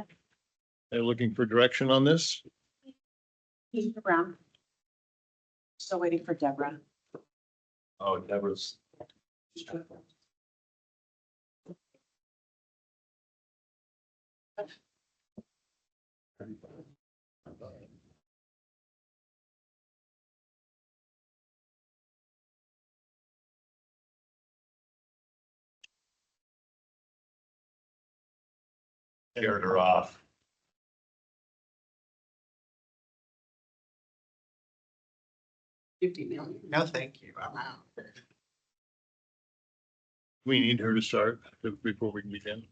They're looking for direction on this. Mr. Brown. Still waiting for Deborah. Oh, Deborah's. Scared her off. $50 million. No, thank you. I'm out. We need her to start before we can begin.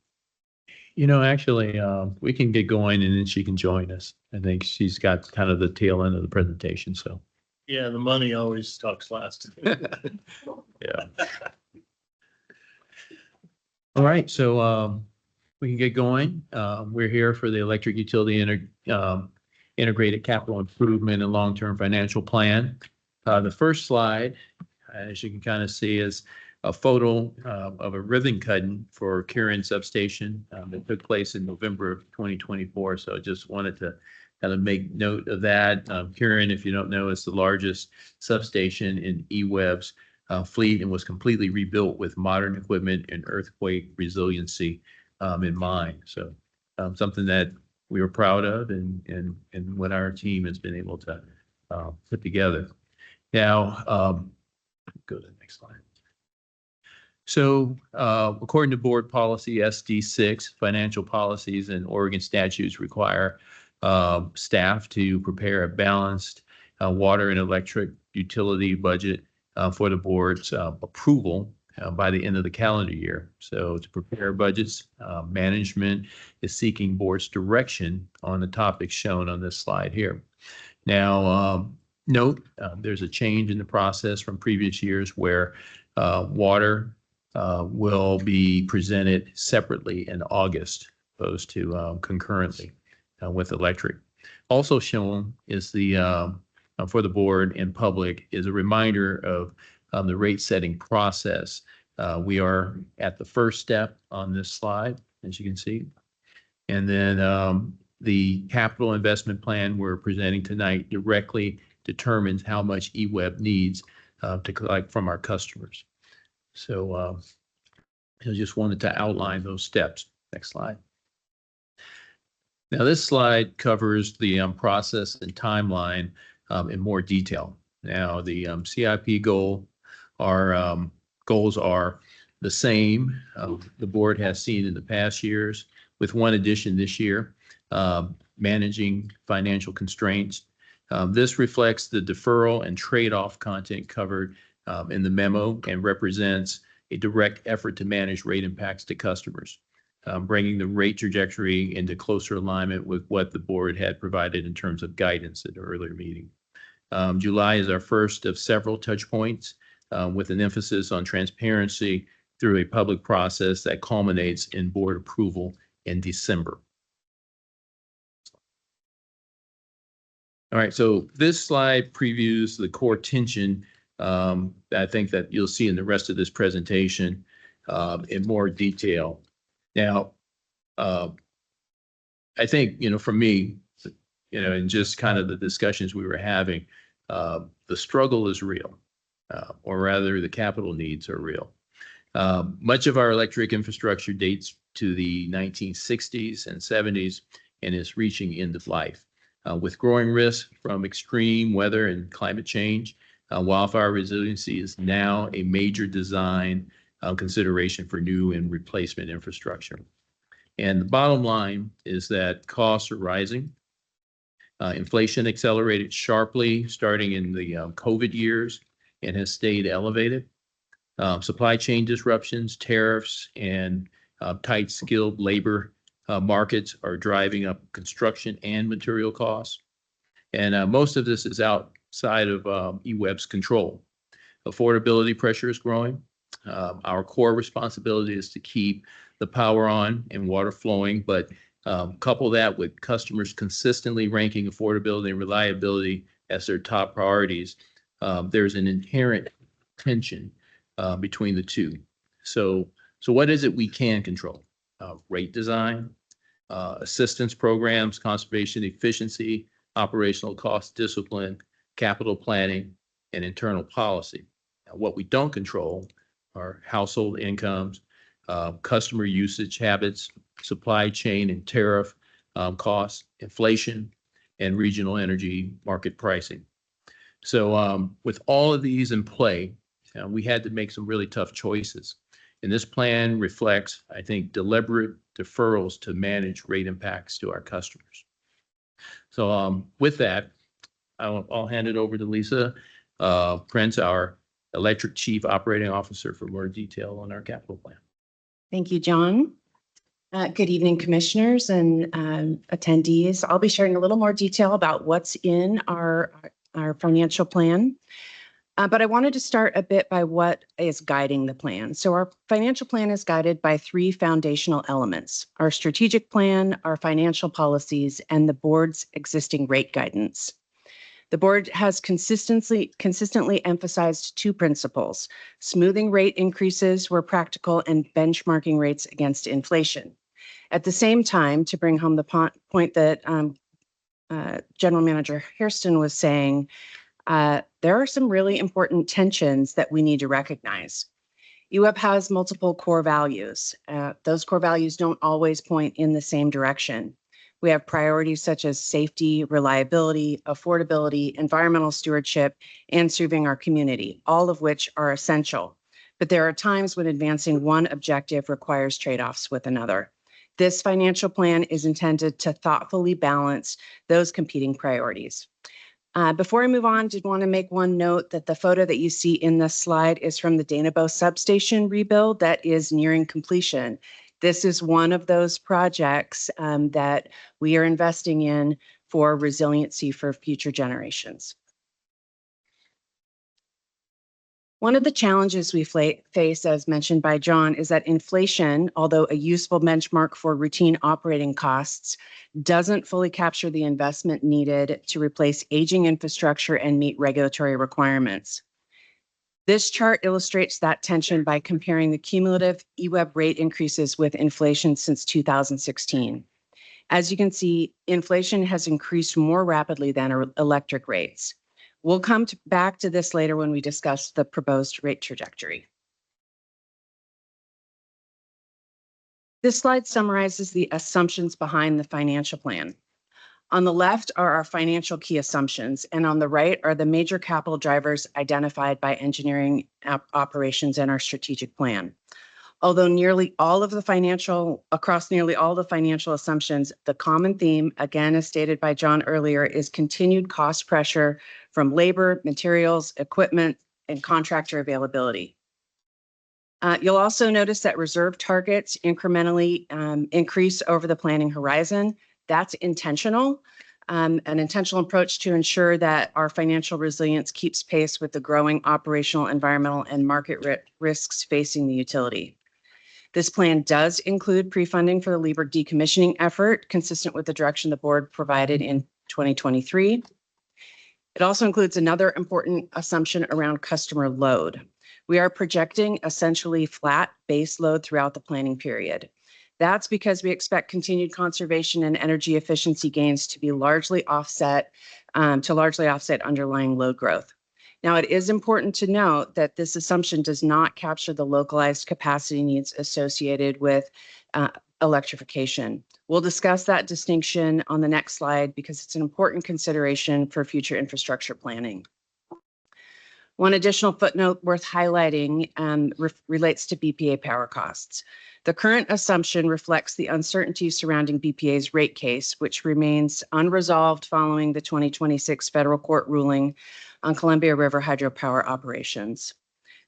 You know, actually, we can get going and then she can join us. I think she's got kind of the tail end of the presentation, so. Yeah, the money always talks last. Yeah. All right, so we can get going. We're here for the electric utility integrated capital improvement and long-term financial plan. The first slide, as you can kind of see, is a photo of a ribbon cutting for Kieran substation that took place in November of 2024. So I just wanted to kind of make note of that. Kieran, if you don't know, is the largest substation in EWEB's fleet and was completely rebuilt with modern equipment and earthquake resiliency in mind. So something that we were proud of and what our team has been able to put together. Now, go to the next slide. So according to board policy SD6, financial policies and Oregon statutes require staff to prepare a balanced water and electric utility budget for the board's approval by the end of the calendar year. So to prepare budgets, management is seeking board's direction on the topics shown on this slide here. Now, note, there's a change in the process from previous years where water will be presented separately in August, opposed to concurrently with electric. Also shown is the, for the board and public, is a reminder of the rate setting process. We are at the first step on this slide, as you can see. And then the capital investment plan we're presenting tonight directly determines how much EWEB needs to collect from our customers. So I just wanted to outline those steps. Next slide. Now this slide covers the process and timeline in more detail. Now the CIP goals are the same the board has seen in the past years, with one addition this year, managing financial constraints. This reflects the deferral and trade-off content covered in the memo and represents a direct effort to manage rate impacts to customers, bringing the rate trajectory into closer alignment with what the board had provided in terms of guidance at the earlier meeting. July is our first of several touch points with an emphasis on transparency through a public process that culminates in board approval in December. All right, so this slide previews the core tension I think that you'll see in the rest of this presentation in more detail. Now, I think, for me, and just kind of the discussions we were having, the struggle is real, or rather the capital needs are real. Much of our electric infrastructure dates to the 1960s and 70s and is reaching end of life. With growing risk from extreme weather and climate change, wildfire resiliency is now a major design consideration for new and replacement infrastructure. And the bottom line is that costs are rising. Inflation accelerated sharply starting in the COVID years and has stayed elevated. Supply chain disruptions, tariffs, and tight skilled labor markets are driving up construction and material costs. And most of this is outside of EWEB's control. Affordability pressure is growing. Our core responsibility is to keep the power on and water flowing, but couple that with customers consistently ranking affordability and reliability as their top priorities. There's an inherent tension between the two. So what is it we can control? Rate design, assistance programs, conservation efficiency, operational cost discipline, capital planning, and internal policy. Now, what we don't control are household incomes, customer usage habits, supply chain and tariff costs, inflation, and regional energy market pricing. So with all of these in play, we had to make some really tough choices. And this plan reflects, I think, deliberate deferrals to manage rate impacts to our customers. So with that, I'll hand it over to Lisa Prince, our Electric Chief Operating Officer, for more detail on our capital plan. Thank you, John. Good evening, commissioners and attendees. I'll be sharing a little more detail about what's in our financial plan. But I wanted to start a bit by what is guiding the plan. So our financial plan is guided by three foundational elements: our strategic plan, our financial policies, and the board's existing rate guidance. The board has consistently emphasized two principles: smoothing rate increases where practical and benchmarking rates against inflation. At the same time, to bring home the point that General Manager Hairston was saying, there are some really important tensions that we need to recognize. EWEB has multiple core values. Those core values don't always point in the same direction. We have priorities such as safety, reliability, affordability, environmental stewardship, and serving our community, all of which are essential. But there are times when advancing one objective requires trade-offs with another. This financial plan is intended to thoughtfully balance those competing priorities. Before I move on, did want to make one note that the photo that you see in this slide is from the Danabo substation rebuild that is nearing completion. This is one of those projects that we are investing in for resiliency for future generations. One of the challenges we face, as mentioned by John, is that inflation, although a useful benchmark for routine operating costs, doesn't fully capture the investment needed to replace aging infrastructure and meet regulatory requirements. This chart illustrates that tension by comparing the cumulative EWEB rate increases with inflation since 2016. As you can see, inflation has increased more rapidly than electric rates. We'll come back to this later when we discuss the proposed rate trajectory. This slide summarizes the assumptions behind the financial plan. On the left are our financial key assumptions, and on the right are the major capital drivers identified by engineering operations in our strategic plan. Although across nearly all the financial assumptions, the common theme, again, as stated by John earlier, is continued cost pressure from labor, materials, equipment, and contractor availability. You'll also notice that reserve targets incrementally increase over the planning horizon. That's intentional, an intentional approach to ensure that our financial resilience keeps pace with the growing operational, environmental, and market risks facing the utility. This plan does include pre-funding for the Lieber decommissioning effort, consistent with the direction the board provided in 2023. It also includes another important assumption around customer load. We are projecting essentially flat base load throughout the planning period. That's because we expect continued conservation and energy efficiency gains to be largely offset underlying load growth. Now, it is important to note that this assumption does not capture the localized capacity needs associated with electrification. We'll discuss that distinction on the next slide because it's an important consideration for future infrastructure planning. One additional footnote worth highlighting relates to BPA power costs. The current assumption reflects the uncertainty surrounding BPA's rate case, which remains unresolved following the 2026 federal court ruling on Columbia River hydropower operations.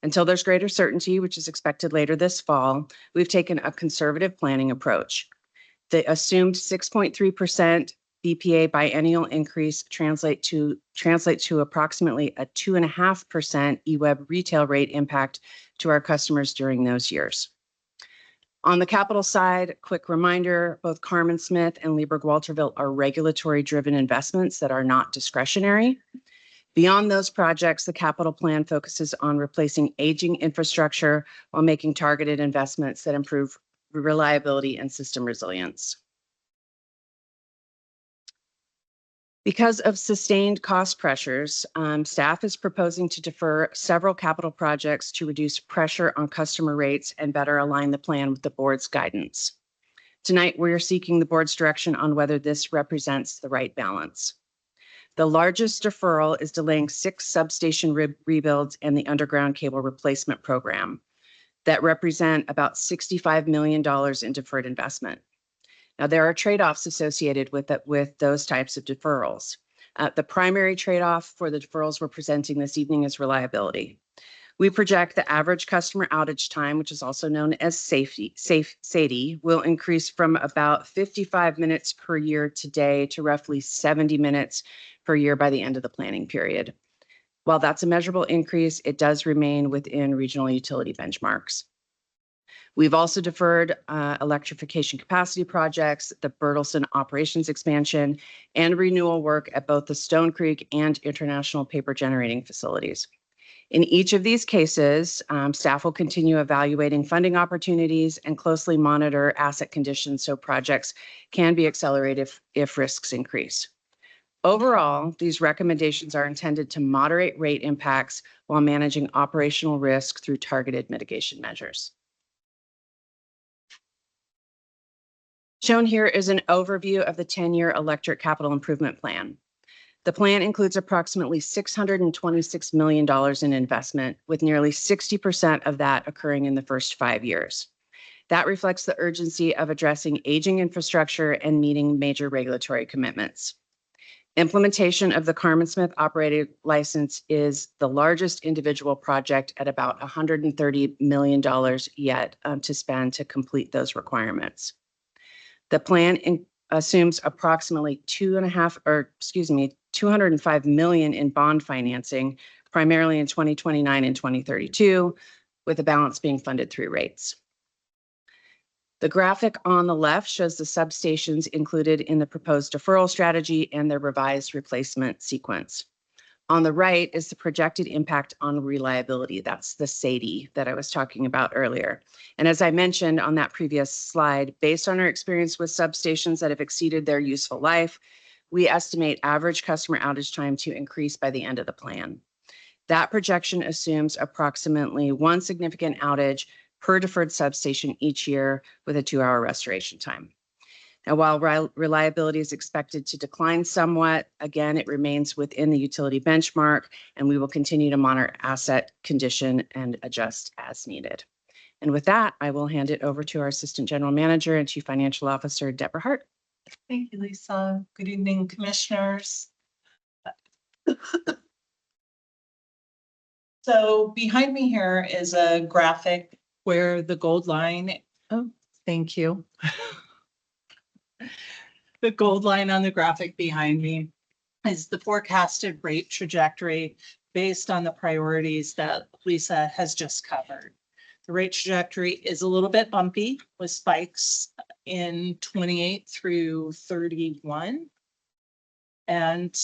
Until there's greater certainty, which is expected later this fall, we've taken a conservative planning approach. The assumed 6.3% BPA biennial increase translate to approximately a 2.5% EWEB retail rate impact to our customers during those years. On the capital side, quick reminder, both Carmen Smith and Lieber Walterville are regulatory-driven investments that are not discretionary. Beyond those projects, the capital plan focuses on replacing aging infrastructure while making targeted investments that improve reliability and system resilience. Because of sustained cost pressures, staff is proposing to defer several capital projects to reduce pressure on customer rates and better align the plan with the board's guidance. Tonight, we are seeking the board's direction on whether this represents the right balance. The largest deferral is delaying 6 substation rebuilds and the underground cable replacement program that represent about $65 million in deferred investment. Now, there are trade-offs associated with those types of deferrals. The primary trade-off for the deferrals we're presenting this evening is reliability. We project the average customer outage time, which is also known as SAIDI, will increase from about 55 minutes per year today to roughly 70 minutes per year by the end of the planning period. While that's a measurable increase, it does remain within regional utility benchmarks. We've also deferred electrification capacity projects, the Berthelsen operations expansion, and renewal work at both the Stone Creek and International Paper Generating facilities. In each of these cases, staff will continue evaluating funding opportunities and closely monitor asset conditions so projects can be accelerated if risks increase. Overall, these recommendations are intended to moderate rate impacts while managing operational risk through targeted mitigation measures. Shown here is an overview of the 10-year electric capital improvement plan. The plan includes approximately $626 million in investment, with nearly 60% of that occurring in the first 5 years. That reflects the urgency of addressing aging infrastructure and meeting major regulatory commitments. Implementation of the Carmen Smith operating license is the largest individual project at about $130 million yet to spend to complete those requirements. The plan assumes approximately $205 million in bond financing, primarily in 2029 and 2032, with the balance being funded through rates. The graphic on the left shows the substations included in the proposed deferral strategy and their revised replacement sequence. On the right is the projected impact on reliability. That's the SAIDI that I was talking about earlier. And as I mentioned on that previous slide, based on our experience with substations that have exceeded their useful life, we estimate average customer outage time to increase by the end of the plan. That projection assumes approximately 1 significant outage per deferred substation each year with a 2-hour restoration time. Now, while reliability is expected to decline somewhat, again, it remains within the utility benchmark, and we will continue to monitor asset condition and adjust as needed. And with that, I will hand it over to our Assistant General Manager and Chief Financial Officer, Deborah Hart. Thank you, Lisa. Good evening, commissioners. So behind me here is a graphic where the gold line, oh, thank you. The gold line on the graphic behind me is the forecasted rate trajectory based on the priorities that Lisa has just covered. The rate trajectory is a little bit bumpy with spikes in 28 through 31. And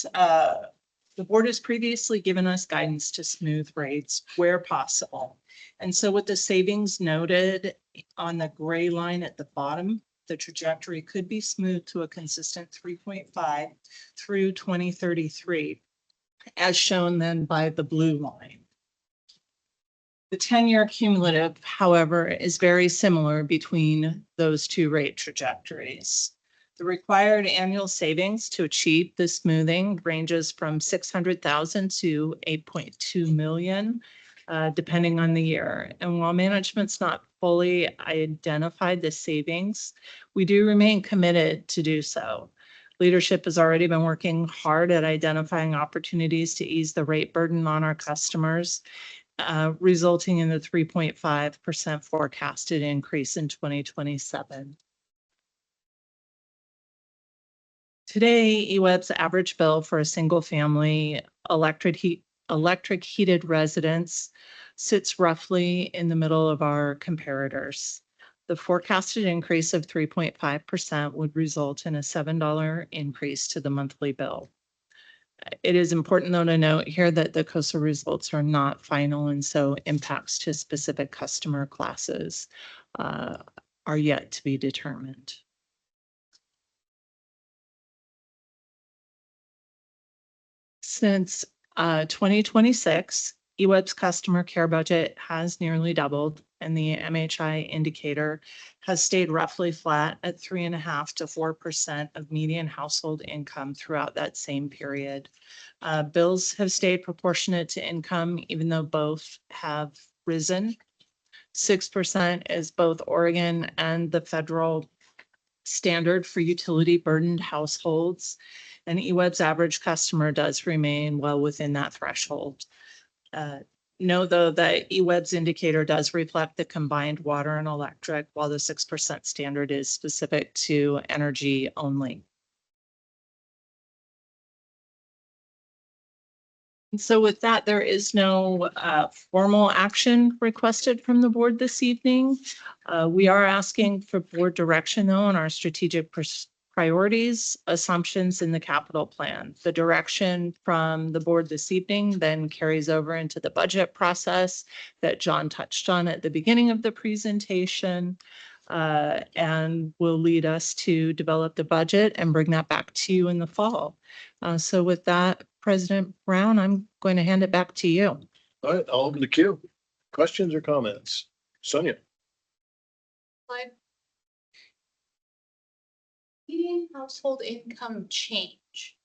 the board has previously given us guidance to smooth rates where possible. And so with the savings noted on the gray line at the bottom, the trajectory could be smoothed to a consistent 3.5 through 2033, as shown then by the blue line. The 10-year cumulative, however, is very similar between those two rate trajectories. The required annual savings to achieve the smoothing ranges from $600,000 to $8.2 million, depending on the year. And while management's not fully identified the savings, we do remain committed to do so. Leadership has already been working hard at identifying opportunities to ease the rate burden on our customers, resulting in the 3.5% forecasted increase in 2027. Today, EWEB's average bill for a single-family electric heated residence sits roughly in the middle of our comparators. The forecasted increase of 3.5% would result in a $7 increase to the monthly bill. it is important though to note here that the COSA results are not final, and so impacts to specific customer classes are yet to be determined. Since 2026, EWEB's customer care budget has nearly doubled, and the MHI indicator has stayed roughly flat at 3.5% to 4% of median household income throughout that same period. Bills have stayed proportionate to income, even though both have risen. 6% is both Oregon and the federal standard for utility burdened households. And EWEB's average customer does remain well within that threshold. Know though that EWEB's indicator does reflect the combined water and electric, while the 6% standard is specific to energy only. And so with that, there is no formal action requested from the board this evening. We are asking for board direction though on our strategic priorities, assumptions in the capital plan. The direction from the board this evening then carries over into the budget process that John touched on at the beginning of the presentation, and will lead us to develop the budget and bring that back to you in the fall. So with that, President Brown, I'm going to hand it back to you. All right, I'll open the queue. Questions or comments? Sonia? Median household income change.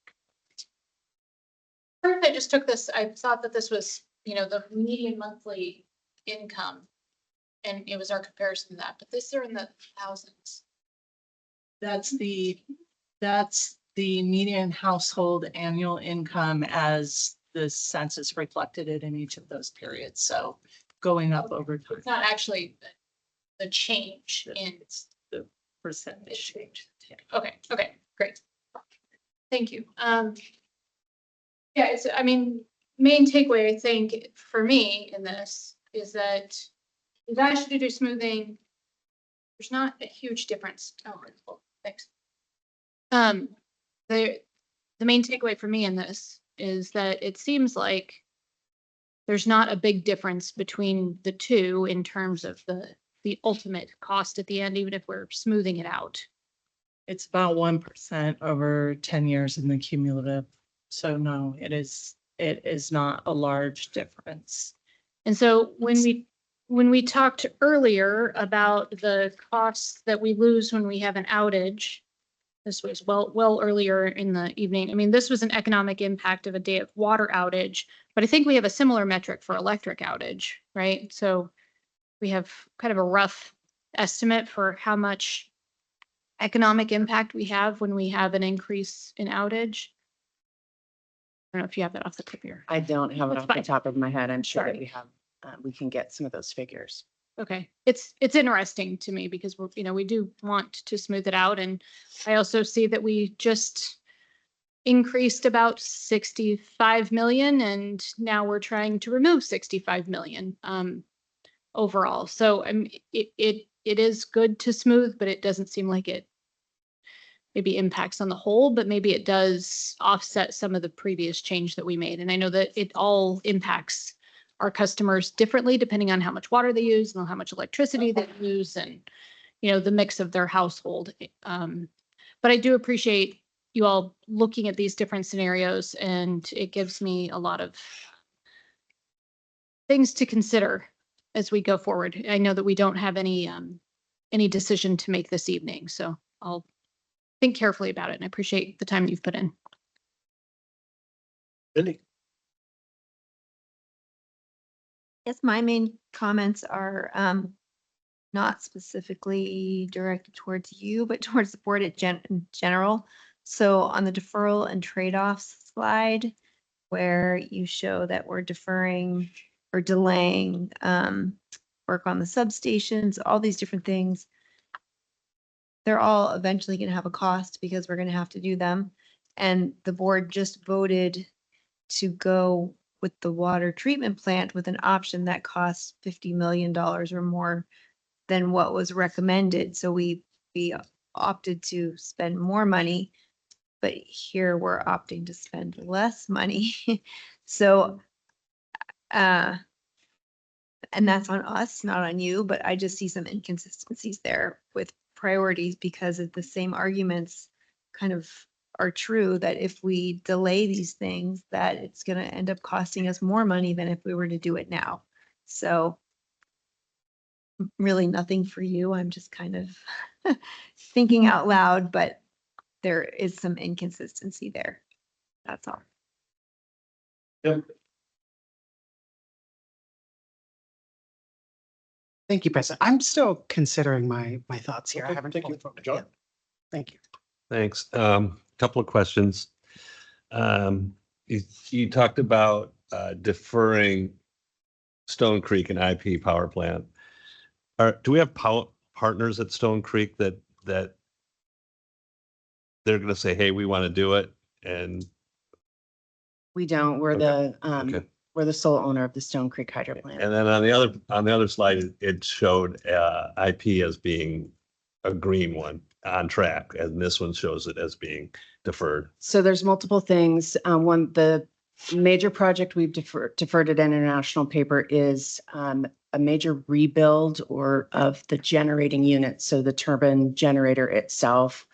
First, I just took this, I thought that this was, the median monthly income. And it was our comparison to that, but this are in the thousands. That's the median household annual income as the census reflected it in each of those periods. So going up over time. It's not actually the change in the percentage change. Okay, great. Thank you. Yeah, main takeaway, I think, for me in this is that if I should do smoothing, there's not a huge difference. Oh, well, thanks. The main takeaway for me in this is that it seems like there's not a big difference between the two in terms of the ultimate cost at the end, even if we're smoothing it out. It's about 1% over 10 years in the cumulative. So no, it is not a large difference. And so when we talked earlier about the costs that we lose when we have an outage, this was well earlier in the evening. This was an economic impact of a day of water outage, but I think we have a similar metric for electric outage, right? So we have kind of a rough estimate for how much economic impact we have when we have an increase in outage. I don't know if you have that off the tip here. I don't have it That's off the fine. top of my head. I'm sure that Sorry. we have, we can get some of those figures. Okay, it's interesting to me because we do want to smooth it out, and I also see that we just increased about 65 million, and now we're trying to remove 65 million overall. So it is good to smooth, but it doesn't seem like it maybe impacts on the whole, but maybe it does offset some of the previous change that we made. And I know that it all impacts our customers differently depending on how much water they use and how much electricity they use and, the mix of their household. But I do appreciate you all looking at these different scenarios, and it gives me a lot of things to consider as we go forward. I know that we don't have any decision to make this evening, so I'll think carefully about it, and I appreciate the time you've put in. Cindy? Yes, my main comments are not specifically directed towards you, but towards the board in general. So on the deferral and trade-offs slide, where you show that we're deferring or delaying work on the substations, all these different things, they're all eventually going to have a cost because we're going to have to do them. And the board just voted to go with the water treatment plant with an option that costs $50 million or more than what was recommended. So we opted to spend more money but here we're opting to spend less money. So, and that's on us, not on you, but I just see some inconsistencies there with priorities because of the same arguments kind of are true that if we delay these things, that it's going to end up costing us more money than if we were to do it now. So really nothing for you. I'm just kind of thinking out loud, but there is some inconsistency there. That's all. Yep. Thank you, President. I'm still considering my thoughts here. I Okay, haven't thank you. fully voted John? yet. Thank you. Thanks. Couple of questions. You talked about deferring Stone Creek and IP power plant. Do we have partners at Stone Creek that they're going to say, hey, we want to do it? And We don't, we're Okay. the, we're the sole owner of the Stone Creek Hydro Plant. and then on the other slide, it showed IP as being a green one on track, and this one shows it as being deferred. So there's multiple things. One, the major project we've deferred at International Paper is a major rebuild of the generating unit. So the turbine generator itself.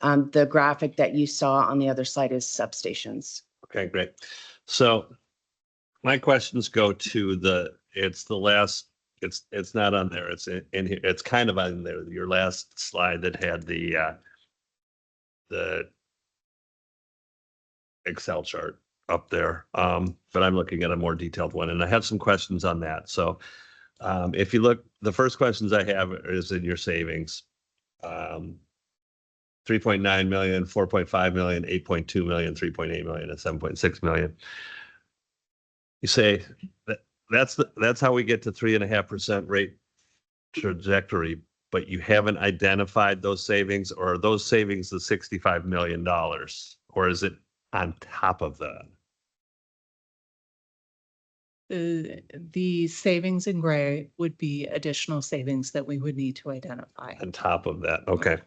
The graphic that you saw on the other slide is substations. Okay, great. So my questions go to it's not on there. It's in here. It's kind of on there. Your last slide that had the Excel chart up there. But I'm looking at a more detailed one, and I have some questions on that. So if you look, the first questions I have is in your savings. 3.9 million, 4.5 million, 8.2 million, 3.8 million, and 7.6 million. You say that's how we get to 3.5% rate trajectory, but you haven't identified those savings, or are those savings the $65 million, or is it on top of that? The savings in gray would be additional savings that we would need to identify. On top of that, okay.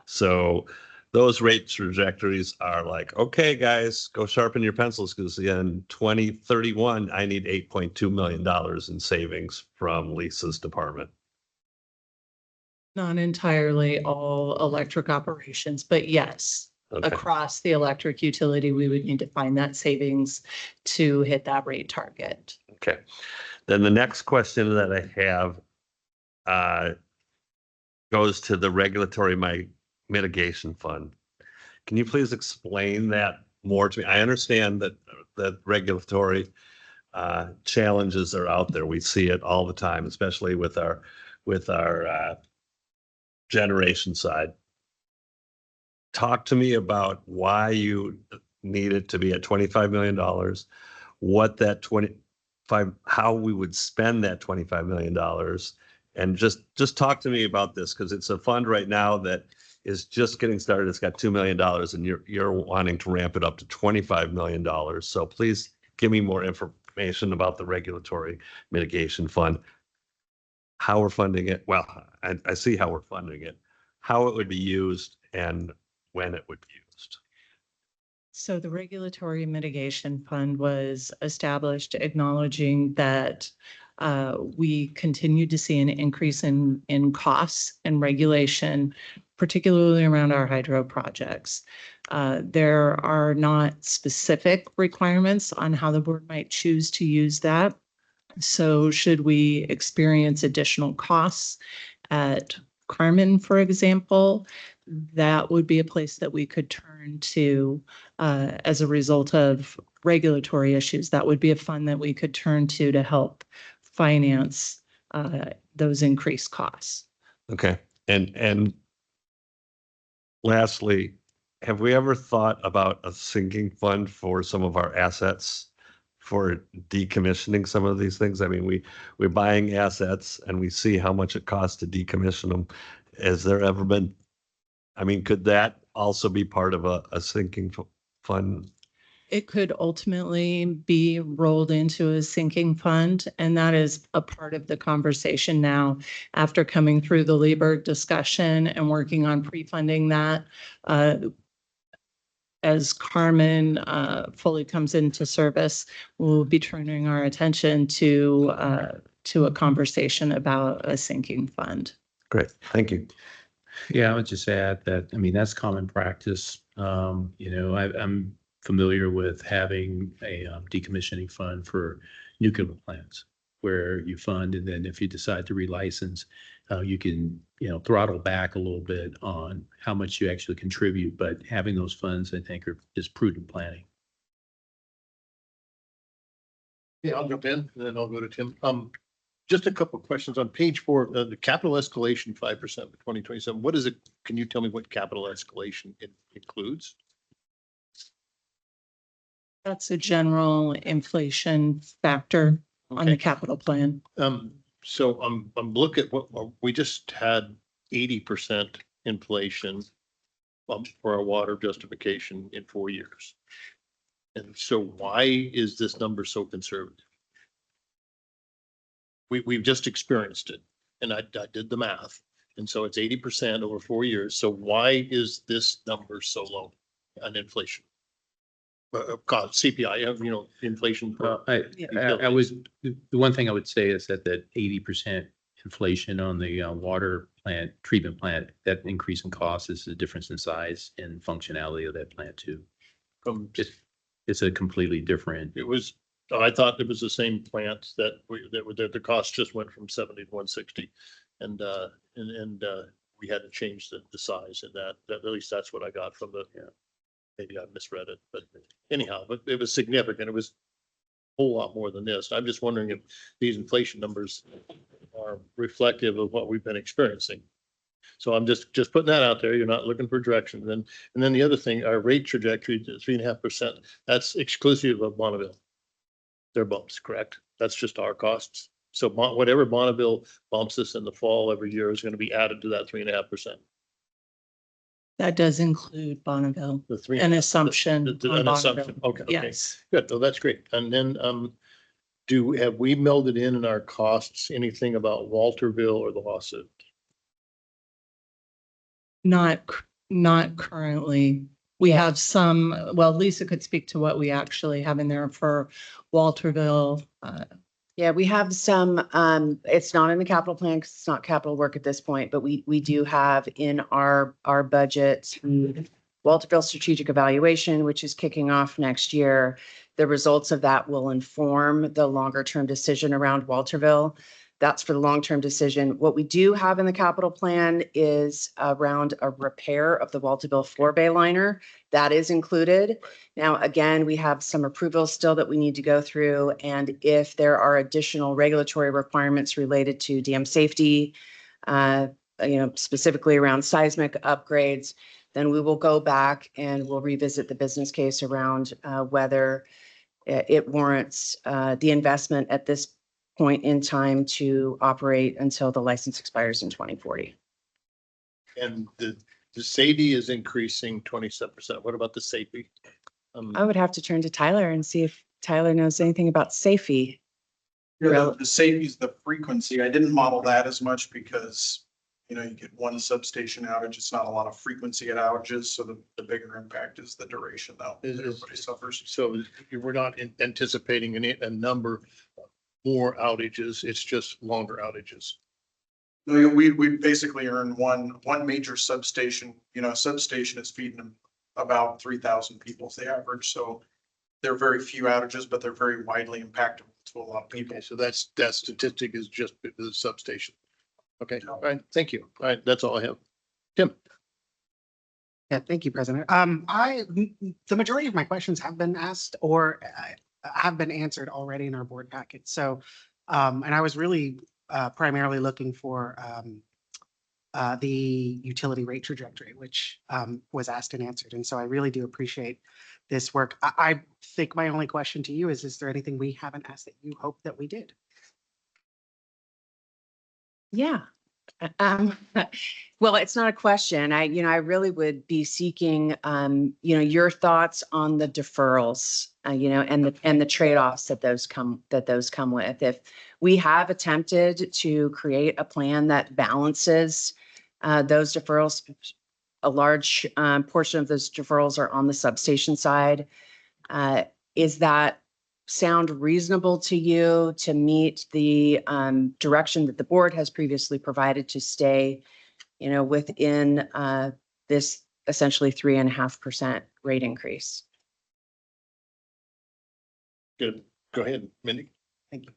So those rate trajectories are like, okay, guys, go sharpen your pencils, because in 2031, I need $8.2 million in savings from Lisa's department. Not entirely all electric operations, but yes, Okay. across the electric utility, we would need to find that savings to hit that rate target. Okay. Then the next question that I have goes to the regulatory mitigation fund. Can you please explain that more to me? I understand that regulatory challenges are out there. We see it all the time, especially with our generation side. Talk to me about why you need it to be at $25 million, what that how we would spend that $25 million. And just talk to me about this, because it's a fund right now that is just getting started. It's got $2 million, and you're wanting to ramp it up to $25 million. So please give me more information about the regulatory mitigation fund, how we're funding it. Well, I see how we're funding it, how it would be used, and when it would be used. So the Regulatory Mitigation Fund was established acknowledging that we continue to see an increase in costs and regulation, particularly around our hydro projects. There are not specific requirements on how the board might choose to use that. So should we experience additional costs at Carmen, for example, that would be a place that we could turn to as a result of regulatory issues. That would be a fund that we could turn to help finance those increased costs. Okay. And lastly, have we ever thought about a sinking fund for some of our assets for decommissioning some of these things? I mean, we're buying assets and we see how much it costs to decommission them. Has there ever been, I mean, could that also be part of a sinking fund? It could ultimately be rolled into a sinking fund, and that is a part of the conversation now after coming through the Lieberg discussion and working on pre-funding that. as Carmen fully comes into service, we'll be turning our attention to a conversation about a sinking fund. Great, thank you. Yeah, I would just add that, I mean, that's common practice. I'm familiar with having a decommissioning fund for nuclear plants where you fund, and then if you decide to relicense, you can, throttle back a little bit on how much you actually contribute, but having those funds, I think, is prudent planning. Yeah, I'll jump in and then I'll go to Tim. Just a couple of questions on page 4, the capital escalation 5% for 2027. What is it? Can you tell me what capital escalation includes? That's a general inflation factor on the capital plan. So I'm looking at what we just had 80% inflation for our water justification in 4 years. And so why is this number so conservative? We've just experienced it, and I did the math, and so it's 80% over 4 years. So why is this number so low on inflation? CPI, inflation. I was, the one thing I would say is that 80% inflation on the water plant, treatment plant, that increase in cost is the difference in size and functionality of that plant too. It's a completely different. I thought it was the same plant that the cost just went from 70 to 160, and we had to change the size, and that at least that's what I got from the. Maybe I misread it, but anyhow, but it was significant. It was a whole lot more than this. I'm just wondering if these inflation numbers are reflective of what we've been experiencing. So I'm just putting that out there. You're not looking for direction. And then the other thing, our rate trajectory to 3.5%. That's exclusive of Bonneville. Their bumps, correct? That's just our costs. So whatever Bonneville bumps us in the fall every year is going to be added to that 3.5%. That does include Bonneville, an assumption. An assumption. Okay. Yes. Good. Oh, that's great. And then have we melded in our costs anything about Walterville or the lawsuit? Not currently. We have some, well, Lisa could speak to what we actually have in there for Walterville. Yeah, we have some, it's not in the capital plan because it's not capital work at this point, but we do have in our budget Walterville strategic evaluation, which is kicking off next year. The results of that will inform the longer term decision around Walterville. That's for the long-term decision. What we do have in the capital plan is around a repair of the Walterville 4-bay liner. That is included. Now, again, we have some approvals still that we need to go through. And if there are additional regulatory requirements related to dam safety, specifically around seismic upgrades, then we will go back and we'll revisit the business case around whether it warrants the investment at this point in time to operate until the license expires in 2040. And the SAIDI is increasing 27%. What about the safety? I would have to turn to Tyler and see if Tyler knows anything about safety. Yeah, the safety is the frequency. I didn't model that as much because, you get one substation outage. It's not a lot of frequency at outages. So the bigger impact is the duration though. Everybody suffers. So we're not anticipating a number more outages. It's just longer outages. No, we basically earn one major substation. A substation is feeding about 3,000 people is the average. So they're very few outages, but they're very widely impactful to a lot of people. Okay, so that statistic is just the substation. Okay, all right, thank you. All right, that's all I have. Tim. Yeah, thank you, President. The majority of my questions have been asked or have been answered already in our board packet. So, and I was really primarily looking for the utility rate trajectory, which was asked and answered. And so I really do appreciate this work. I think my only question to you is there anything we haven't asked that you hope that we did? Yeah. Well, it's not a question. I really would be seeking, your thoughts on the deferrals, and the trade-offs that those come with. If we have attempted to create a plan that balances those deferrals a large portion of those deferrals are on the substation side. Is that sound reasonable to you to meet the direction that the board has previously provided to stay, within this essentially 3.5% rate increase? Good. Go ahead, Mindy. Thank you.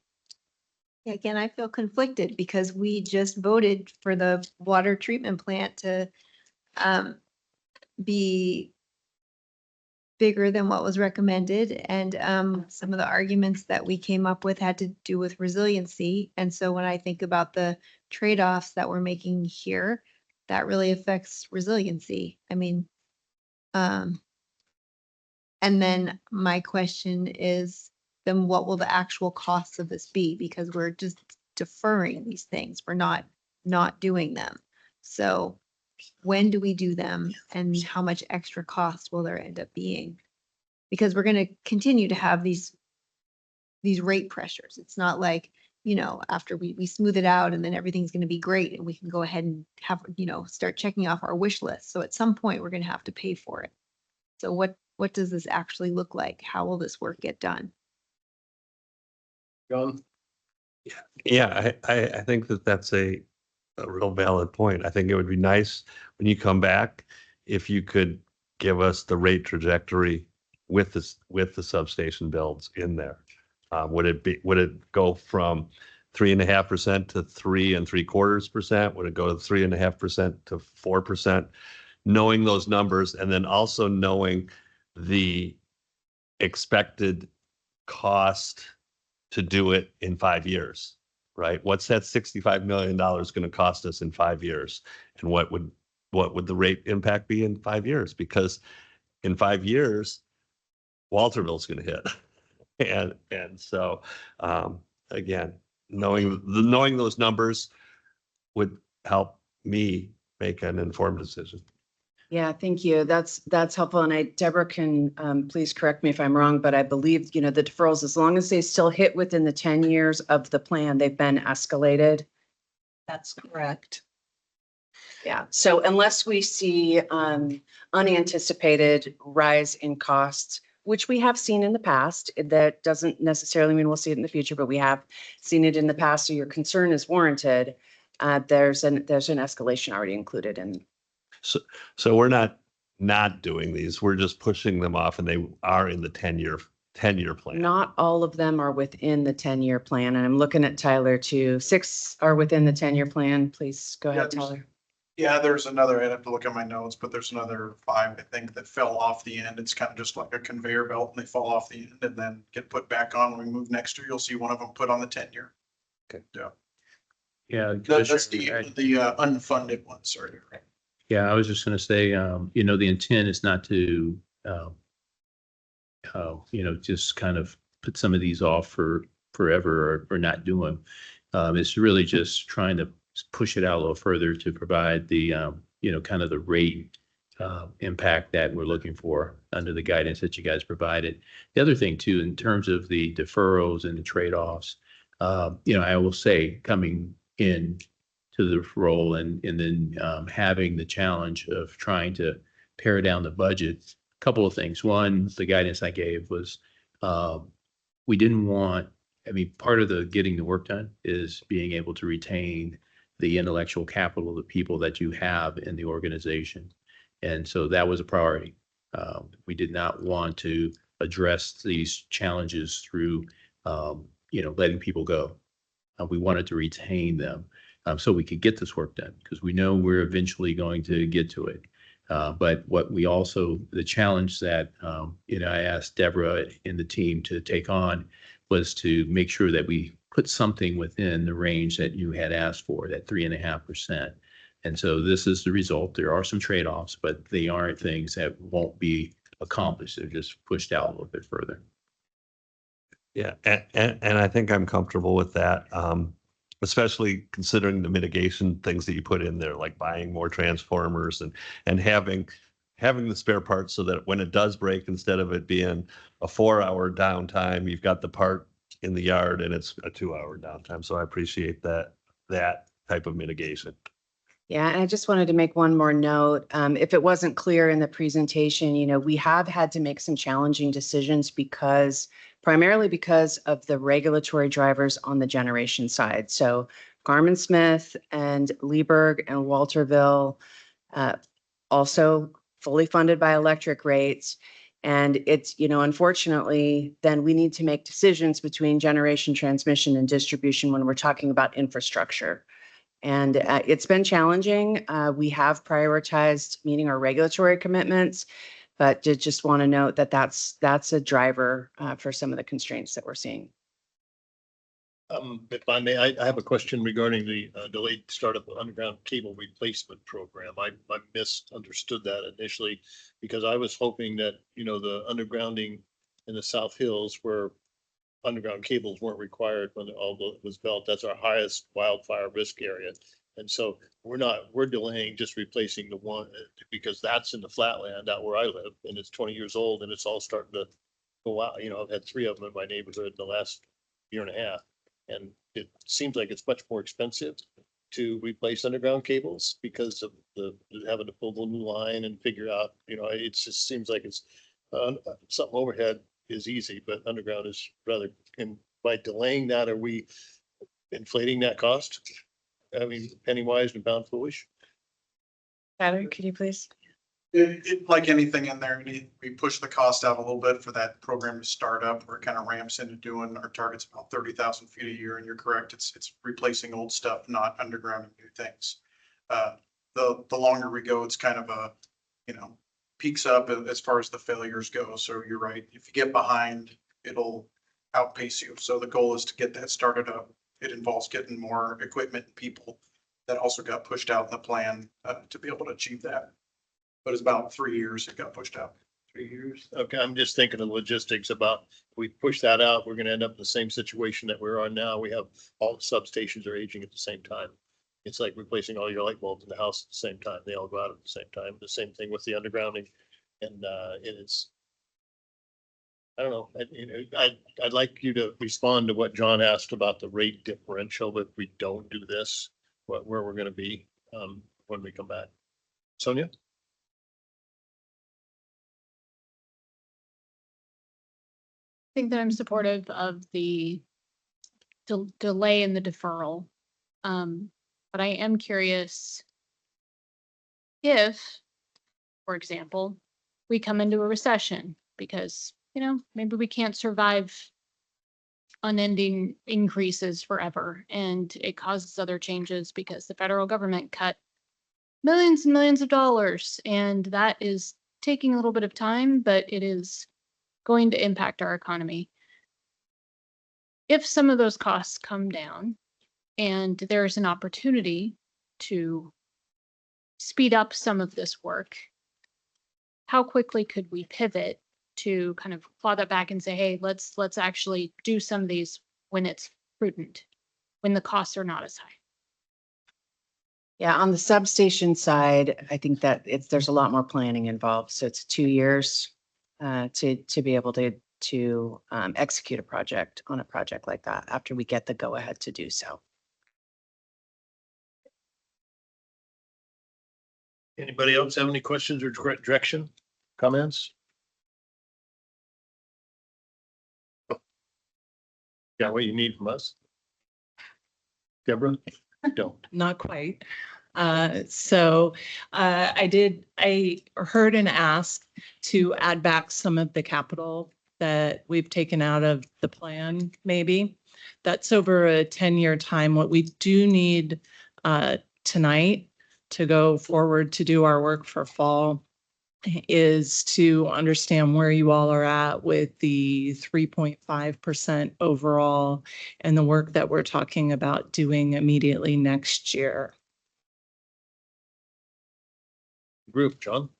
Again, I feel conflicted because we just voted for the water treatment plant to be bigger than what was recommended. And some of the arguments that we came up with had to do with resiliency. And so when I think about the trade-offs that we're making here, that really affects resiliency. I mean, and then my question is, then what will the actual costs of this be? Because we're just deferring these things. We're not doing them. So when do we do them and how much extra cost will there end up being? Because we're going to continue to have these rate pressures. It's not like, after we smooth it out and then everything's going to be great and we can go ahead and have, start checking off our wish list. So at some point we're going to have to pay for it. So what does this actually look like? How will this work get done? John? Yeah, I think that's a real valid point. I think it would be nice when you come back if you could give us the rate trajectory with the substation builds in there. Would it go from 3.5% to 3.75%? Would it go to 3.5% to 4%? Knowing those numbers and then also knowing the expected cost to do it in 5 years, right? What's that $65 million going to cost us in 5 years? And what would the rate impact be in 5 years? Because in 5 years, Walterville's going to hit. And so, again, knowing those numbers would help me make an informed decision. Yeah, thank you. That's helpful. And Deborah can please correct me if I'm wrong, but I believe, the deferrals, as long as they still hit within the 10 years of the plan, they've been escalated. That's correct. Yeah. So unless we see unanticipated rise in costs, which we have seen in the past, that doesn't necessarily mean we'll see it in the future, but we have seen it in the past. So your concern is warranted. There's an escalation already included in. So we're not doing these. We're just pushing them off, and they are in the 10-year plan. Not all of them are within the 10-year plan. And I'm looking at Tyler too. 6 are within the 10-year plan. Please go ahead, Tyler. Yeah, there's another, I'd have to look at my notes, but there's another 5, I think, that fell off the end. It's kind of just like a conveyor belt and they fall off the end and then get put back on. When we move next year, you'll see one of them put on the 10-year. Okay. Yeah. Yeah. That's the unfunded one, sorry. Yeah, I was just going to say, the intent is not to, just kind of put some of these off for forever or not do them. It's really just trying to push it out a little further to provide the, kind of the rate impact that we're looking for under the guidance that you guys provided. The other thing too, in terms of the deferrals and the trade-offs, I will say coming in to the role and then having the challenge of trying to pare down the budget. A couple of things. One, the guidance I gave was we didn't want, part of the getting the work done is being able to retain the intellectual capital of the people that you have in the organization. And so that was a priority. We did not want to address these challenges through, letting people go. We wanted to retain them. So we could get this work done because we know we're eventually going to get to it. But what we also, the challenge that, I asked Deborah and the team to take on was to make sure that we put something within the range that you had asked for, that 3.5%. And so this is the result. There are some trade-offs, but they aren't things that won't be accomplished. They're just pushed out a little bit further. Yeah, and I think I'm comfortable with that. Especially considering the mitigation things that you put in there, like buying more transformers and having the spare parts so that when it does break, instead of it being a 4-hour downtime, you've got the part in the yard and it's a 2-hour downtime. So I appreciate that type of mitigation. Yeah, and I just wanted to make one more note. If it wasn't clear in the presentation, we have had to make some challenging decisions primarily because of the regulatory drivers on the generation side. So Garmin Smith and Leeburg and Walterville, also fully funded by electric rates. And it's, unfortunately, then we need to make decisions between generation, transmission, and distribution when we're talking about infrastructure. And it's been challenging. We have prioritized meeting our regulatory commitments, but did just want to note that that's a driver for some of the constraints that we're seeing. If I may, I have a question regarding the delayed startup underground cable replacement program. I misunderstood that initially because I was hoping that, the undergrounding in the South Hills where underground cables weren't required when all it was built. That's our highest wildfire risk area. And so we're delaying just replacing the one because that's in the flatland out where I live and it's 20 years old and it's all starting to go out. I've had 3 of them in my neighborhood in the last year and a half. And it seems like it's much more expensive to replace underground cables because of the having to pull the new line and figure out, it just seems like it's something overhead is easy, but underground is rather, and by delaying that, are we inflating that cost? I mean, penny wise and pound foolish. Tyler, could you please? Like anything in there, we push the cost out a little bit for that program to start up, where it kind of ramps into doing our targets about 30,000 feet a year. And you're correct, it's replacing old stuff, not undergrounding new things. The longer we go, it's kind of a, peaks up as far as the failures go. So you're right. If you get behind, it'll outpace you. So the goal is to get that started up. It involves getting more equipment and people that also got pushed out in the plan to be able to achieve that. But it's about 3 years it got pushed out. 3 years. Okay, I'm just thinking of logistics about, if we push that out, we're gonna end up in the same situation that we're on now. We have all the substations are aging at the same time. It's like replacing all your light bulbs in the house at the same time. They all go out at the same time. The same thing with the undergrounding. And it's, I don't know, I'd like you to respond to what John asked about the rate differential if we don't do this, where we're gonna be when we come back. Sonia? Think that I'm supportive of the delay in the deferral. But I am curious if, for example, we come into a recession because, maybe we can't survive unending increases forever and it causes other changes because the federal government cut millions and millions of dollars and that is taking a little bit of time, but it is going to impact our economy. If some of those costs come down and there's an opportunity to speed up some of this work, how quickly could we pivot to kind of claw that back and say, hey, let's actually do some of these when it's prudent, when the costs are not as high? Yeah, on the substation side, I think that there's a lot more planning involved. So it's 2 years to be able to execute a project like that after we get the go ahead to do so. Anybody else have any questions or direction, comments? Got what you need from us? Deborah? Don't. Not quite. I heard and asked to add back some of the capital that we've taken out of the plan, maybe. That's over a 10-year time. What we do need tonight to go forward to do our work for fall is to understand where you all are at with the 3.5% overall and the work that we're talking about doing immediately next year. Group, John?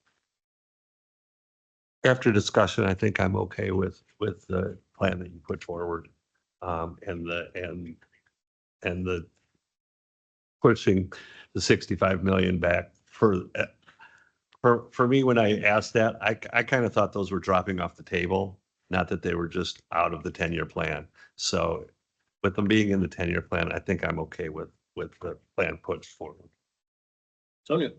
After discussion, I think I'm okay with the plan that you put forward. And the pushing the 65 million back for me, when I asked that, I kind of thought those were dropping off the table, not that they were just out of the 10-year plan. So with them being in the 10-year plan, I think I'm okay with the plan put forward. Sonia,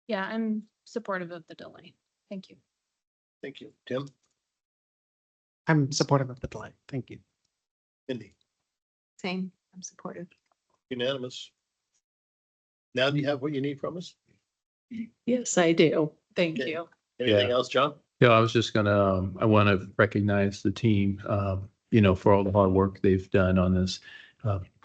Yeah, I'm supportive of the delay. Thank you. thank you. Tim, I'm supportive of the delay. Thank you. Cindy, Same, I'm supportive. unanimous. Now do you have what you need from us? Yes, I do. Thank Okay. you. Anything Yeah. else, John? Yeah, I was just gonna, I want to recognize the team, for all the hard work they've done on this.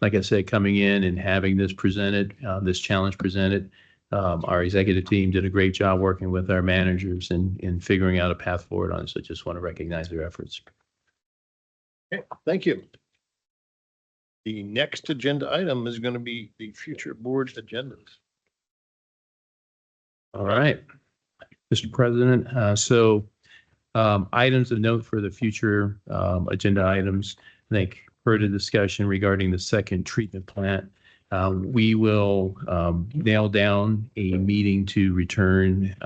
Like I said, coming in and having this presented, this challenge presented, our executive team did a great job working with our managers and in figuring out a path forward on it. So just want to recognize their efforts. Okay, thank you. The next agenda item is going to be the future board agendas. All right, Mr. President, items of note for the future agenda items. I think heard a discussion regarding the second treatment plant. We will nail down a meeting to return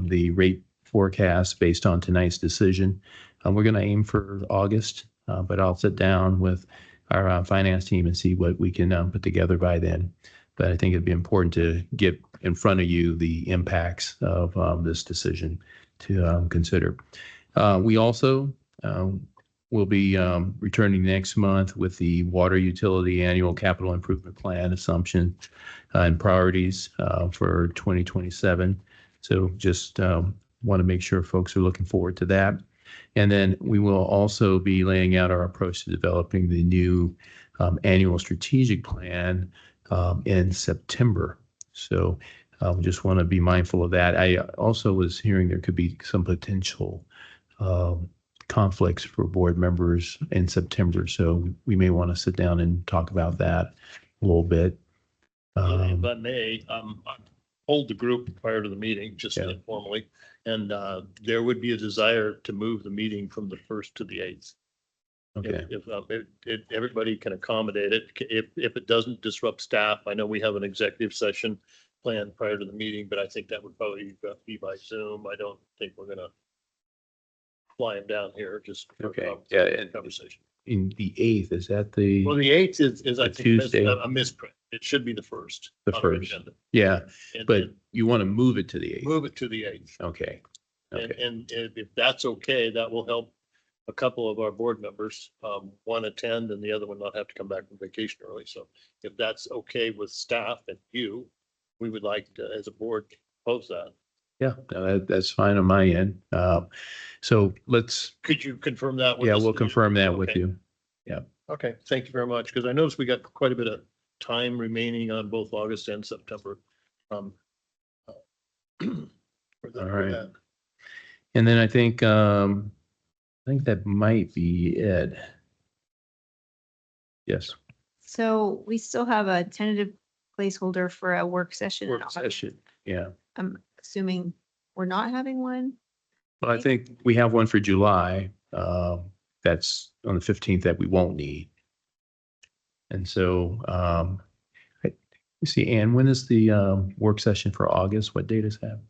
the rate forecast based on tonight's decision. We're going to aim for August, but I'll sit down with our finance team and see what we can put together by then. But I think it'd be important to get in front of you the impacts of this decision to consider. We also will be returning next month with the water utility annual capital improvement plan assumption and priorities for 2027. So just want to make sure folks are looking forward to that. And then we will also be laying out our approach to developing the new annual strategic plan in September. So we just want to be mindful of that. I also was hearing there could be some potential conflicts for board members in September. So we may want to sit down and talk about that a little bit. If I may, hold the group prior to the meeting, just Yeah. informally. And there would be a desire to move the meeting from the 1st to the 8th. Okay. If everybody can accommodate it, if it doesn't disrupt staff, I know we have an executive session planned prior to the meeting, but I think that would probably be by Zoom. I don't think we're gonna fly him down here, just. for Okay. Yeah. And conversation. in the 8th, is that the? Well, the 8th is I The think Tuesday. a misprint. It should be the 1st. The on our 1st. agenda. Yeah, And- but and you want to move it to the 8th. Move it to the 8th. Okay. And, Okay. and if that's okay, that will help a couple of our board members, one attend and the other one not have to come back from vacation early. So if that's okay with staff and you, we would like to, as a board, propose that. Yeah, no, that's fine on my end. So let's, Could you confirm that? with yeah, us? we'll confirm that with Okay. you. Okay, thank you very much, because I noticed we got quite a bit of time remaining on both August and September. For All right. And then I think that might be it. Yes, So we still have a tentative placeholder for a work session. in work August. session. Yeah. I'm assuming we're not having one. Well, I think we have one for July. That's on the 15th that we won't need. And so, let me see, Ann, when is the work session for August? What date is that?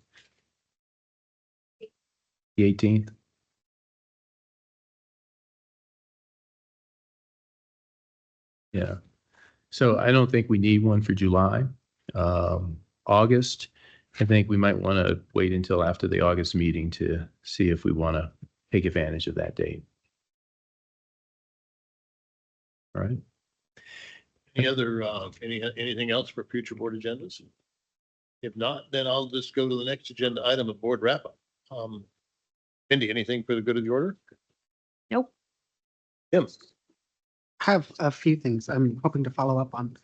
The 18th? Yeah. So I don't think we need one for July. August, I think we might want to wait until after the August meeting to see if we want to take advantage of that date. All right. Any other, anything else for future board agendas? If not, then I'll just go to the next agenda item of board wrap up. Cindy, anything for the good of the order? Nope. Tim? Have a few things I'm hoping to follow up on.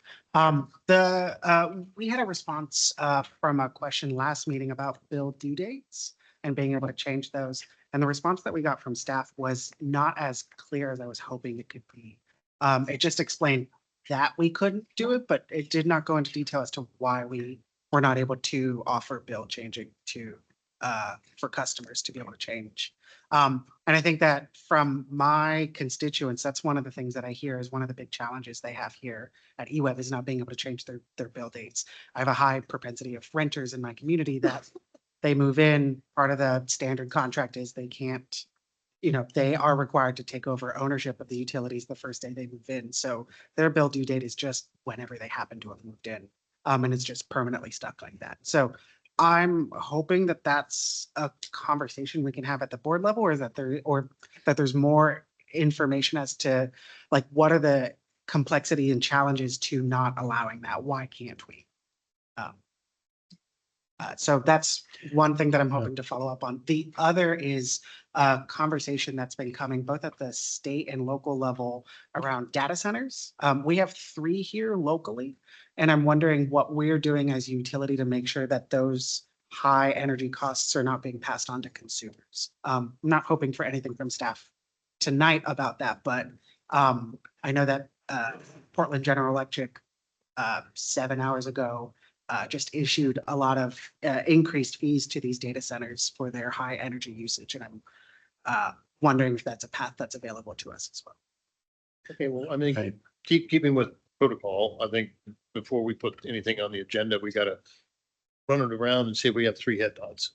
We had a response from a question last meeting about bill due dates and being able to change those. And the response that we got from staff was not as clear as I was hoping it could be. It just explained that we couldn't do it, but it did not go into detail as to why we were not able to offer bill changing to for customers to be able to change. And I think that from my constituents, that's one of the things that I hear is one of the big challenges they have here at EWEB is not being able to change their bill dates. I have a high propensity of renters in my community that they move in, part of the standard contract is they can't, they are required to take over ownership of the utilities the first day they move in. So their bill due date is just whenever they happen to have moved in. and it's just permanently stuck like that. So I'm hoping that that's a conversation we can have at the board level, or that there's more information as to like what are the complexity and challenges to not allowing that? Why can't we? So that's one thing that I'm hoping to follow up on. The other is a conversation that's been coming both at the state and local level around data centers. We have 3 here locally, and I'm wondering what we're doing as a utility to make sure that those high energy costs are not being passed on to consumers. I'm not hoping for anything from staff tonight about that, but I know that Portland General Electric 7 hours ago just issued a lot of increased fees to these data centers for their high energy usage. And I'm wondering if that's a path that's available to us as well. Okay, well, I mean, keeping with protocol, I think before we put anything on the agenda, we gotta run it around and see if we have 3 head nods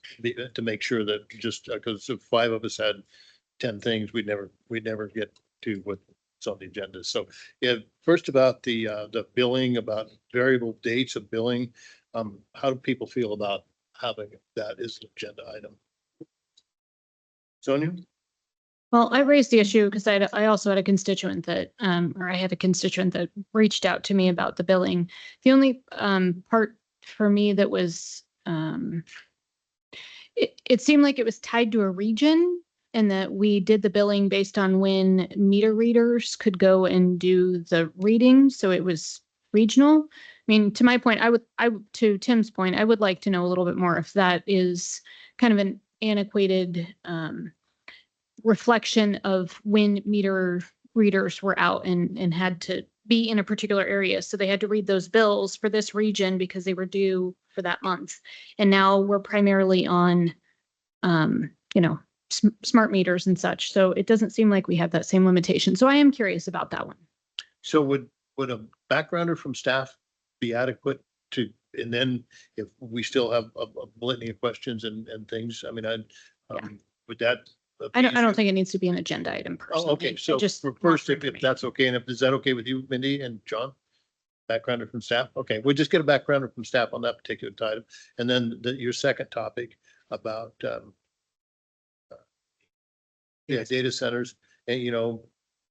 to make sure that just because if 5 of us had 10 things, we'd never get to what's on the agenda. So yeah, first about the billing, about variable dates of billing. How do people feel about having that as an agenda item? Sonia? Well, I raised the issue because I also had a constituent that, or I had a constituent that reached out to me about the billing. The only part for me that was, it seemed like it was tied to a region, and that we did the billing based on when meter readers could go and do the reading. So it was regional. I mean, to my point, to Tim's point, I would like to know a little bit more if that is kind of an antiquated reflection of when meter readers were out and had to be in a particular area. So they had to read those bills for this region because they were due for that month. And now we're primarily on, smart meters and such. So it doesn't seem like we have that same limitation. So I am curious about that one. So would a backgrounder from staff be adequate to, and then if we still have a litany of questions and things, I mean, would that? I don't think it needs to be an agenda item personally. Oh, okay, so first, if that's okay, and is that okay with you, Mindy and John? Backgrounder from staff? Okay, we'll just get a backgrounder from staff on that particular item. And then your second topic about data centers, and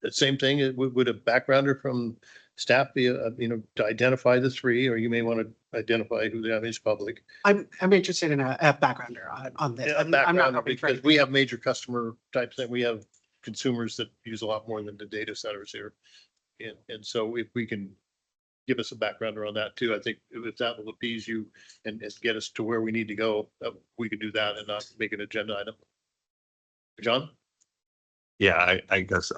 the same thing, would a backgrounder from staff be, to identify the 3, or you may want to identify who the is public. I'm interested in a backgrounder on this. Yeah, I'm not backgrounder, hoping for because we have major customer types that we have consumers that use a lot more than the data centers here. And so if we can give us a backgrounder on that too, I think if that will appease you and get us to where we need to go, we could do that and not make an agenda item. John? Yeah, I guess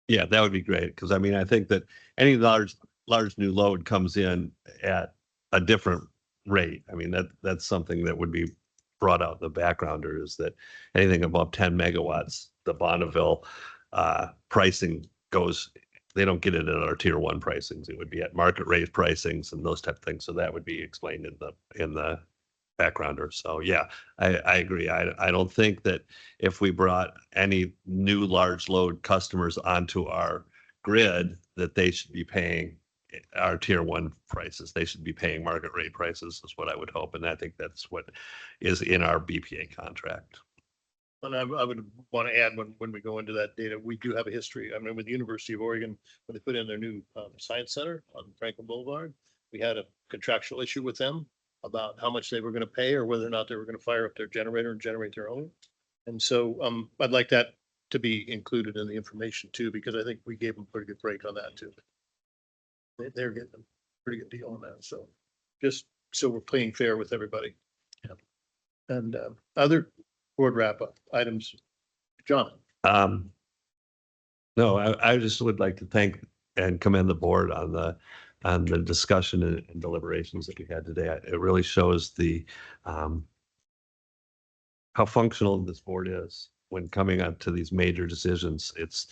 yeah, that would be great. Because I mean, I think that any large new load comes in at a different rate. I mean, that's something that would be brought out in the backgrounder, is that anything above 10 megawatts, the Bonneville pricing goes, they don't get it at our tier 1 pricings. It would be at market rate pricings and those type of things. So that would be explained in the backgrounder. So yeah, I agree. I don't think that if we brought any new large load customers onto our grid, that they should be paying our tier 1 prices. They should be paying market rate prices, is what I would hope. And I think that's what is in our BPA contract. And I would want to add, when we go into that data, we do have a history. I mean, with the University of Oregon, when they put in their new science center on Franklin Boulevard, we had a contractual issue with them about how much they were going to pay, or whether or not they were going to fire up their generator and generate their own. And so I'd like that to be included in the information too, because I think we gave them a pretty good break on that too. They're getting a pretty good deal on that. So just so we're playing fair with everybody. Yeah. And other board wrap up items, John. No, I just would like to thank and commend the board on the discussion and deliberations that we had today. It really shows the how functional this board is when coming up to these major decisions. It's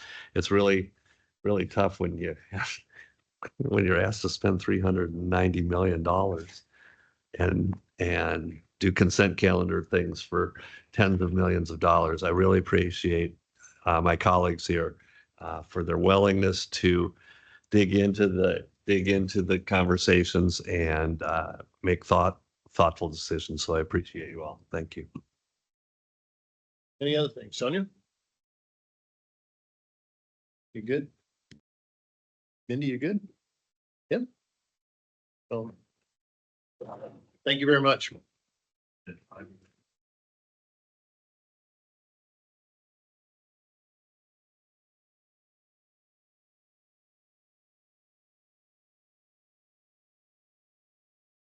really tough when you're asked to spend $390 million and do consent calendar things for tens of millions of dollars. I really appreciate my colleagues here for their willingness to dig into the dig into the conversations and make thoughtful decisions. So I appreciate you all. Thank you. Any other things? Sonia? You good? Mindy, you good? Yep. Thank you very much.